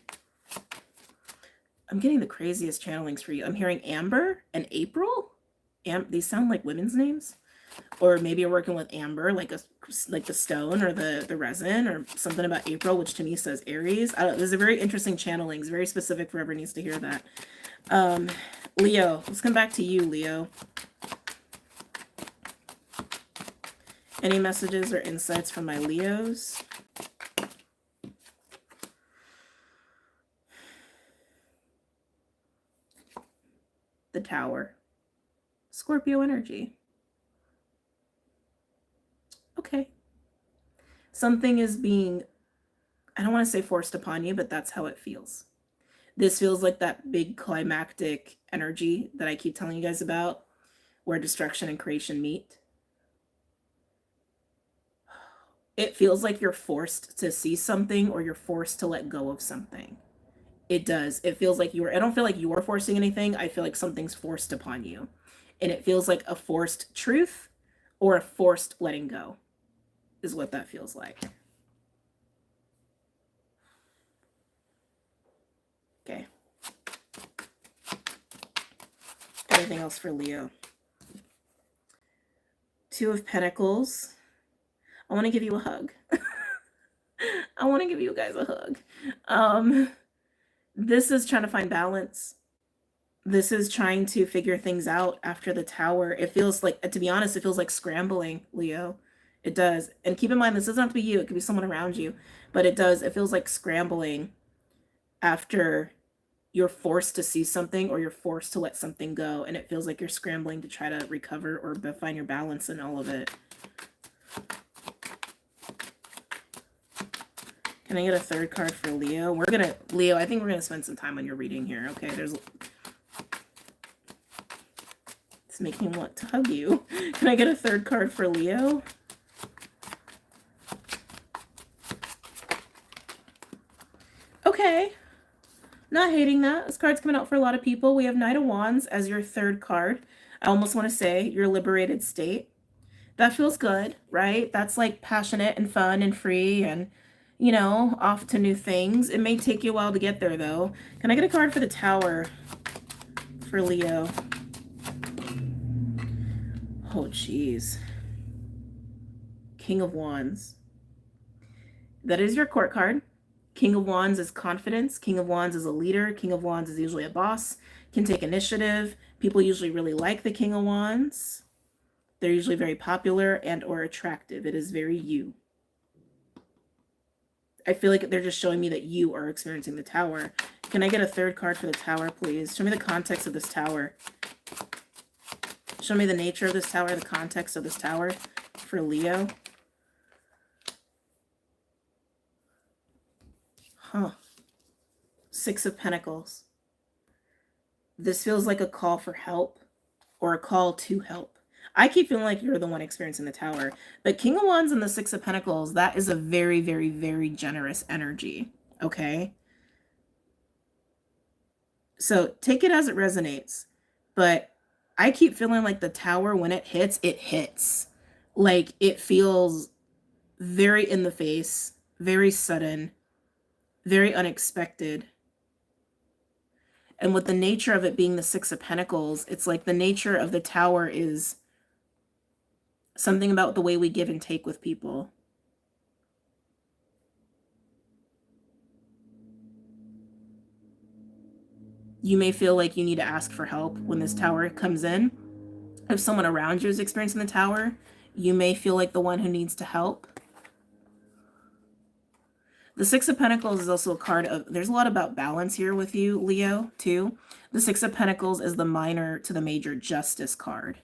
I'm getting the craziest channelings for you. I'm hearing Amber and April. These sound like women's names. Or maybe you're working with amber, like the stone or the resin, or something about April, which to me says Aries. I don't, there's a very interesting channeling. It's very specific for whoever needs to hear that. Leo, let's come back to you, Leo. Any messages or insights from my Leos? The Tower. Scorpio energy. Okay. Something is being, I don't want to say forced upon you, but that's how it feels. This feels like that big climactic energy that I keep telling you guys about, where destruction and creation meet. It feels like you're forced to see something, or you're forced to let go of something. It does. It feels like I don't feel like you're forcing anything. I feel like something's forced upon you. And it feels like a forced truth or a forced letting go is what that feels like. Okay. Anything else for Leo? Two of Pentacles. I want to give you a hug. I want to give you guys a hug. This is trying to find balance. This is trying to figure things out after the Tower. It feels like, to be honest, it feels like scrambling, Leo. It does. And keep in mind, this doesn't have to be you. It could be someone around you. But it does. It feels like scrambling after you're forced to see something, or you're forced to let something go. And it feels like you're scrambling to try to recover or find your balance in all of it. Can I get a third card for Leo? Leo, I think we're going to spend some time on your reading here. Okay, it's making me want to hug you. Can I get a third card for Leo? Okay. Not hating that. This card's coming out for a lot of people. We have Knight of Wands as your third card. I almost want to say your liberated state. That feels good, right? That's like passionate and fun and free and, you know, off to new things. It may take you a while to get there, though. Can I get a card for the Tower for Leo? Oh, jeez. King of Wands. That is your court card. King of Wands is confidence. King of Wands is a leader. King of Wands is usually a boss. Can take initiative. People usually really like the King of Wands. They're usually very popular and or attractive. It is very you. I feel like they're just showing me that you are experiencing the Tower. Can I get a third card for the Tower, please? Show me the context of this Tower. Show me the nature of this Tower, the context of this Tower for Leo. Huh. Six of Pentacles. This feels like a call for help or a call to help. I keep feeling like you're the one experiencing the Tower. But King of Wands and the Six of Pentacles, that is a very, very, very generous energy. Okay? So take it as it resonates. But I keep feeling like the Tower, when it hits, it hits. Like, it feels very in the face, very sudden, very unexpected. And with the nature of it being the Six of Pentacles, it's like the nature of the Tower is something about the way we give and take with people. You may feel like you need to ask for help when this Tower comes in. If someone around you is experiencing the Tower, you may feel like the one who needs to help. The Six of Pentacles is also a card of, there's a lot about balance here with you, Leo, too. The Six of Pentacles is the minor to the major justice card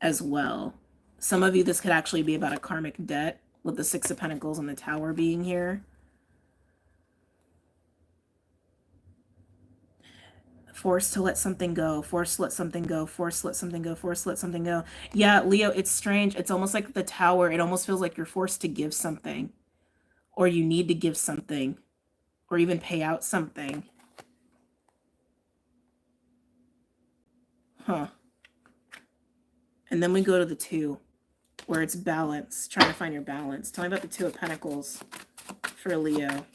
as well. Some of you, this could actually be about a karmic debt with the Six of Pentacles and the Tower being here. Forced to let something go, forced to let something go, forced to let something go, forced to let something go. Yeah, Leo, it's strange. It's almost like the Tower. It almost feels like you're forced to give something, or you need to give something, or even pay out something. Huh. And then we go to the Two, where it's balance, trying to find your balance. Tell me about the Two of Pentacles for Leo.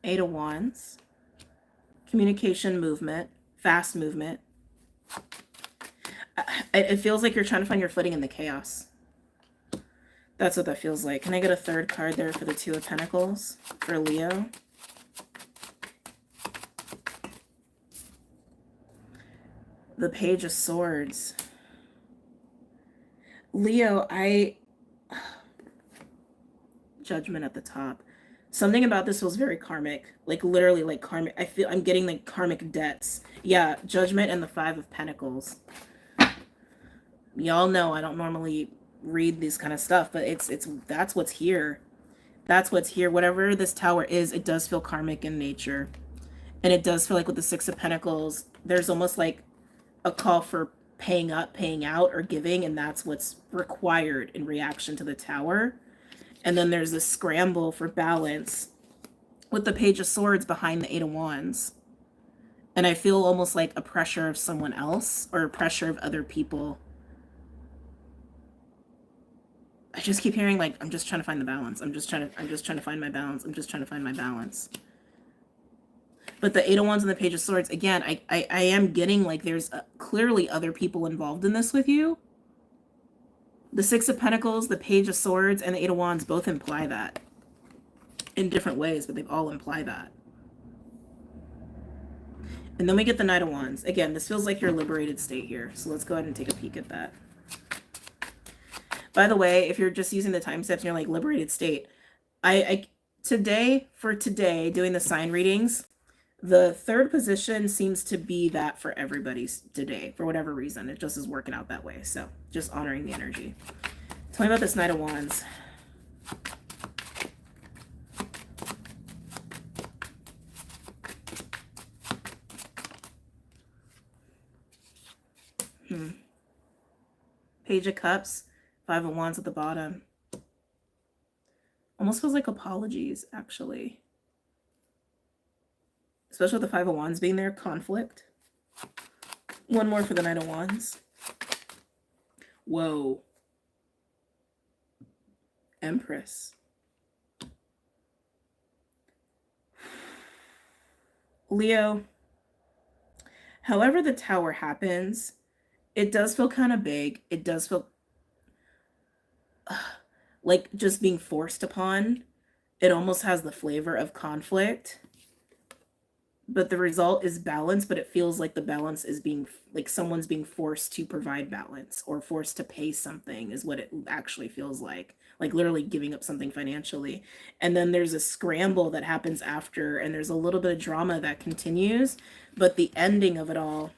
Eight of Wands. Communication, movement, fast movement. It feels like you're trying to find your footing in the chaos. That's what that feels like. Can I get a third card there for the Two of Pentacles for Leo? The Page of Swords. Leo, Judgment at the top. Something about this feels very karmic. Like literally like karmic. I feel I'm getting like karmic debts. Yeah, Judgment and the Five of Pentacles. Y'all know I don't normally read this kind of stuff, but that's what's here. That's what's here. Whatever this Tower is, it does feel karmic in nature. And it does feel like with the Six of Pentacles, there's almost like a call for paying up, paying out, or giving, and that's what's required in reaction to the Tower. And then there's a scramble for balance with the Page of Swords behind the Eight of Wands. And I feel almost like a pressure of someone else or a pressure of other people. I just keep hearing like, I'm just trying to find the balance. I'm just trying to find my balance. I'm just trying to find my balance. But the Eight of Wands and the Page of Swords, again, I am getting like there's clearly other people involved in this with you. The Six of Pentacles, the Page of Swords, and the Eight of Wands both imply that. In different ways, but they all imply that. And then we get the Knight of Wands. Again, this feels like your liberated state here. So let's go ahead and take a peek at that. By the way, if you're just using the time steps and you're like liberated state, today, doing the sign readings, the third position seems to be that for everybody today, for whatever reason. It just is working out that way. So just honoring the energy. Tell me about this Knight of Wands. Page of Cups, Five of Wands at the bottom. Almost feels like apologies, actually. Especially with the Five of Wands being there, conflict. One more for the Knight of Wands. Whoa. Empress. Leo, however the Tower happens, it does feel kind of big. It does feel like just being forced upon. It almost has the flavor of conflict. But the result is balance, but it feels like the balance is being, like someone's being forced to provide balance or forced to pay something is what it actually feels like literally giving up something financially. And then there's a scramble that happens after, and there's a little bit of drama that continues, but the ending of it all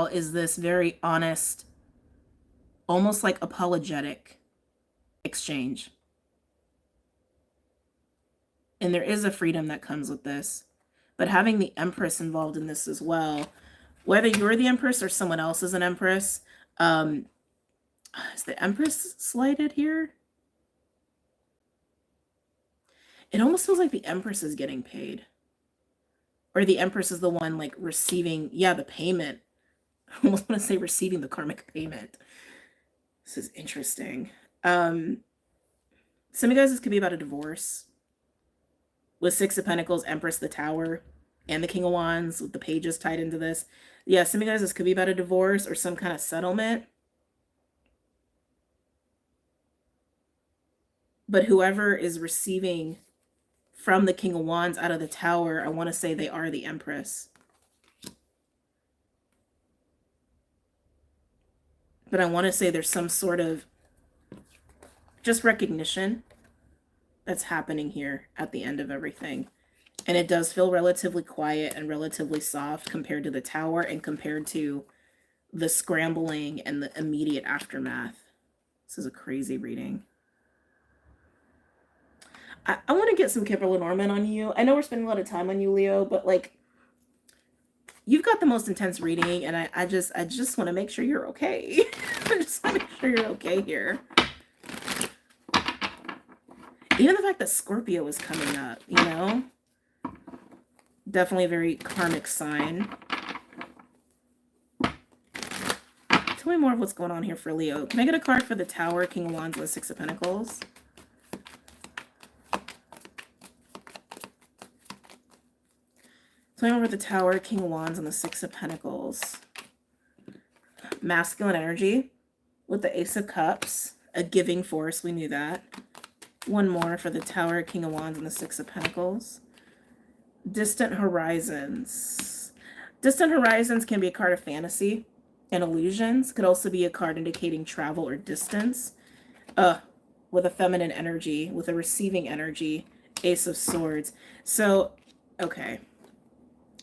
is this very honest, almost like apologetic exchange. And there is a freedom that comes with this. But having the Empress involved in this as well, whether you're the Empress or someone else is an Empress, is the Empress slighted here? It almost feels like the Empress is getting paid. Or the Empress is the one like receiving, the payment. I almost want to say receiving the karmic payment. This is interesting. Some of you guys, this could be about a divorce. With Six of Pentacles, Empress, the Tower, and the King of Wands, with the pages tied into this. Yeah, some of you guys, this could be about a divorce or some kind of settlement. But whoever is receiving from the King of Wands out of the Tower, I want to say they are the Empress. But I want to say there's some sort of just recognition that's happening here at the end of everything. And it does feel relatively quiet and relatively soft compared to the Tower and compared to the scrambling and the immediate aftermath. This is a crazy reading. I want to get some Kipper Lenormand on you. I know we're spending a lot of time on you, Leo, but like, you've got the most intense reading, and I just want to make sure you're okay. I just want to make sure you're okay here. Even the fact that Scorpio is coming up, you know? Definitely a very karmic sign. Tell me more of what's going on here for Leo. Can I get a card for the Tower, King of Wands, with Six of Pentacles? Playing over the Tower, King of Wands, and the Six of Pentacles. Masculine energy with the Ace of Cups, a giving force, we knew that. One more for the Tower, King of Wands, and the Six of Pentacles. Distant horizons. Distant horizons can be a card of fantasy and illusions. Could also be a card indicating travel or distance. With a feminine energy, with a receiving energy, Ace of Swords. So, okay.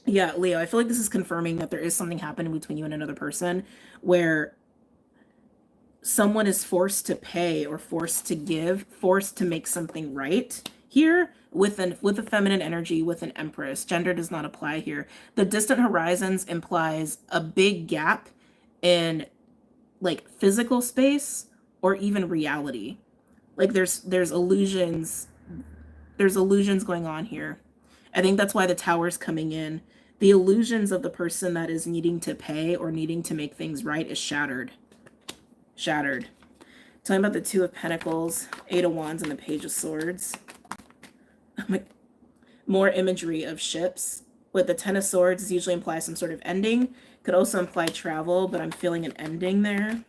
Yeah, Leo, I feel like this is confirming that there is something happening between you and another person where someone is forced to pay or forced to give, forced to make something right here with a feminine energy, with an Empress. Gender does not apply here. The distant horizons implies a big gap in like physical space or even reality. Like there's illusions. There's illusions going on here. I think that's why the Tower's coming in. The illusions of the person that is needing to pay or needing to make things right is shattered. Shattered. Talking about the Two of Pentacles, Eight of Wands, and the Page of Swords. More imagery of ships. With the Ten of Swords, this usually implies some sort of ending. Could also imply travel, but I'm feeling an ending there.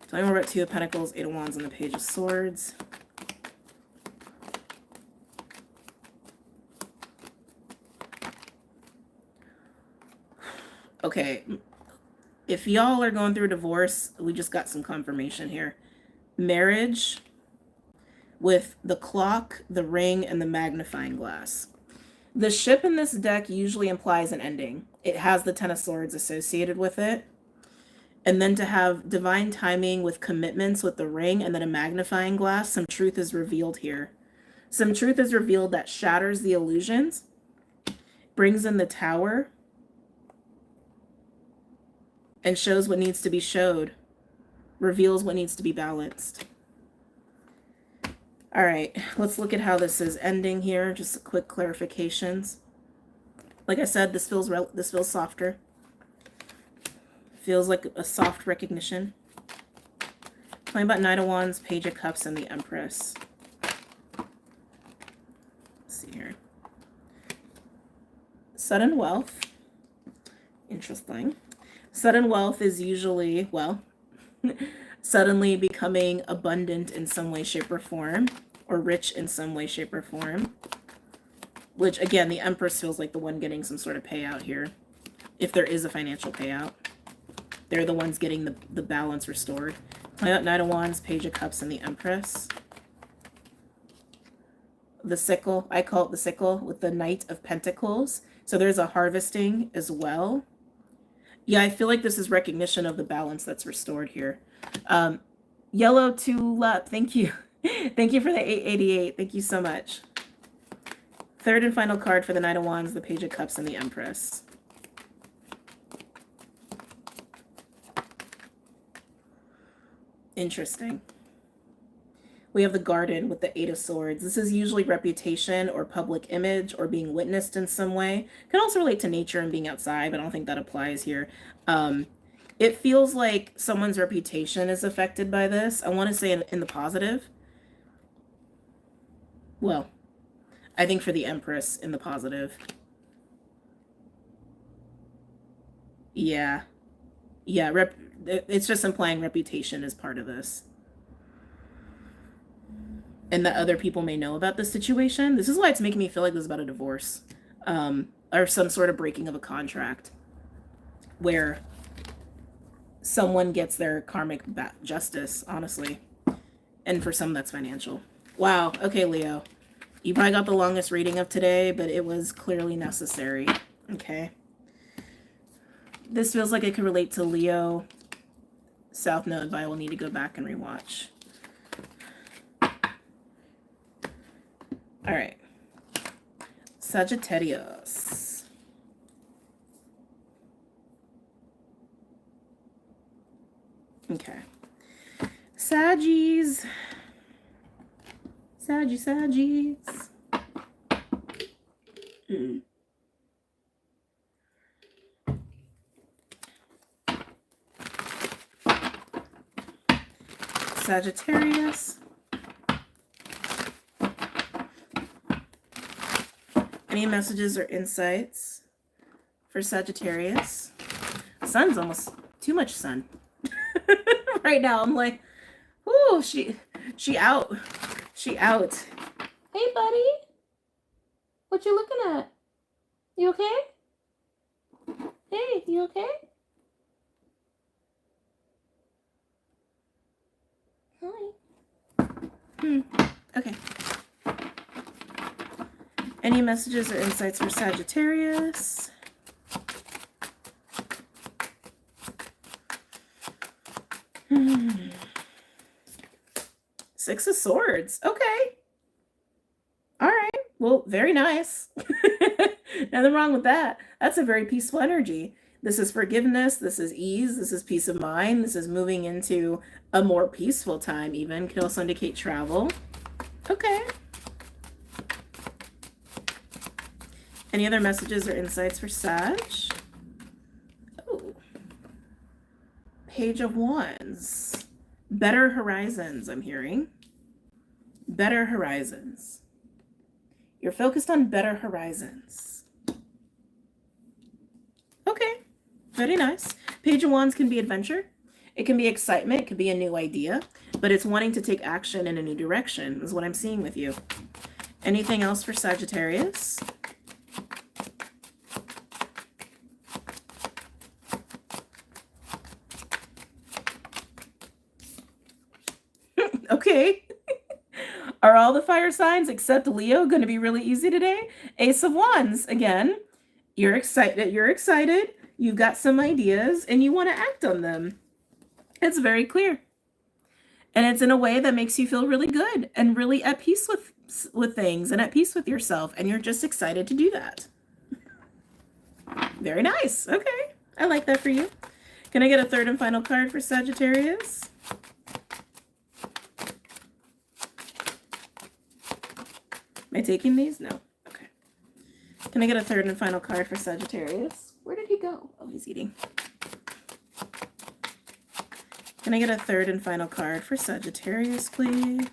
Talking more about Two of Pentacles, Eight of Wands, and the Page of Swords. Okay, if y'all are going through a divorce, we just got some confirmation here. Marriage with the clock, the ring, and the magnifying glass. The ship in this deck usually implies an ending. It has the Ten of Swords associated with it. And then to have divine timing with commitments with the ring and then a magnifying glass, some truth is revealed here. Some truth is revealed that shatters the illusions, brings in the Tower, and shows what needs to be showed, reveals what needs to be balanced. All right, let's look at how this is ending here. Just quick clarifications. Like I said, this feels softer. Feels like a soft recognition. Talking about Knight of Wands, Page of Cups, and the Empress. Let's see here. Sudden wealth. Interesting. Sudden wealth is usually, well, suddenly becoming abundant in some way, shape, or form, or rich in some way, shape, or form. Which, again, the Empress feels like the one getting some sort of payout here. If there is a financial payout. They're the ones getting the balance restored. Knight of Wands, Page of Cups, and the Empress. The sickle, I call it the sickle, with the Knight of Pentacles. So there's a harvesting as well. Yeah, I feel like this is recognition of the balance that's restored here. Yellow Tulip, thank you. Thank you for the 888. Thank you so much. Third and final card for the Knight of Wands, the Page of Cups, and the Empress. Interesting. We have the Garden with the Eight of Swords. This is usually reputation or public image or being witnessed in some way. Can also relate to nature and being outside, but I don't think that applies here. It feels like someone's reputation is affected by this. I want to say in the positive. Well, I think for the Empress in the positive. Yeah. Yeah, it's just implying reputation is part of this. And that other people may know about the situation. This is why it's making me feel like this is about a divorce. Or some sort of breaking of a contract. Where someone gets their karmic justice, honestly. And for some, that's financial. Wow. Okay, Leo. You probably got the longest reading of today, but it was clearly necessary. Okay. This feels like it could relate to Leo. South Node, but I will need to go back and rewatch. All right. Sagittarius. Okay. Saggies. Saggies. Sagittarius. Any messages or insights for Sagittarius? Sun's almost too much sun. Right now, I'm like, ooh, she out. She out. Hey, buddy. What you looking at? You okay? Hey, you okay? Hi. Okay. Any messages or insights for Sagittarius? Six of Swords. Okay. All right. Well, very nice. Nothing wrong with that. That's a very peaceful energy. This is forgiveness. This is ease. This is peace of mind. This is moving into a more peaceful time even. Could also indicate travel. Okay. Any other messages or insights for Sag? Oh. Page of Wands. Better horizons, I'm hearing. Better horizons. You're focused on better horizons. Okay, very nice. Page of Wands can be adventure. It can be excitement. It could be a new idea. But it's wanting to take action in a new direction is what I'm seeing with you. Anything else for Sagittarius? Okay. Are all the fire signs except Leo going to be really easy today? Ace of Wands, again. You're excited. You're excited. You've got some ideas and you want to act on them. It's very clear. And it's in a way that makes you feel really good and really at peace with things and at peace with yourself. And you're just excited to do that. Very nice. Okay. I like that for you. Can I get a third and final card for Sagittarius? Am I taking these? No. Okay. Can I get a third and final card for Sagittarius? Where did he go? Oh, he's eating. Can I get a third and final card for Sagittarius, please?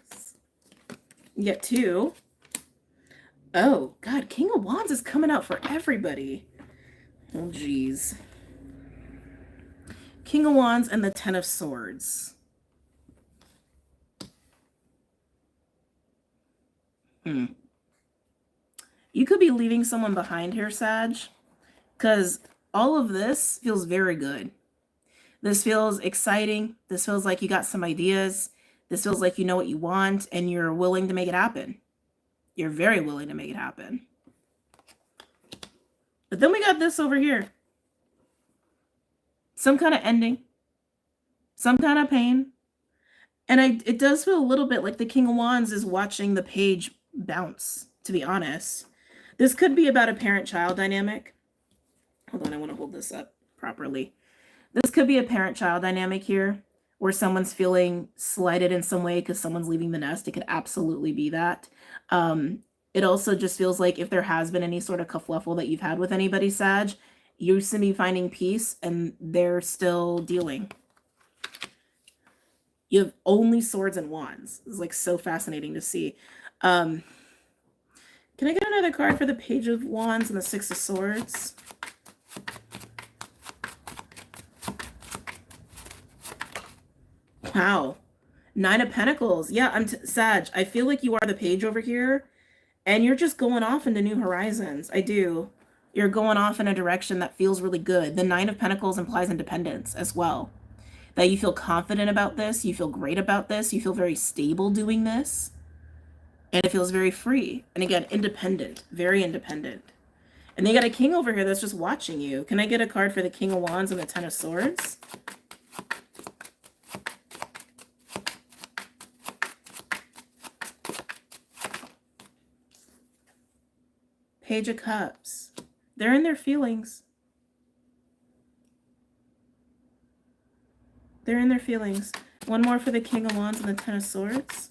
You get two. Oh, God. King of Wands is coming out for everybody. Oh, geez. King of Wands and the Ten of Swords. You could be leaving someone behind here, Sag, because all of this feels very good. This feels exciting. This feels like you got some ideas. This feels like you know what you want and you're willing to make it happen. You're very willing to make it happen. But then we got this over here. Some kind of ending. Some kind of pain. And it does feel a little bit like the King of Wands is watching the page bounce, to be honest. This could be about a parent-child dynamic. Hold on, I want to hold this up properly. This could be a parent-child dynamic here, where someone's feeling slighted in some way because someone's leaving the nest. It could absolutely be that. It also just feels like if there has been any sort of kerfuffle that you've had with anybody, Sag, you seem to be finding peace and they're still dealing. You have only swords and wands. It's like so fascinating to see. Can I get another card for the Page of Wands and the Six of Swords? Wow. Nine of Pentacles. Yeah, Sag, I feel like you are the page over here, and you're just going off into new horizons. I do. You're going off in a direction that feels really good. The Nine of Pentacles implies independence as well. That you feel confident about this. You feel great about this. You feel very stable doing this. And it feels very free. And again, independent. Very independent. And they got a king over here that's just watching you. Can I get a card for the King of Wands and the Ten of Swords? Page of Cups. They're in their feelings. They're in their feelings. One more for the King of Wands and the Ten of Swords.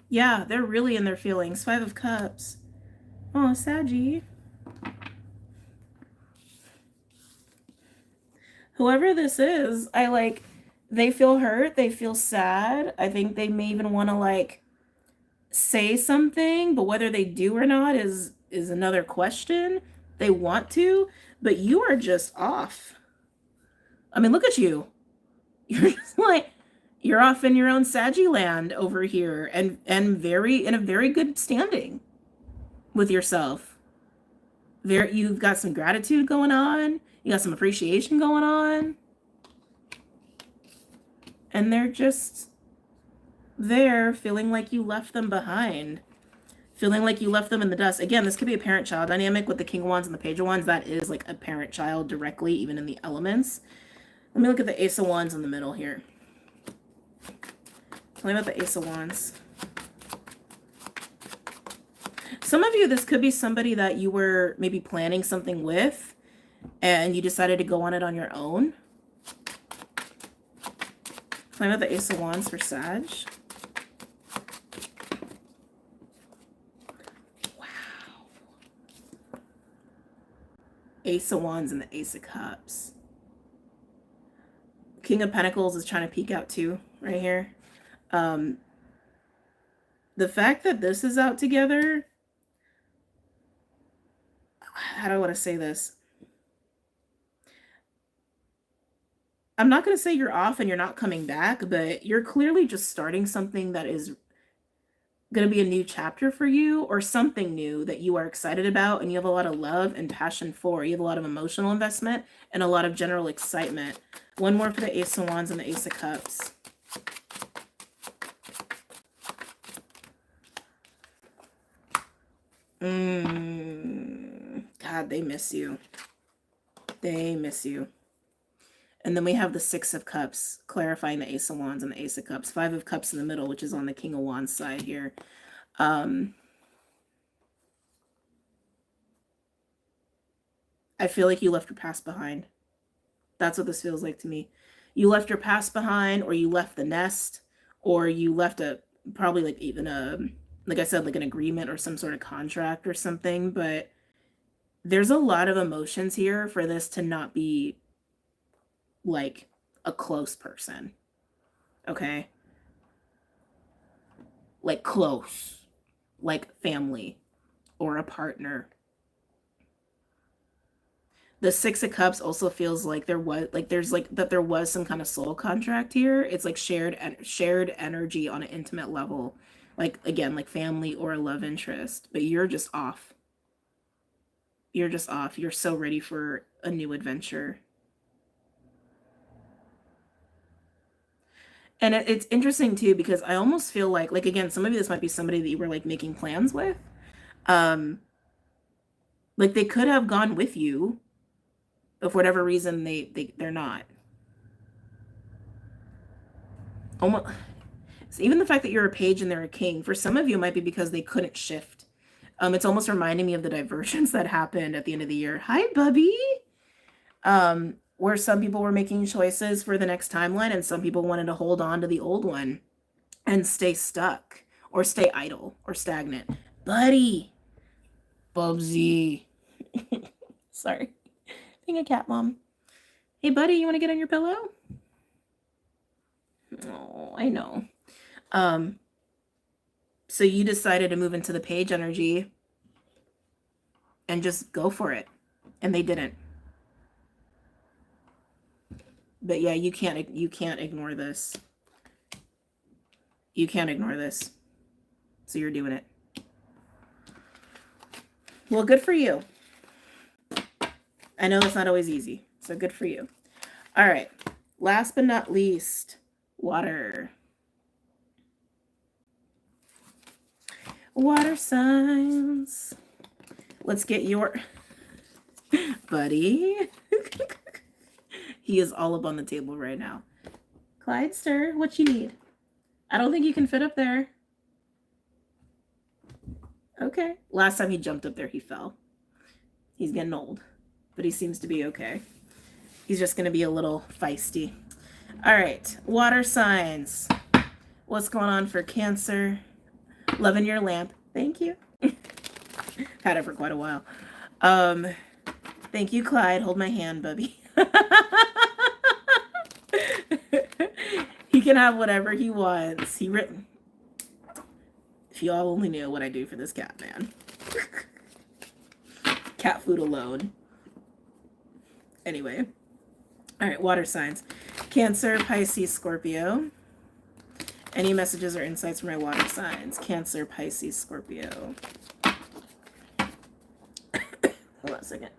Yeah, they're really in their feelings. Five of Cups. Oh, Saggy. Whoever this is, They feel hurt. They feel sad. I think they may even want to like say something, but whether they do or not is another question. They want to, but you are just off. I mean, look at you. You're just like you're off in your own Saggy land over here and very in a very good standing with yourself. There you've got some gratitude going on. You got some appreciation going on. And they're just there feeling like you left them behind. Feeling like you left them in the dust. Again, this could be a parent-child dynamic with the King of Wands and the Page of Wands. That is like a parent-child directly, even in the elements. Let me look at the Ace of Wands in the middle here. Tell me about the Ace of Wands. Some of you, this could be somebody that you were maybe planning something with and you decided to go on it on your own. Tell me about the Ace of Wands for Sag. Ace of Wands and the Ace of Cups. King of Pentacles is trying to peek out too, right here. The fact that this is out together, how do I want to say this? I'm not going to say you're off and you're not coming back, but you're clearly just starting something that is going to be a new chapter for you, or something new that you are excited about and you have a lot of love and passion for. You have a lot of emotional investment and a lot of general excitement. One more for the Ace of Wands and the Ace of Cups. God, they miss you. They miss you. And then we have the Six of Cups, clarifying the Ace of Wands and the Ace of Cups. Five of Cups in the middle, which is on the King of Wands side here. I feel like you left your past behind. That's what this feels like to me. You left your past behind, or you left the nest, or you left probably like even like I said, like an agreement or some sort of contract or something. But there's a lot of emotions here for this to not be like a close person. Okay? Like close. Like family or a partner. The Six of Cups also feels like there was some kind of soul contract here. It's like shared energy on an intimate level. Like, again, like family or a love interest. But you're just off. You're just off. You're so ready for a new adventure. And it's interesting too, because I almost feel like again, some of you, this might be somebody that you were like making plans with. Like they could have gone with you, but for whatever reason they're not. Almost, so even the fact that you're a page and they're a king, for some of you, it might be because they couldn't shift. It's almost reminding me of the divergence that happened at the end of the year. Hi, Bubby. Where some people were making choices for the next timeline and some people wanted to hold on to the old one and stay stuck or stay idle or stagnant. Buddy. Bubsy. Sorry. Being a cat mom. Hey, buddy, you want to get on your pillow? Oh, I know. So you decided to move into the page energy and just go for it. And they didn't. But yeah, you can't ignore this. You can't ignore this. So you're doing it. Well, good for you. I know it's not always easy. So good for you. All right. Last but not least, water. Water signs. Let's get your buddy. He is all up on the table right now. Clydester, what you need? I don't think you can fit up there. Okay. Last time he jumped up there, he fell. He's getting old, but he seems to be okay. He's just going to be a little feisty. All right. Water signs. What's going on for Cancer? Loving your lamp. Thank you. Had it for quite a while. Thank you, Clyde. Hold my hand, Bubby. can have whatever he wants. If you all only knew what I do for this cat, man. Cat food alone. Anyway. All right, water signs. Cancer, Pisces, Scorpio. Any messages or insights for my water signs? Cancer, Pisces, Scorpio. Hold on a second.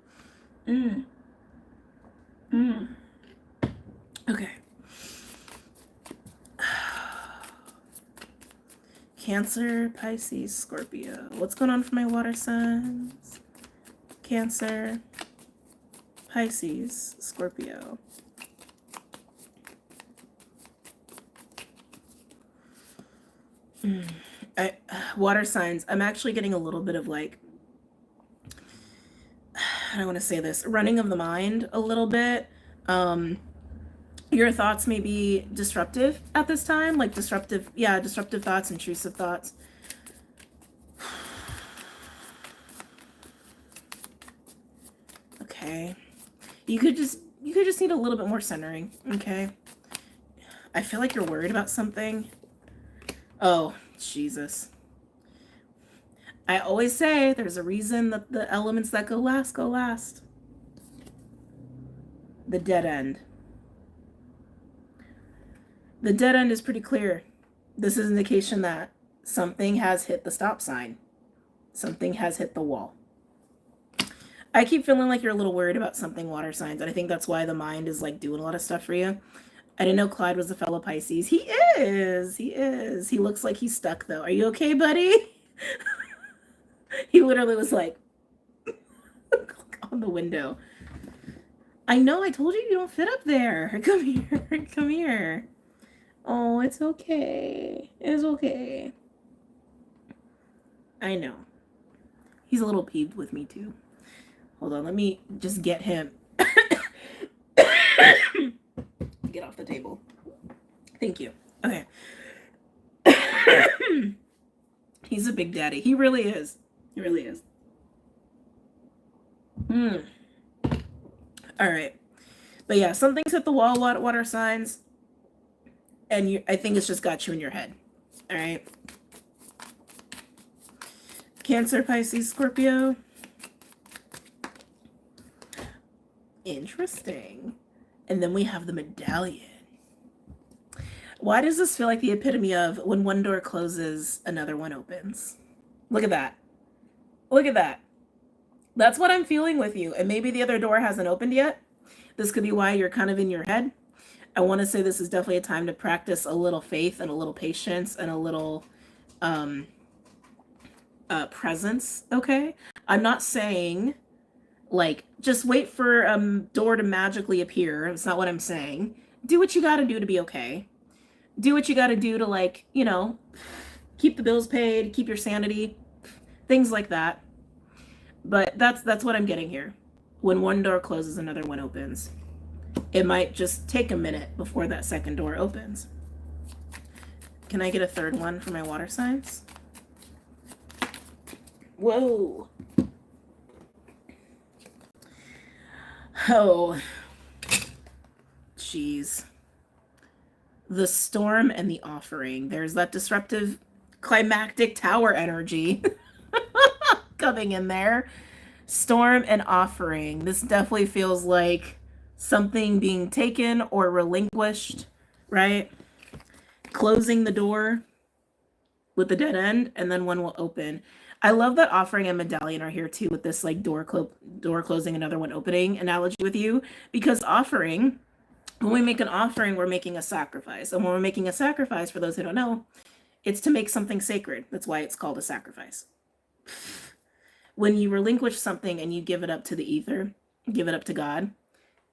Okay. Cancer, Pisces, Scorpio. What's going on for my water signs? Cancer, Pisces, Scorpio. Water signs. I'm actually getting a little bit of like, I don't want to say this, running of the mind a little bit. Your thoughts may be disruptive at this time, like disruptive thoughts, intrusive thoughts. Okay. You could just need a little bit more centering, okay? I feel like you're worried about something. Oh, Jesus. I always say there's a reason that the elements that go last go last. The dead end. The dead end is pretty clear. This is an indication that something has hit the stop sign. Something has hit the wall. I keep feeling like you're a little worried about something, water signs, and I think that's why the mind is like doing a lot of stuff for you. I didn't know Clyde was a fellow Pisces. He is. He is. He looks like he's stuck though. Are you okay, buddy? He literally was like on the window. I know, I told you don't fit up there. Come here. Come here. Oh, it's okay. It's okay. I know. He's a little peeved with me too. Hold on, let me just get him. Get off the table. Thank you. Okay. He's a big daddy. He really is. He really is. All right. But yeah, something's hit the wall, water signs. And I think it's just got you in your head. All right. Cancer, Pisces, Scorpio. Interesting. And then we have the medallion. Why does this feel like the epitome of when one door closes, another one opens? Look at that. Look at that. That's what I'm feeling with you. And maybe the other door hasn't opened yet. This could be why you're kind of in your head. I want to say this is definitely a time to practice a little faith and a little patience and a little presence, okay? I'm not saying, like, just wait for a door to magically appear. It's not what I'm saying. Do what you got to do to be okay. Do what you got to do to, like, you know, keep the bills paid, keep your sanity, things like that. But that's what I'm getting here. When one door closes, another one opens. It might just take a minute before that second door opens. Can I get a third one for my water signs? Whoa. Oh. Jeez. The storm and the offering. There's that disruptive climactic tower energy coming in there. Storm and offering. This definitely feels like something being taken or relinquished, right? Closing the door with the dead end, and then one will open. I love that offering and medallion are here too with this like door closing, another one opening analogy with you, because offering, when we make an offering, we're making a sacrifice. And when we're making a sacrifice, for those who don't know, it's to make something sacred. That's why it's called a sacrifice. When you relinquish something and you give it up to the ether, give it up to God,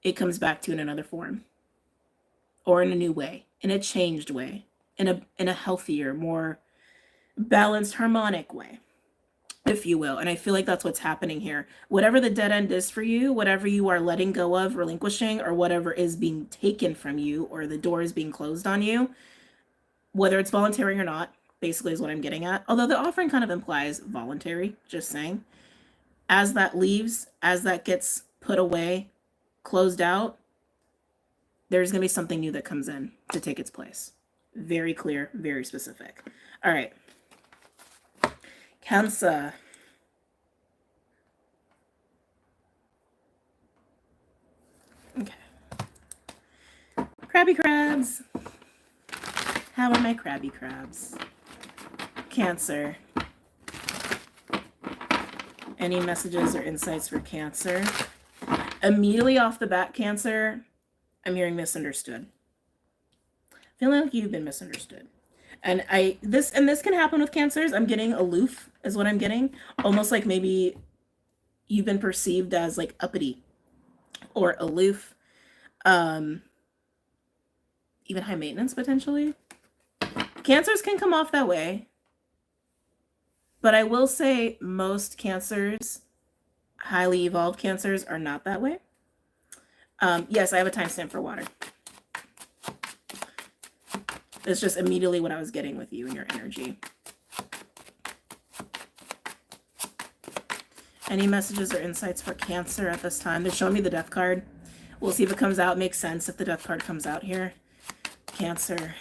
it comes back to you in another form or in a new way, in a changed way, in a healthier, more balanced, harmonic way, if you will. And I feel like that's what's happening here. Whatever the dead end is for you, whatever you are letting go of, relinquishing, or whatever is being taken from you, or the door is being closed on you, whether it's voluntary or not, basically is what I'm getting at. Although the offering kind of implies voluntary, just saying. As that leaves, as that gets put away, closed out, there's going to be something new that comes in to take its place. Very clear, very specific. All right. Cancer. Okay. Crabby crabs. How are my crabby crabs? Cancer. Any messages or insights for Cancer? Immediately off the bat, Cancer, I'm hearing misunderstood. Feeling like you've been misunderstood. And this can happen with Cancers. I'm getting aloof is what I'm getting. Almost like maybe you've been perceived as like uppity or aloof. Even high maintenance potentially. Cancers can come off that way. But I will say most Cancers, highly evolved Cancers, are not that way. Yes, I have a timestamp for water. It's just immediately what I was getting with you and your energy. Any messages or insights for Cancer at this time? They're showing me the Death card. We'll see if it comes out. Makes sense if the Death card comes out here. Cancer.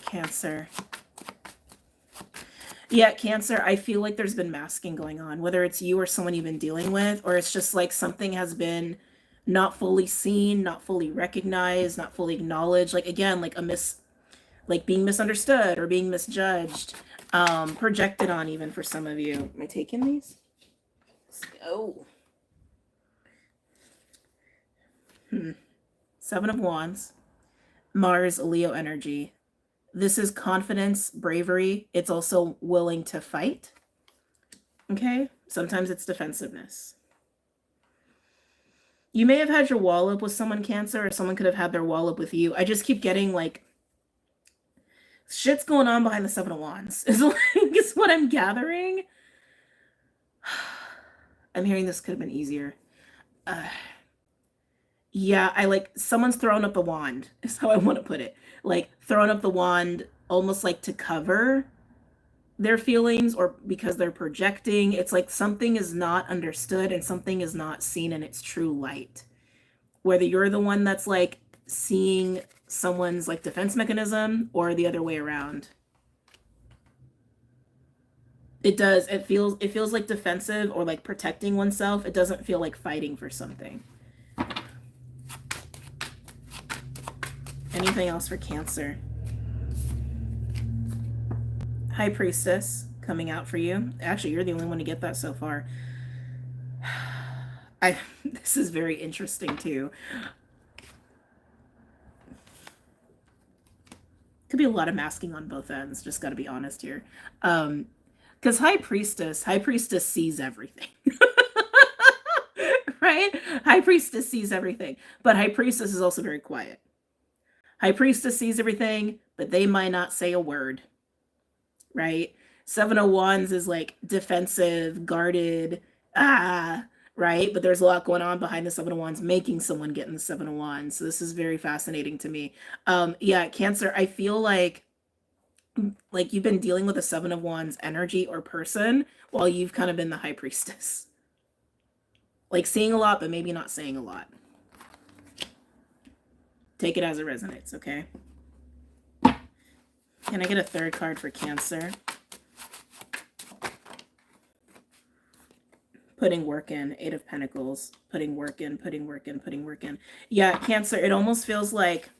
Cancer. Yeah, Cancer, I feel like there's been masking going on, whether it's you or someone you've been dealing with, or it's just like something has been not fully seen, not fully recognized, not fully acknowledged. Like, again, like like being misunderstood or being misjudged, projected on even for some of you. Am I taking these? Let's go. 7 of Wands, Mars, Leo energy. This is confidence, bravery. It's also willing to fight. Okay? Sometimes it's defensiveness. You may have had your wall up with someone, Cancer, or someone could have had their wall up with you. I just keep getting like shit's going on behind the 7 of Wands is what I'm gathering. I'm hearing this could have been easier. Yeah, I like someone's throwing up the wand is how I want to put it. Like throwing up the wand almost like to cover their feelings or because they're projecting. It's like something is not understood and something is not seen in its true light. Whether you're the one that's like seeing someone's like defense mechanism or the other way around. It does. It feels like defensive or like protecting oneself. It doesn't feel like fighting for something. Anything else for Cancer? High Priestess coming out for you. Actually, you're the only one to get that so far. This is very interesting too. Could be a lot of masking on both ends. Just got to be honest here. Because High Priestess sees everything. Right? High Priestess sees everything. But High Priestess is also very quiet. High Priestess sees everything, but they might not say a word. Right? 7 of Wands is like defensive, guarded, right? But there's a lot going on behind the 7 of Wands, making someone get in the 7 of Wands. So this is very fascinating to me. Yeah, Cancer, I feel like you've been dealing with a 7 of Wands energy or person while you've kind of been the High Priestess. Like seeing a lot, but maybe not saying a lot. Take it as it resonates, okay? Can I get a third card for Cancer? Putting work in, 8 of Pentacles, putting work in, putting work in, putting work in. Yeah, Cancer, it almost feels like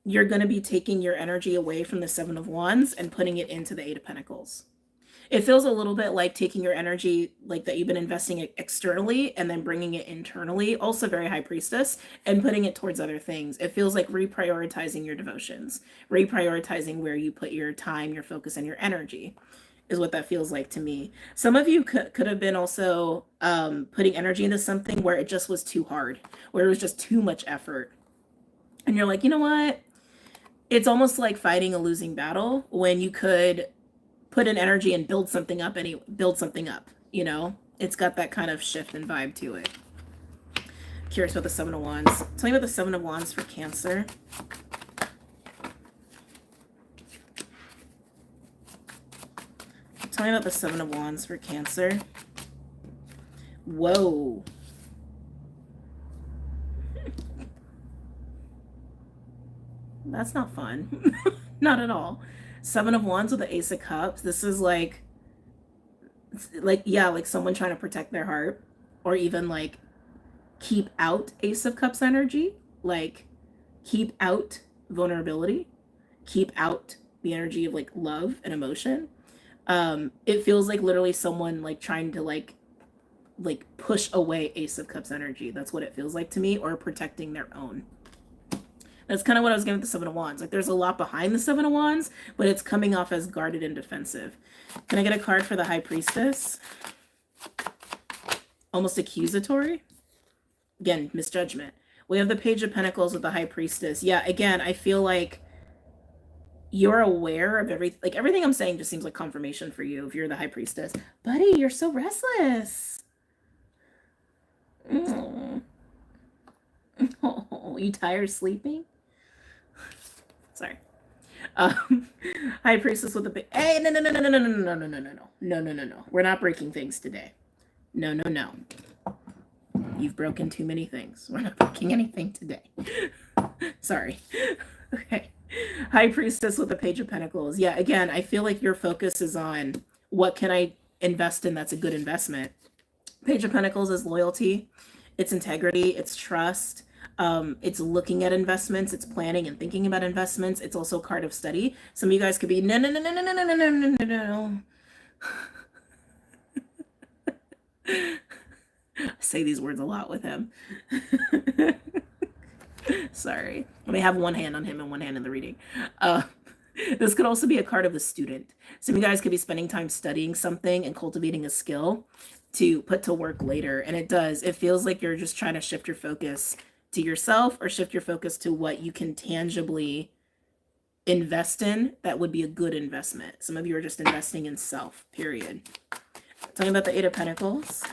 you're going to be taking your energy away from the 7 of Wands and putting it into the 8 of Pentacles. It feels a little bit like taking your energy like that you've been investing it externally and then bringing it internally, also very High Priestess, and putting it towards other things. It feels like reprioritizing your devotions, reprioritizing where you put your time, your focus, and your energy is what that feels like to me. Some of you could have been also putting energy into something where it just was too hard, where it was just too much effort. And you're like, you know what? It's almost like fighting a losing battle when you could put an energy and build something up, you know? It's got that kind of shift and vibe to it. Curious about the 7 of Wands. Tell me about the 7 of Wands for Cancer. Tell me about the 7 of Wands for Cancer. Whoa. That's not fun. Not at all. Seven of Wands with the Ace of Cups. This is like, yeah, like someone trying to protect their heart, or even like keep out Ace of Cups energy, like keep out vulnerability, keep out the energy of like love and emotion. It feels like literally someone like trying to like push away Ace of Cups energy. That's what it feels like to me, or protecting their own. That's kind of what I was getting with the Seven of Wands. Like there's a lot behind the Seven of Wands, but it's coming off as guarded and defensive. Can I get a card for the High Priestess? Almost accusatory. Again, misjudgment. We have the Page of Pentacles with the High Priestess. Yeah, again, I feel like you're aware of everything I'm saying just seems like confirmation for you if you're the High Priestess. Buddy, you're so restless. Oh, you tired sleeping? Sorry. High Priestess with the big. Hey, no. We're not breaking things today. No. You've broken too many things. We're not breaking anything today. Sorry. Okay. High Priestess with the Page of Pentacles. Yeah, again, I feel like your focus is on what can I invest in that's a good investment. Page of Pentacles is loyalty, it's integrity, it's trust. It's looking at investments, it's planning and thinking about investments. It's also a card of study. Some of you guys could be no. I say these words a lot with him. Sorry. Let me have one hand on him and one hand in the reading. This could also be a card of the student. Some of you guys could be spending time studying something and cultivating a skill to put to work later. And it feels like you're just trying to shift your focus to yourself, or shift your focus to what you can tangibly invest in that would be a good investment. Some of you are just investing in self, period. Talking about the Eight of Pentacles.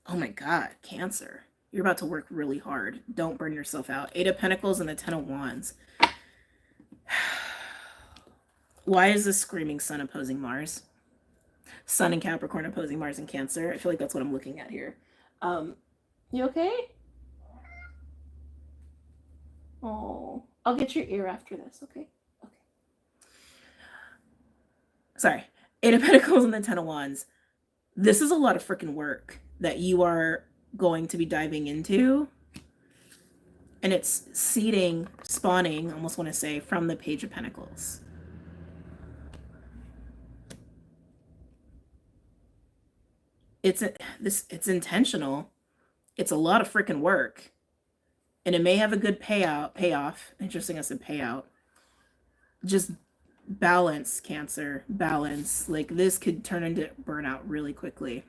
Oh my God, Cancer. You're about to work really hard. Don't burn yourself out. Eight of Pentacles and the Ten of Wands. Why is this screaming Sun opposing Mars? Sun in Capricorn opposing Mars in Cancer. I feel like that's what I'm looking at here. You okay? Oh, I'll get your ear after this, okay? Okay. Sorry. Eight of Pentacles and the Ten of Wands. This is a lot of freaking work that you are going to be diving into. And it's spawning, I almost want to say, from the Page of Pentacles. It's intentional. It's a lot of freaking work. And it may have a good payoff. Interesting I said payout. Just balance, Cancer. Balance. Like this could turn into burnout really quickly.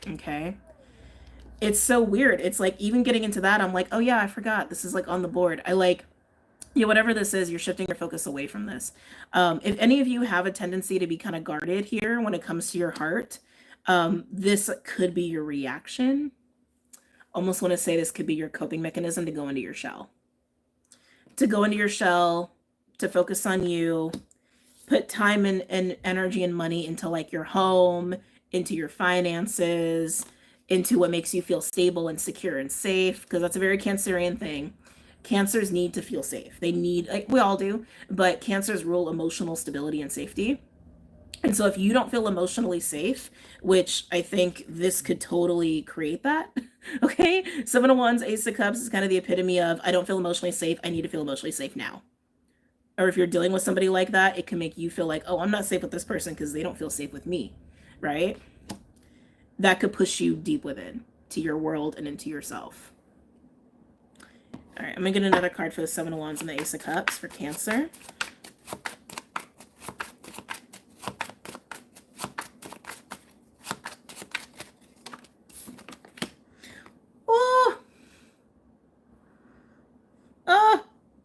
Okay? It's so weird. It's like even getting into that, I'm like, oh yeah, I forgot. This is like on the board. Whatever this is, you're shifting your focus away from this. If any of you have a tendency to be kind of guarded here when it comes to your heart, this could be your reaction. Almost want to say this could be your coping mechanism to go into your shell. To go into your shell, to focus on you, put time and energy and money into like your home, into your finances, into what makes you feel stable and secure and safe, because that's a very Cancerian thing. Cancers need to feel safe. They need, like we all do, but Cancers rule emotional stability and safety. And so if you don't feel emotionally safe, which I think this could totally create that, okay? Seven of Wands, Ace of Cups is kind of the epitome of, I don't feel emotionally safe. I need to feel emotionally safe now. Or if you're dealing with somebody like that, it can make you feel like, oh, I'm not safe with this person because they don't feel safe with me, right? That could push you deep within to your world and into yourself. All right, I'm going to get another card for the Seven of Wands and the Ace of Cups for Cancer.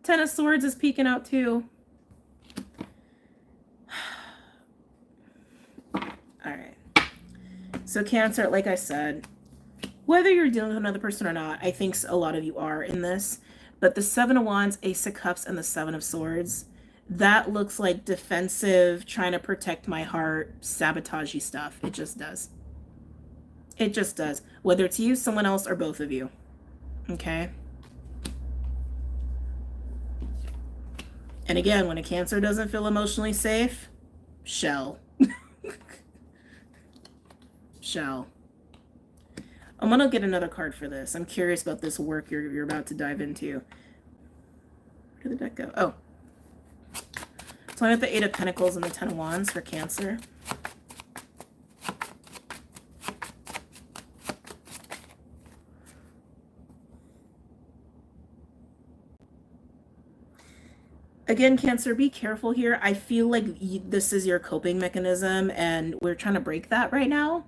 Ten of Swords is peeking out too. All right. So Cancer, like I said, whether you're dealing with another person or not, I think a lot of you are in this, but the Seven of Wands, Ace of Cups, and the Seven of Swords, that looks like defensive, trying to protect my heart, sabotagey stuff. It just does. It just does. Whether it's you, someone else, or both of you. Okay? And again, when a Cancer doesn't feel emotionally safe, shell. Shell. I'm going to get another card for this. I'm curious about this work you're about to dive into. Where did the deck go? Oh. So I have the 8 of Pentacles and the 10 of Wands for Cancer. Again, Cancer, be careful here. I feel like this is your coping mechanism, and we're trying to break that right now,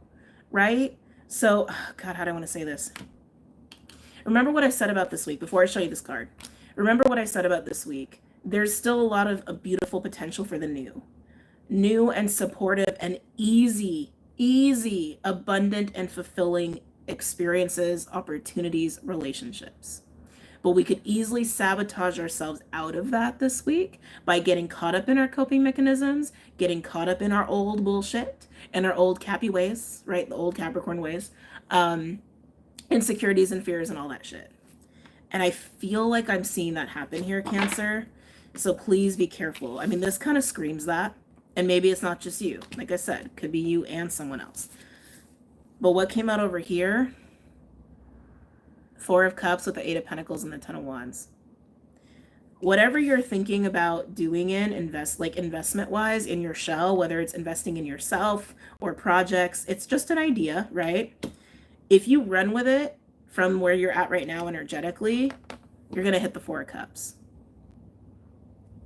right? So, God, how do I want to say this? Remember what I said about this week before I show you this card. Remember what I said about this week. There's still a lot of a beautiful potential for the new. New and supportive and easy, abundant and fulfilling experiences, opportunities, relationships. But we could easily sabotage ourselves out of that this week by getting caught up in our coping mechanisms, getting caught up in our old bullshit and our old Cappy ways, right? The old Capricorn ways, insecurities and fears and all that shit. And I feel like I'm seeing that happen here, Cancer. So please be careful. I mean, this kind of screams that. And maybe it's not just you. Like I said, it could be you and someone else. But what came out over here? 4 of Cups with the 8 of Pentacles and the 10 of Wands. Whatever you're thinking about doing in investment-wise in your shell, whether it's investing in yourself or projects, it's just an idea, right? If you run with it from where you're at right now energetically, you're going to hit the 4 of Cups.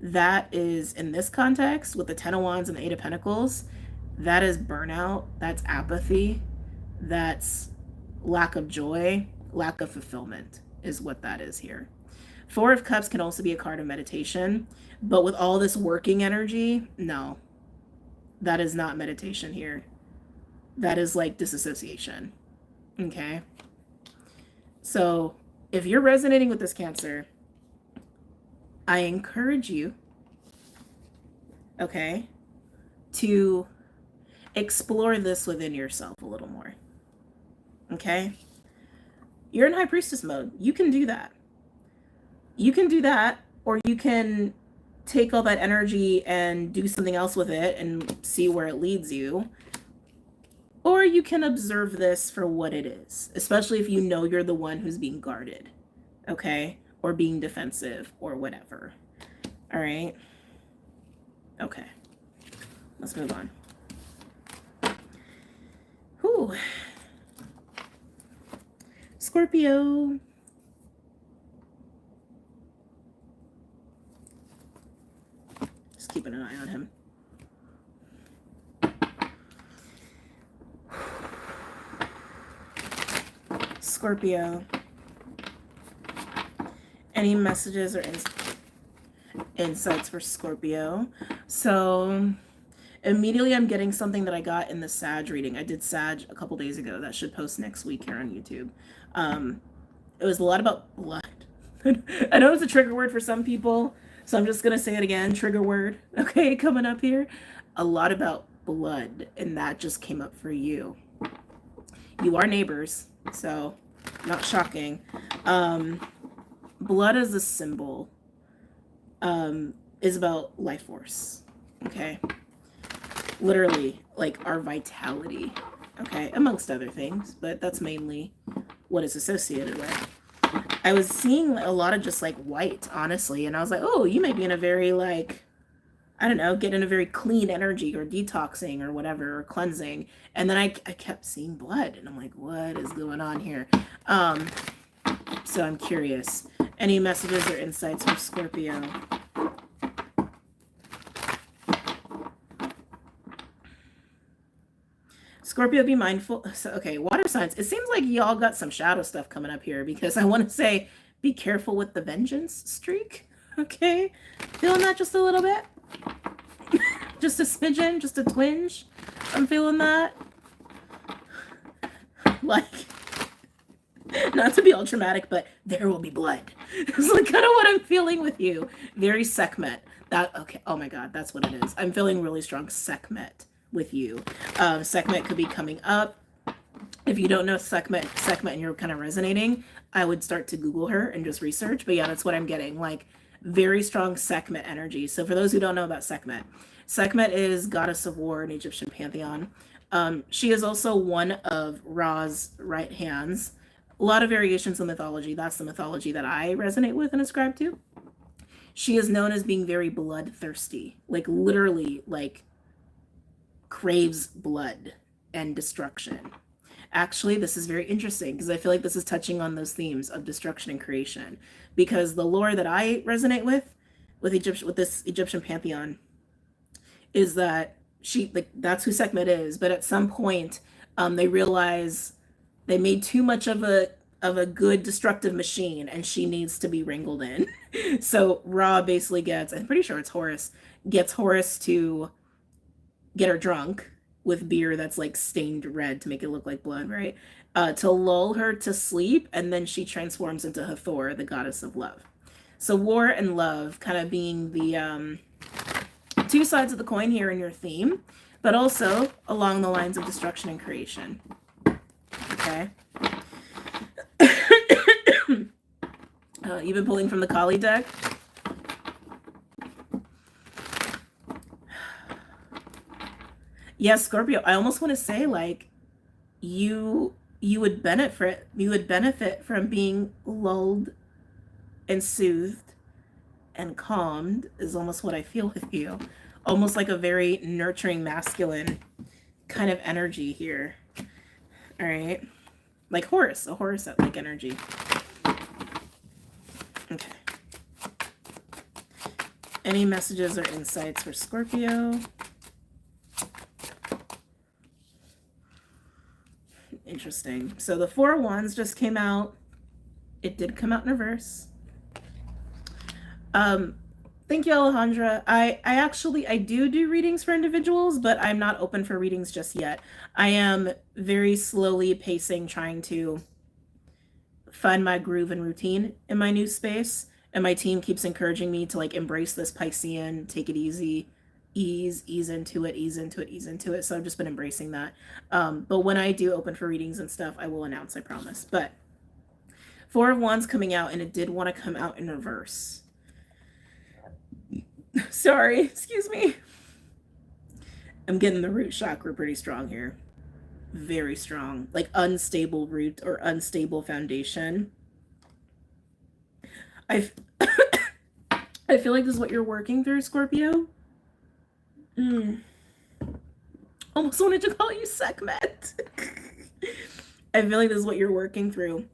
That is, in this context, with the 10 of Wands and the 8 of Pentacles, that is burnout, that's apathy, that's lack of joy, lack of fulfillment is what that is here. 4 of Cups can also be a card of meditation, but with all this working energy, no, that is not meditation here. That is like disassociation. Okay. So if you're resonating with this, Cancer, I encourage you, okay, to explore this within yourself a little more. Okay. You're in High Priestess mode. You can do that. You can do that, or you can take all that energy and do something else with it and see where it leads you. Or you can observe this for what it is, especially if you know you're the one who's being guarded, okay? Or being defensive or whatever. All right? Okay. Let's move on. Whew. Scorpio. Just keeping an eye on him. Scorpio. Any messages or insights for Scorpio? So immediately I'm getting something that I got in the Sag reading. I did Sag a couple days ago. That should post next week here on YouTube. It was a lot about blood. I know it's a trigger word for some people, so I'm just going to say it again. Trigger word. Okay, coming up here. A lot about blood, and that just came up for you. You are neighbors, so not shocking. Blood as a symbol is about life force, okay? Literally, like our vitality, okay? Amongst other things, but that's mainly what it's associated with. I was seeing a lot of just like white, honestly, and I was like, oh, you may be in a very like, I don't know, get in a very clean energy or detoxing or whatever, or cleansing. And then I kept seeing blood, and I'm like, what is going on here? So I'm curious. Any messages or insights for Scorpio? Scorpio, be mindful. So, okay, water signs. It seems like y'all got some shadow stuff coming up here, because I want to say be careful with the vengeance streak. Okay? Feeling that just a little bit? Just a smidgen? Just a twinge? I'm feeling that. Like, not to be all dramatic, but there will be blood. It's like kind of what I'm feeling with you. Very Sekhmet. That, okay, oh my God, that's what it is. I'm feeling really strong Sekhmet with you. Sekhmet could be coming up. If you don't know Sekhmet and you're kind of resonating, I would start to Google her and just research. But yeah, that's what I'm getting. Like very strong Sekhmet energy. So for those who don't know about Sekhmet, Sekhmet is goddess of war in Egyptian pantheon. She is also one of Ra's right hands. A lot of variations in mythology. That's the mythology that I resonate with and ascribe to. She is known as being very bloodthirsty, like literally, like craves blood and destruction. Actually, this is very interesting because I feel like this is touching on those themes of destruction and creation. Because the lore that I resonate with this Egyptian pantheon, is that she, like, that's who Sekhmet is. But at some point, they realize they made too much of a good destructive machine, and she needs to be wrangled in. So Ra basically gets, I'm pretty sure it's Horus, gets Horus to get her drunk with beer that's like stained red to make it look like blood, right? To lull her to sleep, and then she transforms into Hathor, the goddess of love. So war and love kind of being the two sides of the coin here in your theme, but also along the lines of destruction and creation. Okay. You've been pulling from the Kali deck. Yes, Scorpio. I almost want to say like you would benefit from being lulled and soothed and calmed, is almost what I feel with you. Almost like a very nurturing masculine kind of energy here. All right. Like Horus, a Horus like energy. Okay. Any messages or insights for Scorpio? Interesting. So the Four of Wands just came out. It did come out in reverse. Thank you, Alejandra. I do readings for individuals, but I'm not open for readings just yet. I am very slowly pacing, trying to find my groove and routine in my new space. And my team keeps encouraging me to like embrace this Piscean, take it easy, ease into it. So I've just been embracing that. But when I do open for readings and stuff, I will announce, I promise. But Four of Wands coming out, and it did want to come out in reverse. Sorry, excuse me. I'm getting the root chakra pretty strong here. Very strong. Like unstable root or unstable foundation. I feel like this is what you're working through, Scorpio. Almost wanted to call you Sekhmet. I feel like this is what you're working through.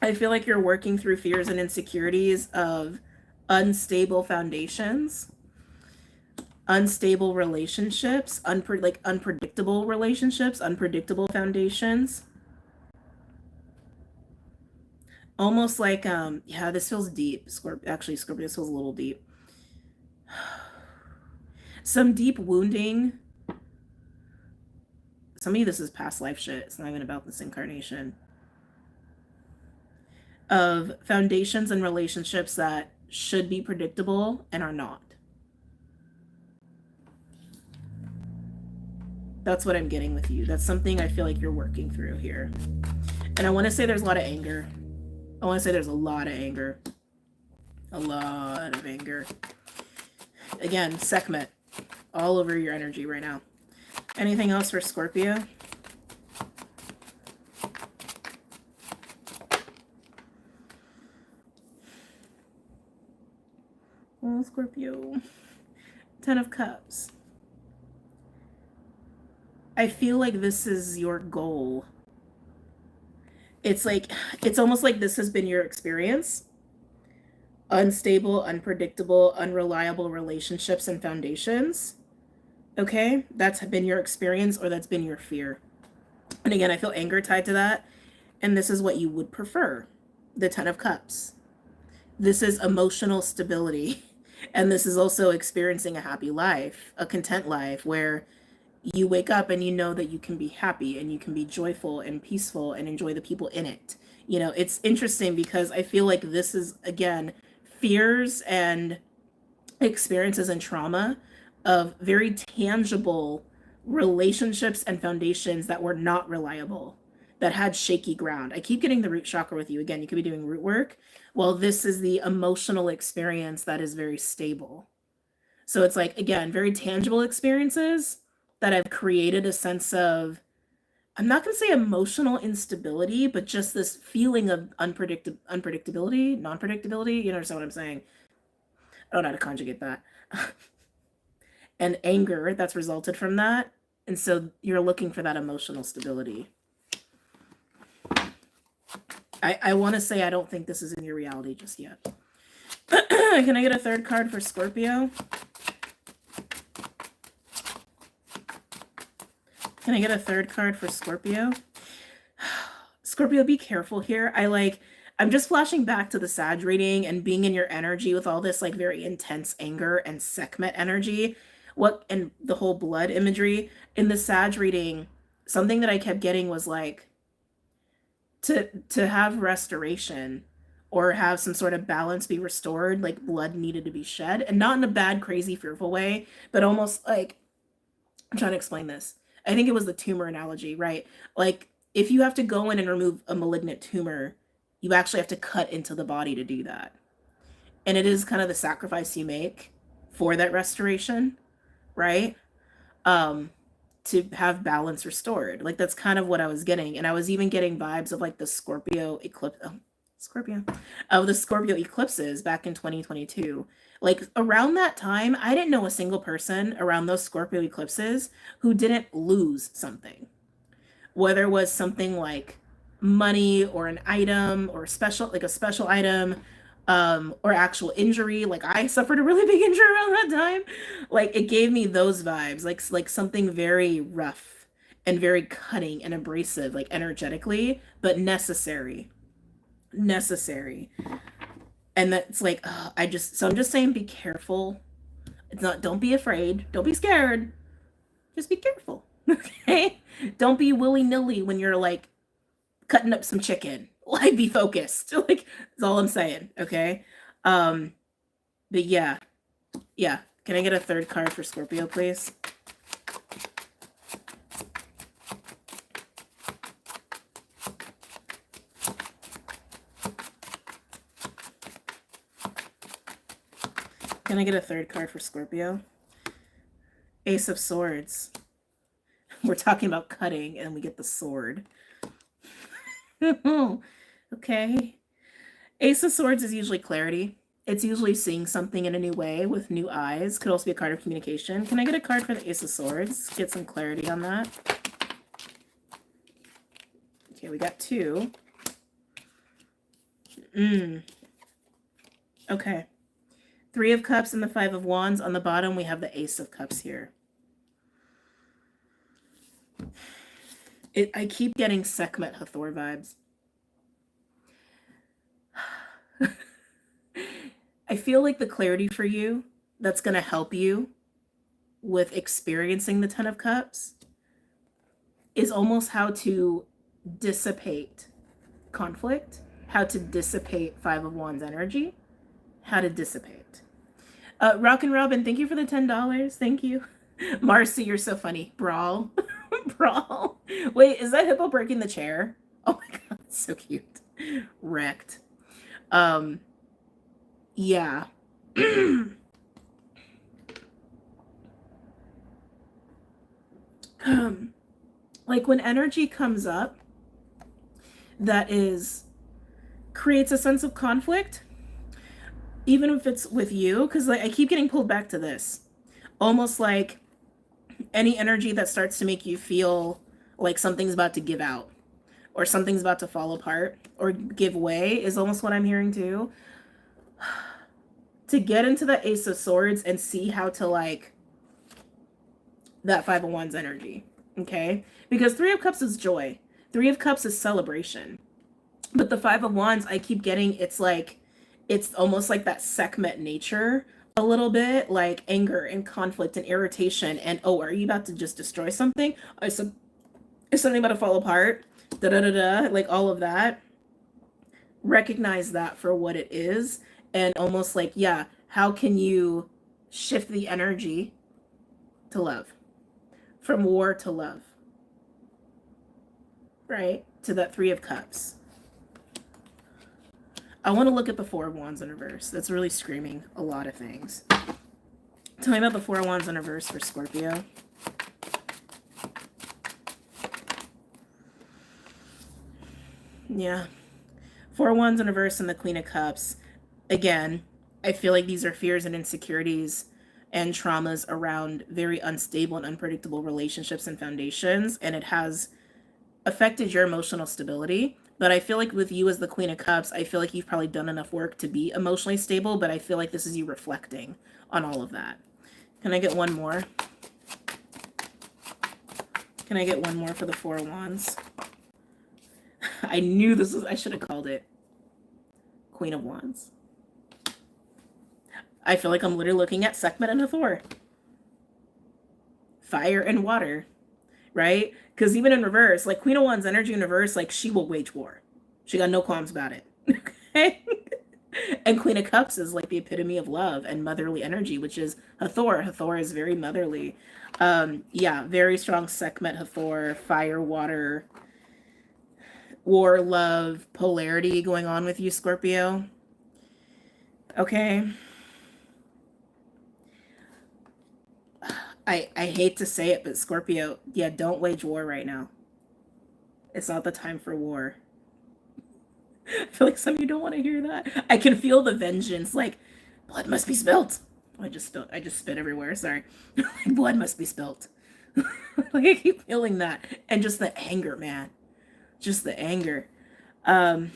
I feel like you're working through fears and insecurities of unstable foundations, unstable relationships, unpredictable relationships, unpredictable foundations. Almost like, yeah, this feels deep. Actually, Scorpio, this feels a little deep. Some deep wounding. Some of you, this is past life shit. It's not even about this incarnation. Of foundations and relationships that should be predictable and are not. That's what I'm getting with you. That's something I feel like you're working through here. And I want to say there's a lot of anger. I want to say there's a lot of anger. A lot of anger. Again, Sekhmet. All over your energy right now. Anything else for Scorpio? Oh, Scorpio. 10 of Cups. I feel like this is your goal. It's like, it's almost like this has been your experience. Unstable, unpredictable, unreliable relationships and foundations. Okay? That's been your experience, or that's been your fear. And again, I feel anger tied to that. And this is what you would prefer. The 10 of Cups. This is emotional stability. And this is also experiencing a happy life, a content life, where you wake up and you know that you can be happy and you can be joyful and peaceful and enjoy the people in it. You know, it's interesting because I feel like this is, again, fears and experiences and trauma of very tangible relationships and foundations that were not reliable, that had shaky ground. I keep getting the root chakra with you. Again, you could be doing root work. Well, this is the emotional experience that is very stable. So it's like, again, very tangible experiences that have created a sense of, I'm not going to say emotional instability, but just this feeling of unpredictability, non-predictability. You understand what I'm saying? I don't know how to conjugate that. And anger that's resulted from that. And so you're looking for that emotional stability. I want to say I don't think this is in your reality just yet. Can I get a third card for Scorpio? Can I get a third card for Scorpio? Scorpio, be careful here. I'm just flashing back to the Sag reading and being in your energy with all this like very intense anger and Sekhmet energy. And the whole blood imagery. In the Sag reading, something that I kept getting was like, to have restoration or have some sort of balance be restored, like blood needed to be shed, and not in a bad, crazy, fearful way, but almost like, I'm trying to explain this. I think it was the tumor analogy, right? Like if you have to go in and remove a malignant tumor, you actually have to cut into the body to do that. And it is kind of the sacrifice you make for that restoration, right? To have balance restored. Like that's kind of what I was getting. And I was even getting vibes of like the Scorpio eclipse, the Scorpio eclipses back in 2022. Like around that time, I didn't know a single person around those Scorpio eclipses who didn't lose something. Whether it was something like money or an item or a special item, or actual injury. Like I suffered a really big injury around that time. Like it gave me those vibes, like something very rough and very cutting and abrasive, like energetically, but necessary. And that's like, I'm just saying, be careful. It's not, don't be afraid. Don't be scared. Just be careful. Okay. Don't be willy-nilly when you're like cutting up some chicken. Like be focused. Like that's all I'm saying. Okay. But yeah. Can I get a third card for Scorpio, please? Can I get a third card for Scorpio? Ace of Swords. We're talking about cutting and we get the sword. Okay. Ace of Swords is usually clarity. It's usually seeing something in a new way with new eyes. Could also be a card of communication. Can I get a card for the Ace of Swords? Get some clarity on that. Okay, we got 2. Okay. 3 of Cups and the 5 of Wands. On the bottom, we have the Ace of Cups here. I keep getting Sekhmet Hathor vibes. I feel like the clarity for you that's going to help you with experiencing the 10 of Cups is almost how to dissipate conflict, how to dissipate 5 of Wands energy, how to dissipate. Rock and Robin, thank you for the $10. Thank you. Marcy, you're so funny. Brawl. Brawl. Wait, is that hippo breaking the chair? Oh my god, so cute. Wrecked. Yeah. Like when energy comes up that creates a sense of conflict, even if it's with you, because like I keep getting pulled back to this, almost like any energy that starts to make you feel like something's about to give out or something's about to fall apart or give way is almost what I'm hearing too. To get into the Ace of Swords and see how to like that 5 of Wands energy, okay? Because 3 of Cups is joy. 3 of Cups is celebration. But the 5 of Wands, I keep getting, it's almost like that Sekhmet nature a little bit, like anger and conflict and irritation and, oh, are you about to just destroy something? Is something about to fall apart? Like all of that. Recognize that for what it is and almost like, yeah, how can you shift the energy to love? From war to love. right, to that Three of Cups. I want to look at the Four of Wands in reverse. That's really screaming a lot of things. Tell me about the Four of Wands in reverse for Scorpio. Yeah. Four of Wands in reverse and the Queen of Cups. Again, I feel like these are fears and insecurities and traumas around very unstable and unpredictable relationships and foundations, and it has affected your emotional stability. But I feel like with you as the Queen of Cups, I feel like you've probably done enough work to be emotionally stable, but I feel like this is you reflecting on all of that. Can I get one more? Can I get one more for the Four of Wands? I knew this was, I should have called it Queen of Wands. I feel like I'm literally looking at Sekhmet and Hathor. Fire and water, right? Because even in reverse, like Queen of Wands energy in reverse, like she will wage war. She got no qualms about it. Okay? And Queen of Cups is like the epitome of love and motherly energy, which is Hathor. Hathor is very motherly. Yeah, very strong Sekhmet, Hathor, fire, water, war, love, polarity going on with you, Scorpio. Okay. I hate to say it, but Scorpio, yeah, don't wage war right now. It's not the time for war. I feel like some of you don't want to hear that. I can feel the vengeance, like blood must be spilt. I just spit everywhere. Sorry. Blood must be spilt. Like I keep feeling that, and just the anger, man. Just the anger. I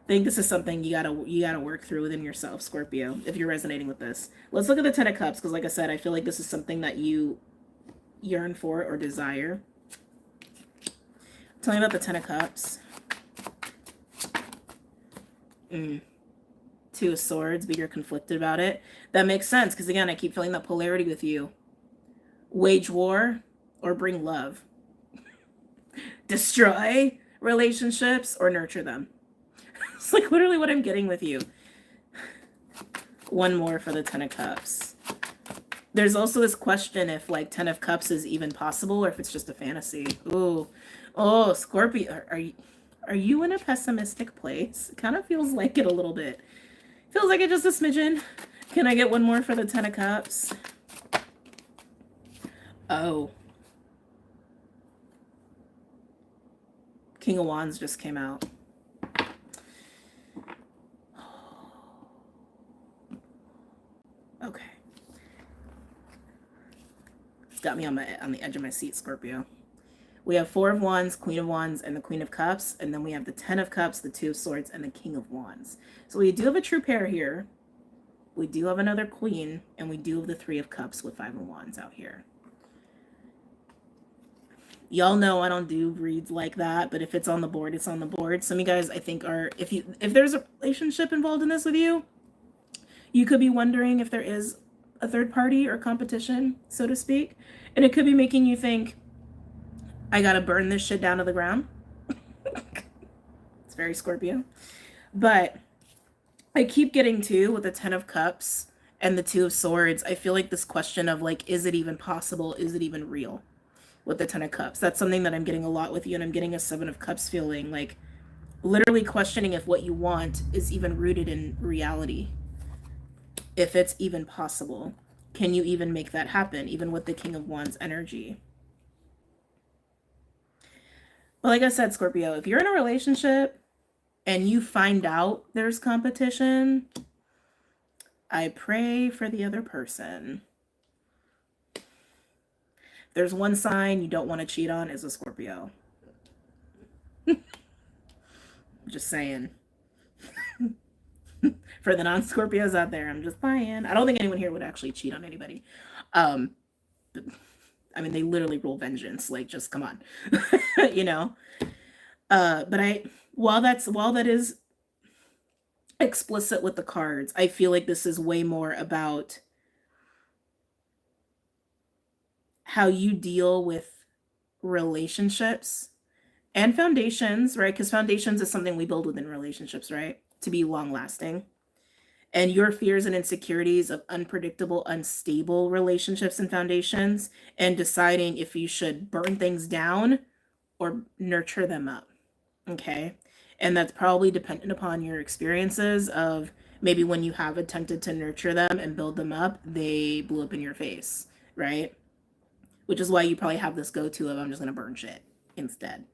think this is something you gotta work through within yourself, Scorpio, if you're resonating with this. Let's look at the Ten of Cups, because like I said, I feel like this is something that you yearn for or desire. Tell me about the Ten of Cups. Two of Swords, but you're conflicted about it. That makes sense, because again, I keep feeling that polarity with you. Wage war or bring love. Destroy relationships or nurture them. It's like literally what I'm getting with you. One more for the Ten of Cups. There's also this question if like Ten of Cups is even possible or if it's just a fantasy. Ooh. Oh, Scorpio, are you in a pessimistic place? It kind of feels like it a little bit. Feels like it just a smidgen. Can I get one more for the Ten of Cups? Oh. King of Wands just came out. Okay. It's got me on the edge of my seat, Scorpio. We have Four of Wands, Queen of Wands, and the Queen of Cups. And then we have the Ten of Cups, the Two of Swords, and the King of Wands. So we do have a true pair here. We do have another Queen, and we do have the Three of Cups with Five of Wands out here. Y'all know I don't do reads like that, but if it's on the board, it's on the board. Some of you guys, I think, are, if there's a relationship involved in this with you, you could be wondering if there is a third party or competition, so to speak. And it could be making you think, I gotta burn this shit down to the ground. It's very Scorpio. But I keep getting to, with the Ten of Cups and the Two of Swords, I feel like this question of like, is it even possible? Is it even real? With the Ten of Cups. That's something that I'm getting a lot with you, and I'm getting a Seven of Cups feeling, like literally questioning if what you want is even rooted in reality. If it's even possible. Can you even make that happen, even with the King of Wands energy? But like I said, Scorpio, if you're in a relationship and you find out there's competition, I pray for the other person. There's one sign you don't want to cheat on is a Scorpio. Just saying. For the non-Scorpios out there, I'm just saying. I don't think anyone here would actually cheat on anybody. I mean, they literally rule vengeance. Like, just come on. You know? But while that is explicit with the cards, I feel like this is way more about how you deal with relationships and foundations, right? Because foundations is something we build within relationships, right? To be long lasting. and your fears and insecurities of unpredictable, unstable relationships and foundations, and deciding if you should burn things down or nurture them up. Okay. And that's probably dependent upon your experiences of maybe when you have attempted to nurture them and build them up, they blew up in your face, right? Which is why you probably have this go-to of I'm just going to burn shit instead.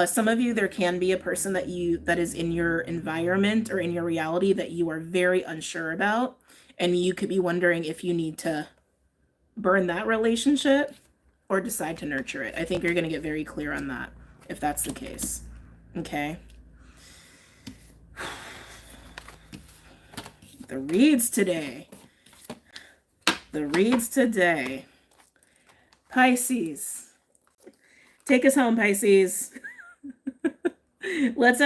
Some of you, there can be a person that is in your environment or in your reality that you are very unsure about, and you could be wondering if you need to burn that relationship or decide to nurture it. I think you're going to get very clear on that if that's the case. Okay. The reads today. Pisces. Take us home, Pisces. Let's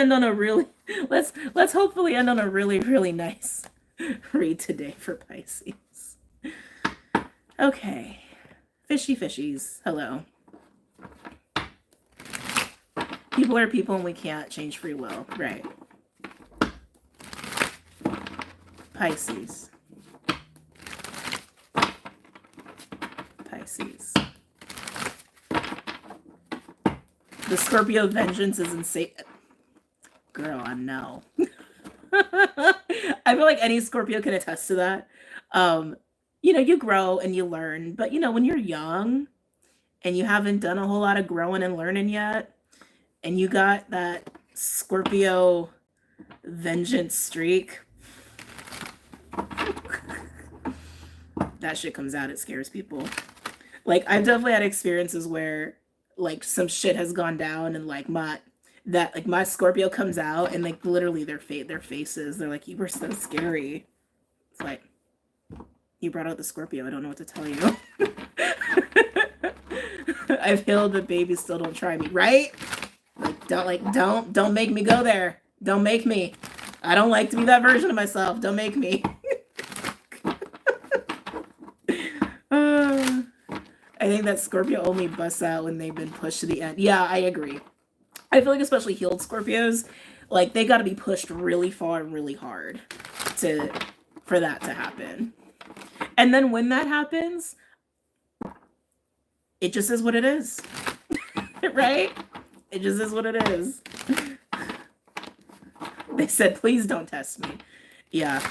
hopefully end on a really, really nice read today for Pisces. Okay. Fishies. Hello. People are people and we can't change free will. Right. Pisces. The Scorpio vengeance is insane. Girl, I know. I feel like any Scorpio can attest to that. You grow and you learn, but when you're young and you haven't done a whole lot of growing and learning yet, and you got that Scorpio vengeance streak, that shit comes out, it scares people. Like, I've definitely had experiences where like some shit has gone down and like my Scorpio comes out and like literally their faces, they're like, you were so scary. It's like, you brought out the Scorpio, I don't know what to tell you. I've healed, but baby, still don't try me, right? Don't make me go there. Don't make me. I don't like to be that version of myself. Don't make me. I think that Scorpio only busts out when they've been pushed to the end. Yeah, I agree. I feel like especially healed Scorpios, like they got to be pushed really far and really hard for that to happen. And then when that happens, it just is what it is. Right? It just is what it is. They said, please don't test me. Yeah.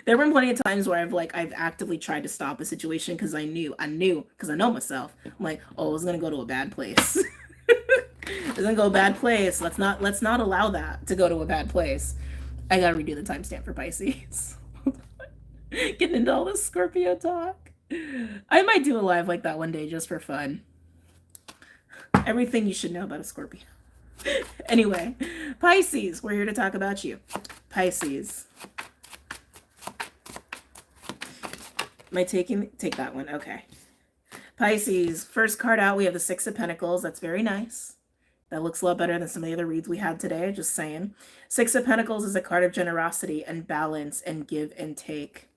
There have been plenty of times where I've actively tried to stop a situation because I knew, because I know myself. I'm like, oh, it's gonna go to a bad place. It's gonna go a bad place. Let's not allow that to go to a bad place. I gotta redo the timestamp for Pisces. Getting into all this Scorpio talk. I might do a live like that one day just for fun. Everything you should know about a Scorpio. Anyway, Pisces, we're here to talk about you. Pisces. Am I take that one? Okay. Pisces, first card out, we have the Six of Pentacles. That's very nice. That looks a lot better than some of the other reads we had today, just saying. Six of Pentacles is a card of generosity and balance and give and take.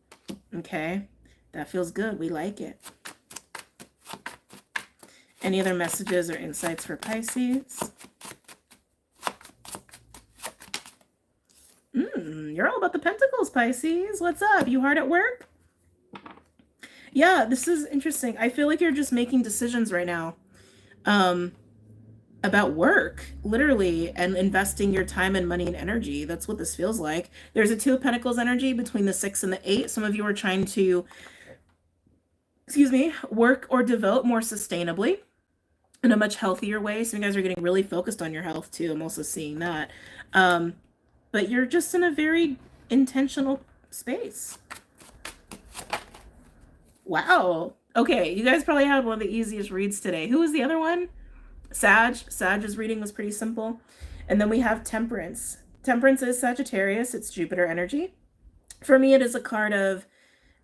Okay? That feels good. We like it. Any other messages or insights for Pisces? You're all about the Pentacles, Pisces. What's up? You hard at work? Yeah, this is interesting. I feel like you're just making decisions right now about work, literally, and investing your time and money and energy. That's what this feels like. There's a Two of Pentacles energy between the 6 and the 8. Some of you are trying to, work or devote more sustainably in a much healthier way. Some of you guys are getting really focused on your health too. I'm also seeing that. But you're just in a very intentional space. Wow. Okay, you guys probably had one of the easiest reads today. Who was the other one? Sag's reading was pretty simple. And then we have Temperance. Temperance is Sagittarius. It's Jupiter energy. For me, it is a card of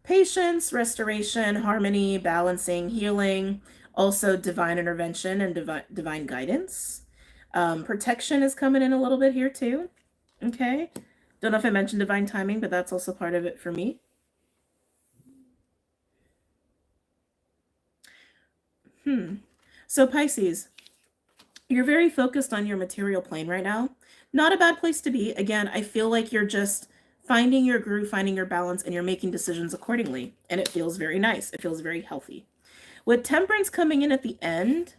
patience, restoration, harmony, balancing, healing, also divine intervention and divine guidance. Protection is coming in a little bit here too. Okay. Don't know if I mentioned divine timing, but that's also part of it for me. So Pisces, you're very focused on your material plane right now. Not a bad place to be. Again, I feel like you're just finding your groove, finding your balance, and you're making decisions accordingly. And it feels very nice. It feels very healthy. With Temperance coming in at the end,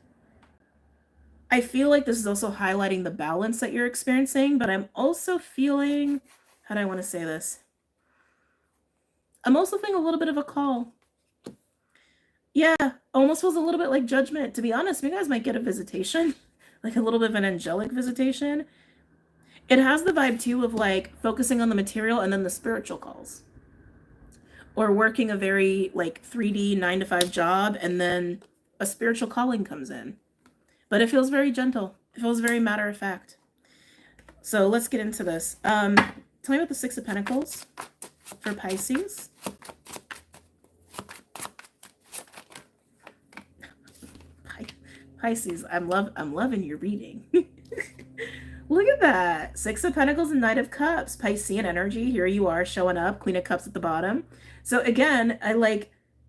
I feel like this is also highlighting the balance that you're experiencing, but I'm also feeling, how do I want to say this? I'm also feeling a little bit of a call. Yeah, almost feels a little bit like judgment. To be honest, you guys might get a visitation, like a little bit of an angelic visitation. It has the vibe too of like focusing on the material and then the spiritual calls. Or working a very like 3D 9-to-5 job and then a spiritual calling comes in. But it feels very gentle. It feels very matter of fact. So let's get into this. Tell me about the Six of Pentacles for Pisces. Pisces, I'm loving your reading. Look at that. Six of Pentacles and Knight of Cups. Piscean energy. Here you are showing up. Queen of Cups at the bottom. So again,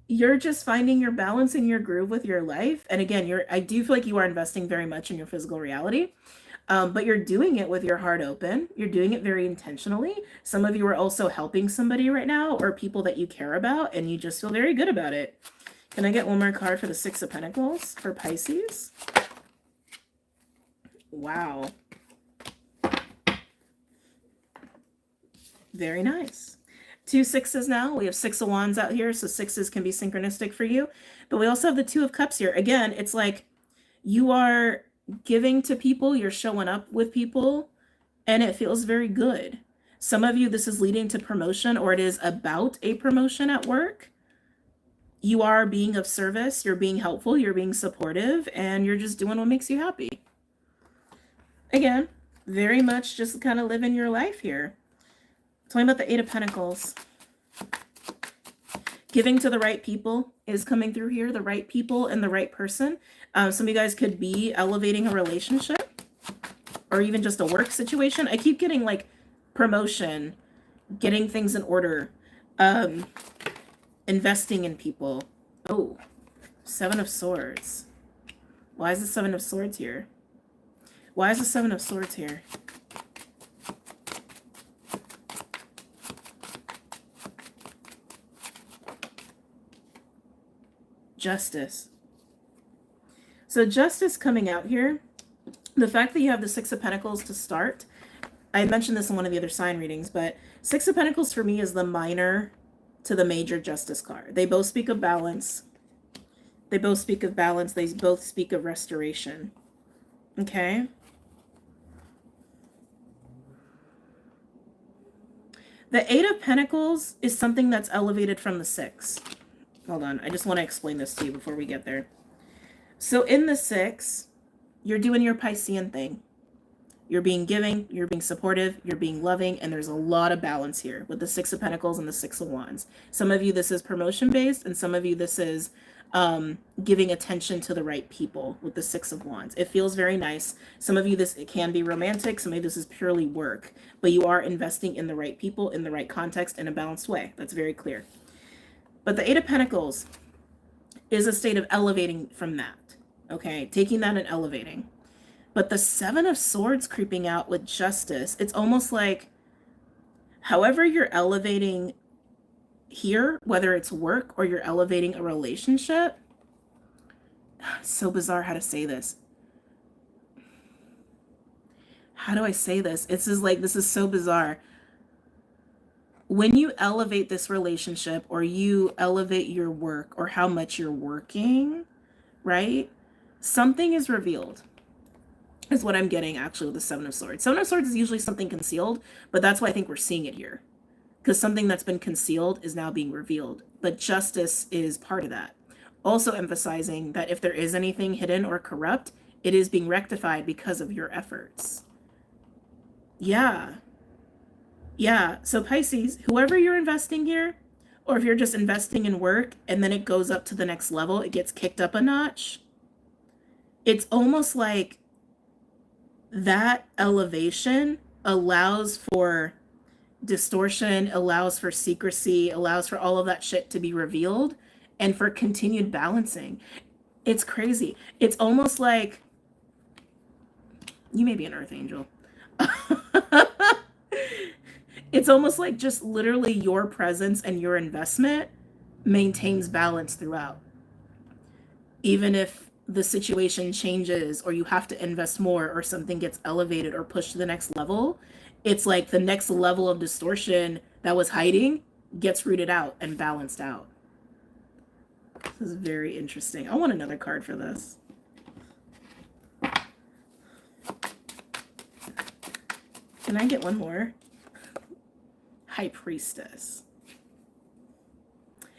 you're just finding your balance in your groove with your life. And again, I do feel like you are investing very much in your physical reality. But you're doing it with your heart open. You're doing it very intentionally. Some of you are also helping somebody right now or people that you care about, and you just feel very good about it. Can I get one more card for the Six of Pentacles for Pisces? Wow. Very nice. 2 sixes now. We have Six of Wands out here, so sixes can be synchronistic for you. But we also have the Two of Cups here. Again, it's like you are giving to people, you're showing up with people, and it feels very good. Some of you, this is leading to promotion, or it is about a promotion at work. You are being of service, you're being helpful, you're being supportive, and you're just doing what makes you happy. Again, very much just kind of living your life here. Tell me about the Eight of Pentacles. Giving to the right people is coming through here, the right people and the right person. Some of you guys could be elevating a relationship or even just a work situation. I keep getting like promotion, getting things in order, investing in people. Oh, Seven of Swords. Why is the Seven of Swords here? Why is the Seven of Swords here? Justice. So justice coming out here. The fact that you have the Six of Pentacles to start. I mentioned this in one of the other sign readings, but Six of Pentacles for me is the minor to the major Justice card. They both speak of balance. They both speak of balance. They both speak of restoration. Okay? The Eight of Pentacles is something that's elevated from the Six. Hold on. I just want to explain this to you before we get there. So in the Six, you're doing your Piscean thing. You're being giving, you're being supportive, you're being loving, and there's a lot of balance here with the Six of Pentacles and the Six of Wands. Some of you, this is promotion-based, and some of you, this is giving attention to the right people with the Six of Wands. It feels very nice. Some of you, it can be romantic. Some of you, this is purely work. But you are investing in the right people, in the right context, in a balanced way. That's very clear. But the Eight of Pentacles is a state of elevating from that. Okay, taking that and elevating. But the Seven of Swords creeping out with justice, it's almost like however you're elevating here, whether it's work or you're elevating a relationship. It's so bizarre how to say this. How do I say this? This is so bizarre. When you elevate this relationship or you elevate your work or how much you're working, right? Something is revealed. Is what I'm getting actually with the Seven of Swords. Seven of Swords is usually something concealed, but that's why I think we're seeing it here. Because something that's been concealed is now being revealed. But justice is part of that. Also emphasizing that if there is anything hidden or corrupt, it is being rectified because of your efforts. Yeah. Yeah. So Pisces, whoever you're investing here, or if you're just investing in work and then it goes up to the next level, it gets kicked up a notch. It's almost like that elevation allows for distortion, allows for secrecy, allows for all of that shit to be revealed and for continued balancing. It's crazy. It's almost like you may be an earth angel. It's almost like just literally your presence and your investment maintains balance throughout. Even if the situation changes or you have to invest more or something gets elevated or pushed to the next level, it's like the next level of distortion that was hiding gets rooted out and balanced out. This is very interesting. I want another card for this. Can I get one more? High Priestess.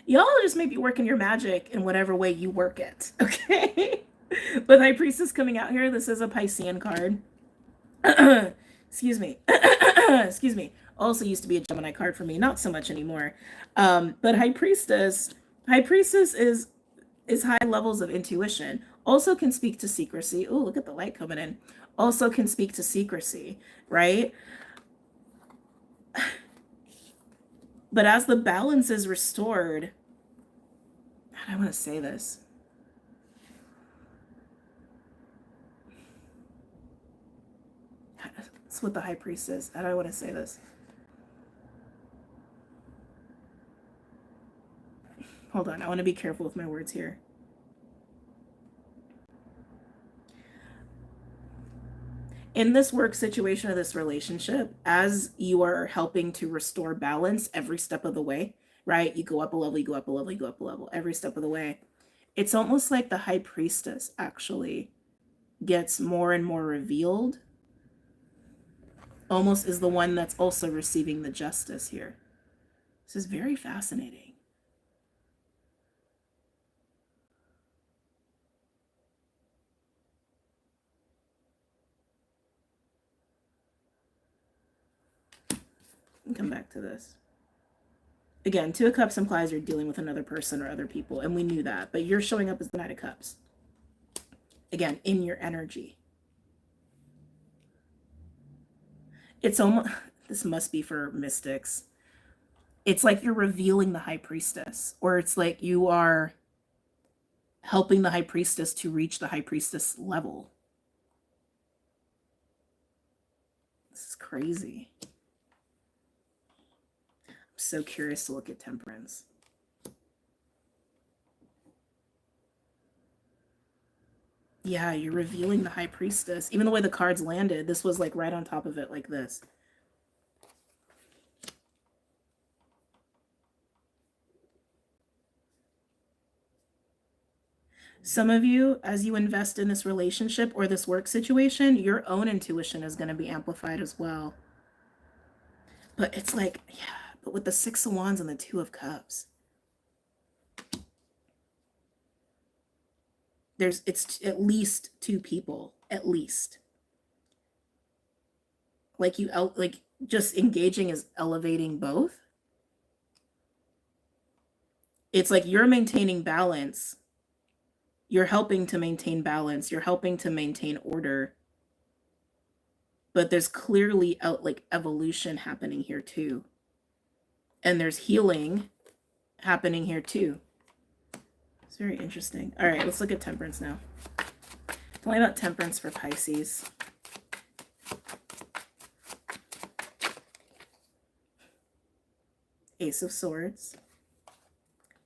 Y'all just may be working your magic in whatever way you work it, okay? With High Priestess coming out here, this is a Piscean card. Excuse me. Excuse me. Also used to be a Gemini card for me, not so much anymore. But High Priestess is high levels of intuition. Also can speak to secrecy. Oh, look at the light coming in. Also can speak to secrecy, right? But as the balance is restored, how do I want to say this? That's what the High Priestess. How do I want to say this? Hold on. I want to be careful with my words here. In this work situation or this relationship, as you are helping to restore balance every step of the way, right? You go up a level, you go up a level, you go up a level every step of the way. It's almost like the High Priestess actually gets more and more revealed. Almost is the one that's also receiving the justice here. This is very fascinating. Come back to this. Again, Two of Cups implies you're dealing with another person or other people, and we knew that, but you're showing up as the Knight of Cups. Again, in your energy. It's almost, this must be for mystics. It's like you're revealing the High Priestess, or it's like you are helping the High Priestess to reach the High Priestess level. This is crazy. So curious to look at Temperance. Yeah, you're revealing the High Priestess. Even the way the cards landed, this was like right on top of it like this. Some of you, as you invest in this relationship or this work situation, your own intuition is going to be amplified as well. But it's like, yeah. But with the Six of Wands and the Two of Cups, it's at least two people, at least. Like just engaging is elevating both. It's like you're maintaining balance. You're helping to maintain balance. You're helping to maintain order. But there's clearly like evolution happening here too. And there's healing happening here too. It's very interesting. All right, let's look at Temperance now. Tell me about Temperance for Pisces. Ace of Swords.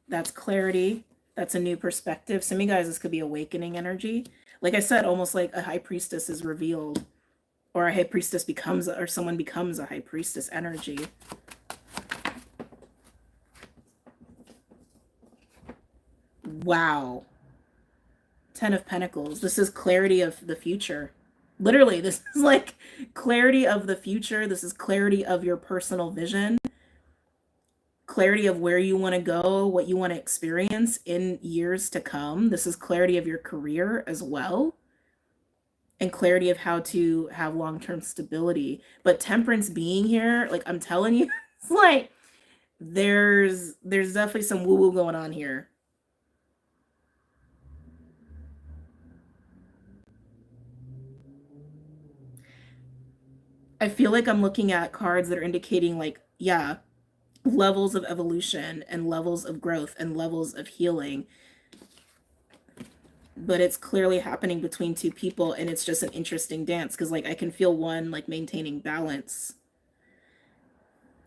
That's clarity. That's a new perspective. Some of you guys, this could be awakening energy. Like I said, almost like a High Priestess is revealed, or a High Priestess becomes, or someone becomes a High Priestess energy. Wow. 10 of Pentacles. This is clarity of the future. Literally, this is like clarity of the future. This is clarity of your personal vision. Clarity of where you want to go, what you want to experience in years to come. This is clarity of your career as well. And clarity of how to have long-term stability. But Temperance being here, like I'm telling you, it's like there's definitely some woo-woo going on here. I feel like I'm looking at cards that are indicating like, yeah, levels of evolution and levels of growth and levels of healing. But it's clearly happening between two people, and it's just an interesting dance because like I can feel one like maintaining balance.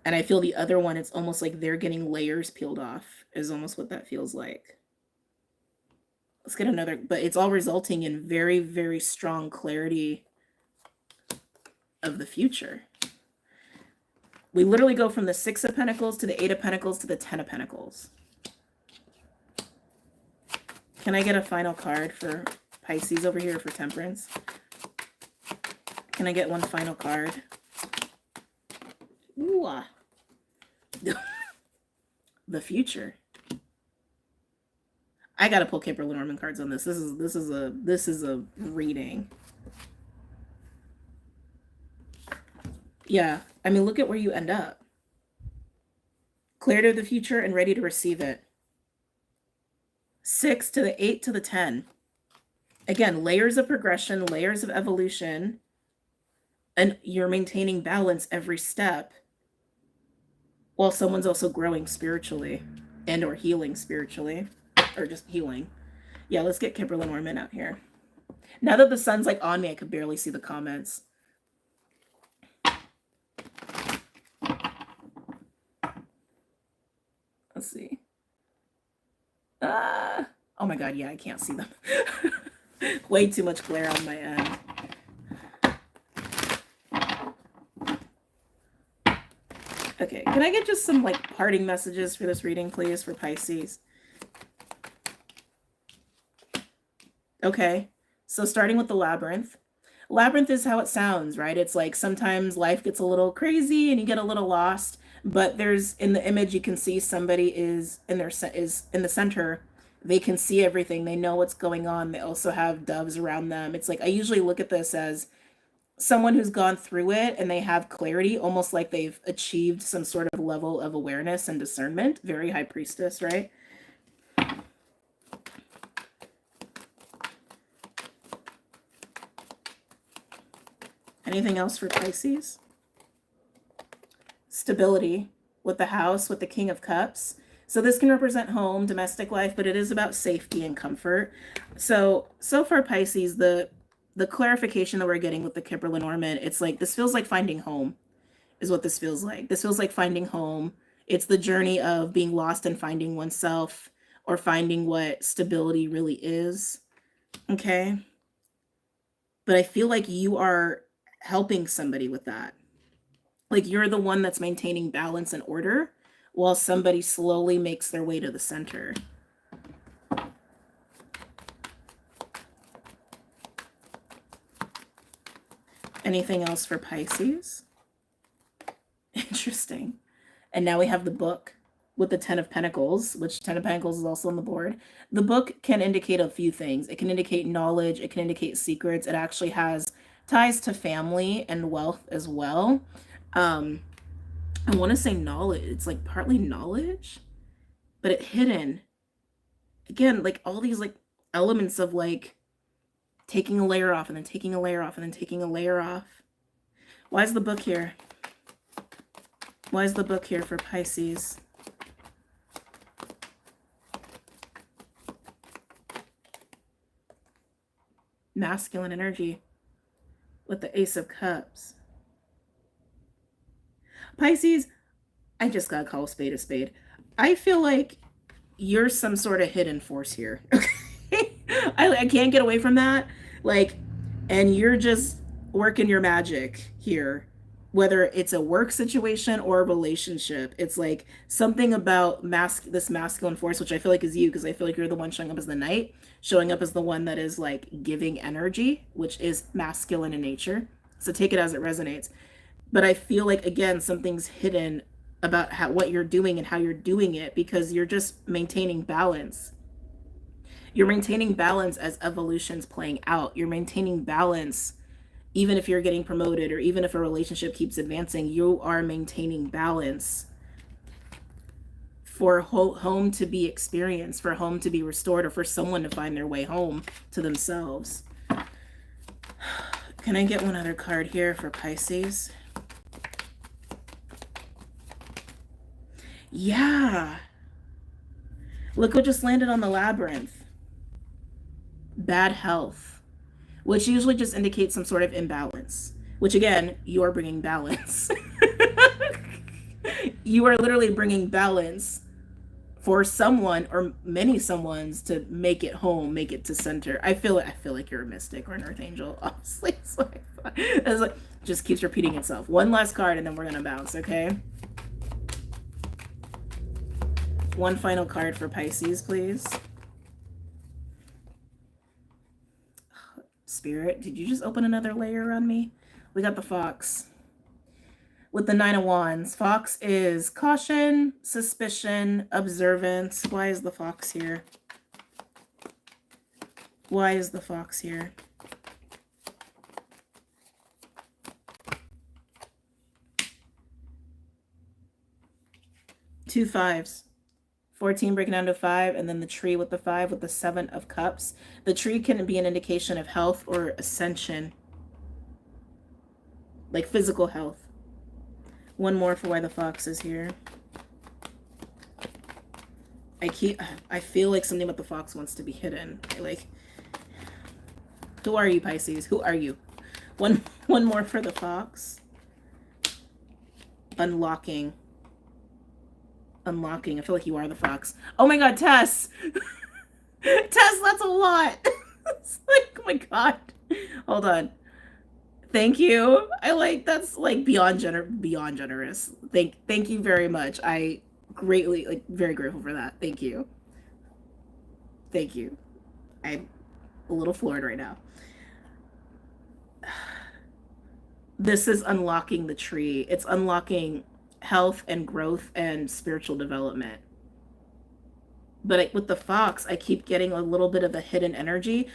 And I feel the other one, it's almost like they're getting layers peeled off, is almost what that feels like. Let's get another, but it's all resulting in very, very strong clarity of the future. We literally go from the 6 of Pentacles to the 8 of Pentacles to the 10 of Pentacles. Can I get a final card for Pisces over here for Temperance? Can I get one final card? Ooh, the future. I gotta pull Kipper Lenormand cards on this. This is a reading. Yeah, I mean, look at where you end up. Clear to the future and ready to receive it. 6 to the 8 to the 10. Again, layers of progression, layers of evolution, and you're maintaining balance every step while someone's also growing spiritually and or healing spiritually, or just healing. Yeah, let's get Kipper Lenormand out here. Now that the sun's like on me, I could barely see the comments. Let's see. Oh my God, yeah, I can't see them. Way too much glare on my end. Okay, can I get just some like parting messages for this reading, please, for Pisces? Okay, so starting with the Labyrinth. Labyrinth is how it sounds, right? It's like sometimes life gets a little crazy and you get a little lost, but there's, in the image, you can see somebody is in the center. They can see everything. They know what's going on. They also have doves around them. It's like, I usually look at this as someone who's gone through it and they have clarity, almost like they've achieved some sort of level of awareness and discernment. Very High Priestess, right? Anything else for Pisces? Stability with the House, with the King of Cups. So this can represent home, domestic life, but it is about safety and comfort. So far, Pisces, the clarification that we're getting with the Kipper Lenormand, it's like, this feels like finding home, is what this feels like. This feels like finding home. It's the journey of being lost and finding oneself, or finding what stability really is. Okay. But I feel like you are helping somebody with that. Like you're the one that's maintaining balance and order while somebody slowly makes their way to the center. Anything else for Pisces? Interesting. And now we have the book with the 10 of Pentacles, which 10 of Pentacles is also on the board. The book can indicate a few things. It can indicate knowledge. It can indicate secrets. It actually has ties to family and wealth as well. I want to say knowledge. It's like partly knowledge, but it hidden. Again, like all these like elements of like taking a layer off and then taking a layer off and then taking a layer off. Why is the book here? Why is the book here for Pisces? Masculine energy with the Ace of Cups. Pisces, I just gotta call a spade. I feel like you're some sort of hidden force here. I can't get away from that. Like, and you're just working your magic here, whether it's a work situation or a relationship. It's like something about this masculine force, which I feel like is you, because I feel like you're the one showing up as the knight, showing up as the one that is like giving energy, which is masculine in nature. So take it as it resonates. But I feel like, again, something's hidden about what you're doing and how you're doing it, because you're just maintaining balance. You're maintaining balance as evolution's playing out. You're maintaining balance even if you're getting promoted, or even if a relationship keeps advancing. You are maintaining balance for home to be experienced, for home to be restored, or for someone to find their way home to themselves. Can I get one other card here for Pisces? Yeah. Look what just landed on the Labyrinth. Bad health, which usually just indicates some sort of imbalance, which again, you're bringing balance. You are literally bringing balance for someone or many someones to make it home, make it to center. I feel like you're a mystic or an earth angel, honestly. It's like just keeps repeating itself. One last card and then we're gonna bounce, okay? One final card for Pisces, please. Spirit, did you just open another layer on me? We got the Fox. With the 9 of Wands. Fox is caution, suspicion, observance. Why is the Fox here? Why is the Fox here? Two fives. 14 breaking down to 5, and then the tree with the 5 with the 7 of Cups. The tree can be an indication of health or ascension. Like physical health. One more for why the Fox is here. I feel like something about the Fox wants to be hidden. Like, who are you, Pisces? Who are you? One more for the Fox. Unlocking. Unlocking. I feel like you are the Fox. Oh my God, Tess! Tess, that's a lot! It's like, oh my God. Hold on. Thank you. That's like beyond generous. Thank you very much. I greatly, like, very grateful for that. Thank you. Thank you. I'm a little floored right now. This is unlocking the tree. It's unlocking health and growth and spiritual development. But with the Fox, I keep getting a little bit of a hidden energy.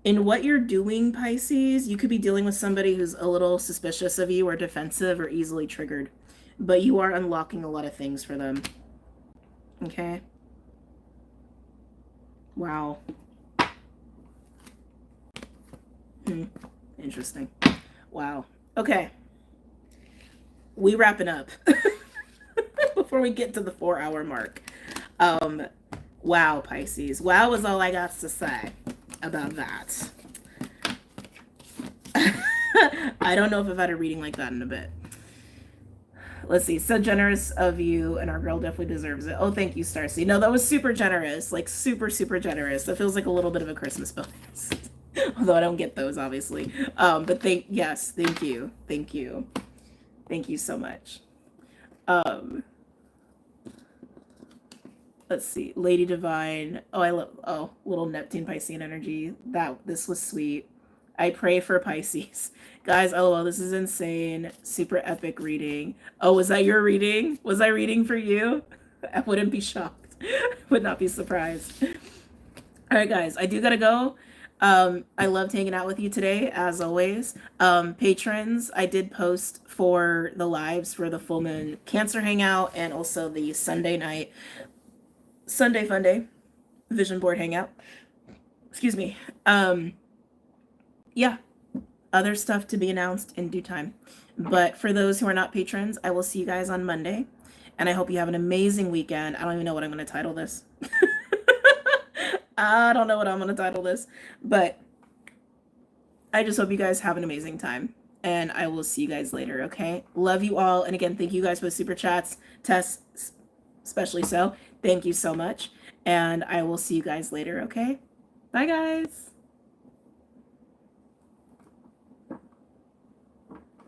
In what you're doing, Pisces, you could be dealing with somebody who's a little suspicious of you or defensive or easily triggered. But you are unlocking a lot of things for them. Okay? Wow. Interesting. Wow. Okay. We wrapping up. Before we get to the 4-hour mark. Wow, Pisces. Wow is all I got to say about that. I don't know if I've had a reading like that in a bit. Let's see. So generous of you, and our girl definitely deserves it. Oh, thank you, Starcy. No, that was super generous. Like, super, super generous. That feels like a little bit of a Christmas bonus. Although I don't get those, obviously. But yes, thank you. Thank you. Thank you so much. Let's see. Lady Divine. Oh, I love, little Neptune Piscean energy. This was sweet. I pray for Pisces. Guys, LOL, this is insane. Super epic reading. Oh, was that your reading? Was I reading for you? I wouldn't be shocked. Would not be surprised. All right, guys, I do gotta go. I loved hanging out with you today, as always. Patrons, I did post for the lives for the full moon Cancer hangout and also the Sunday fun day vision board hangout. Excuse me. Yeah, other stuff to be announced in due time. But for those who are not patrons, I will see you guys on Monday. And I hope you have an amazing weekend. I don't even know what I'm going to title this. I don't know what I'm going to title this. But I just hope you guys have an amazing time. And I will see you guys later, okay? Love you all. And again, thank you guys for the super chats. Tess, especially so. Thank you so much. And I will see you guys later, okay? Bye, guys.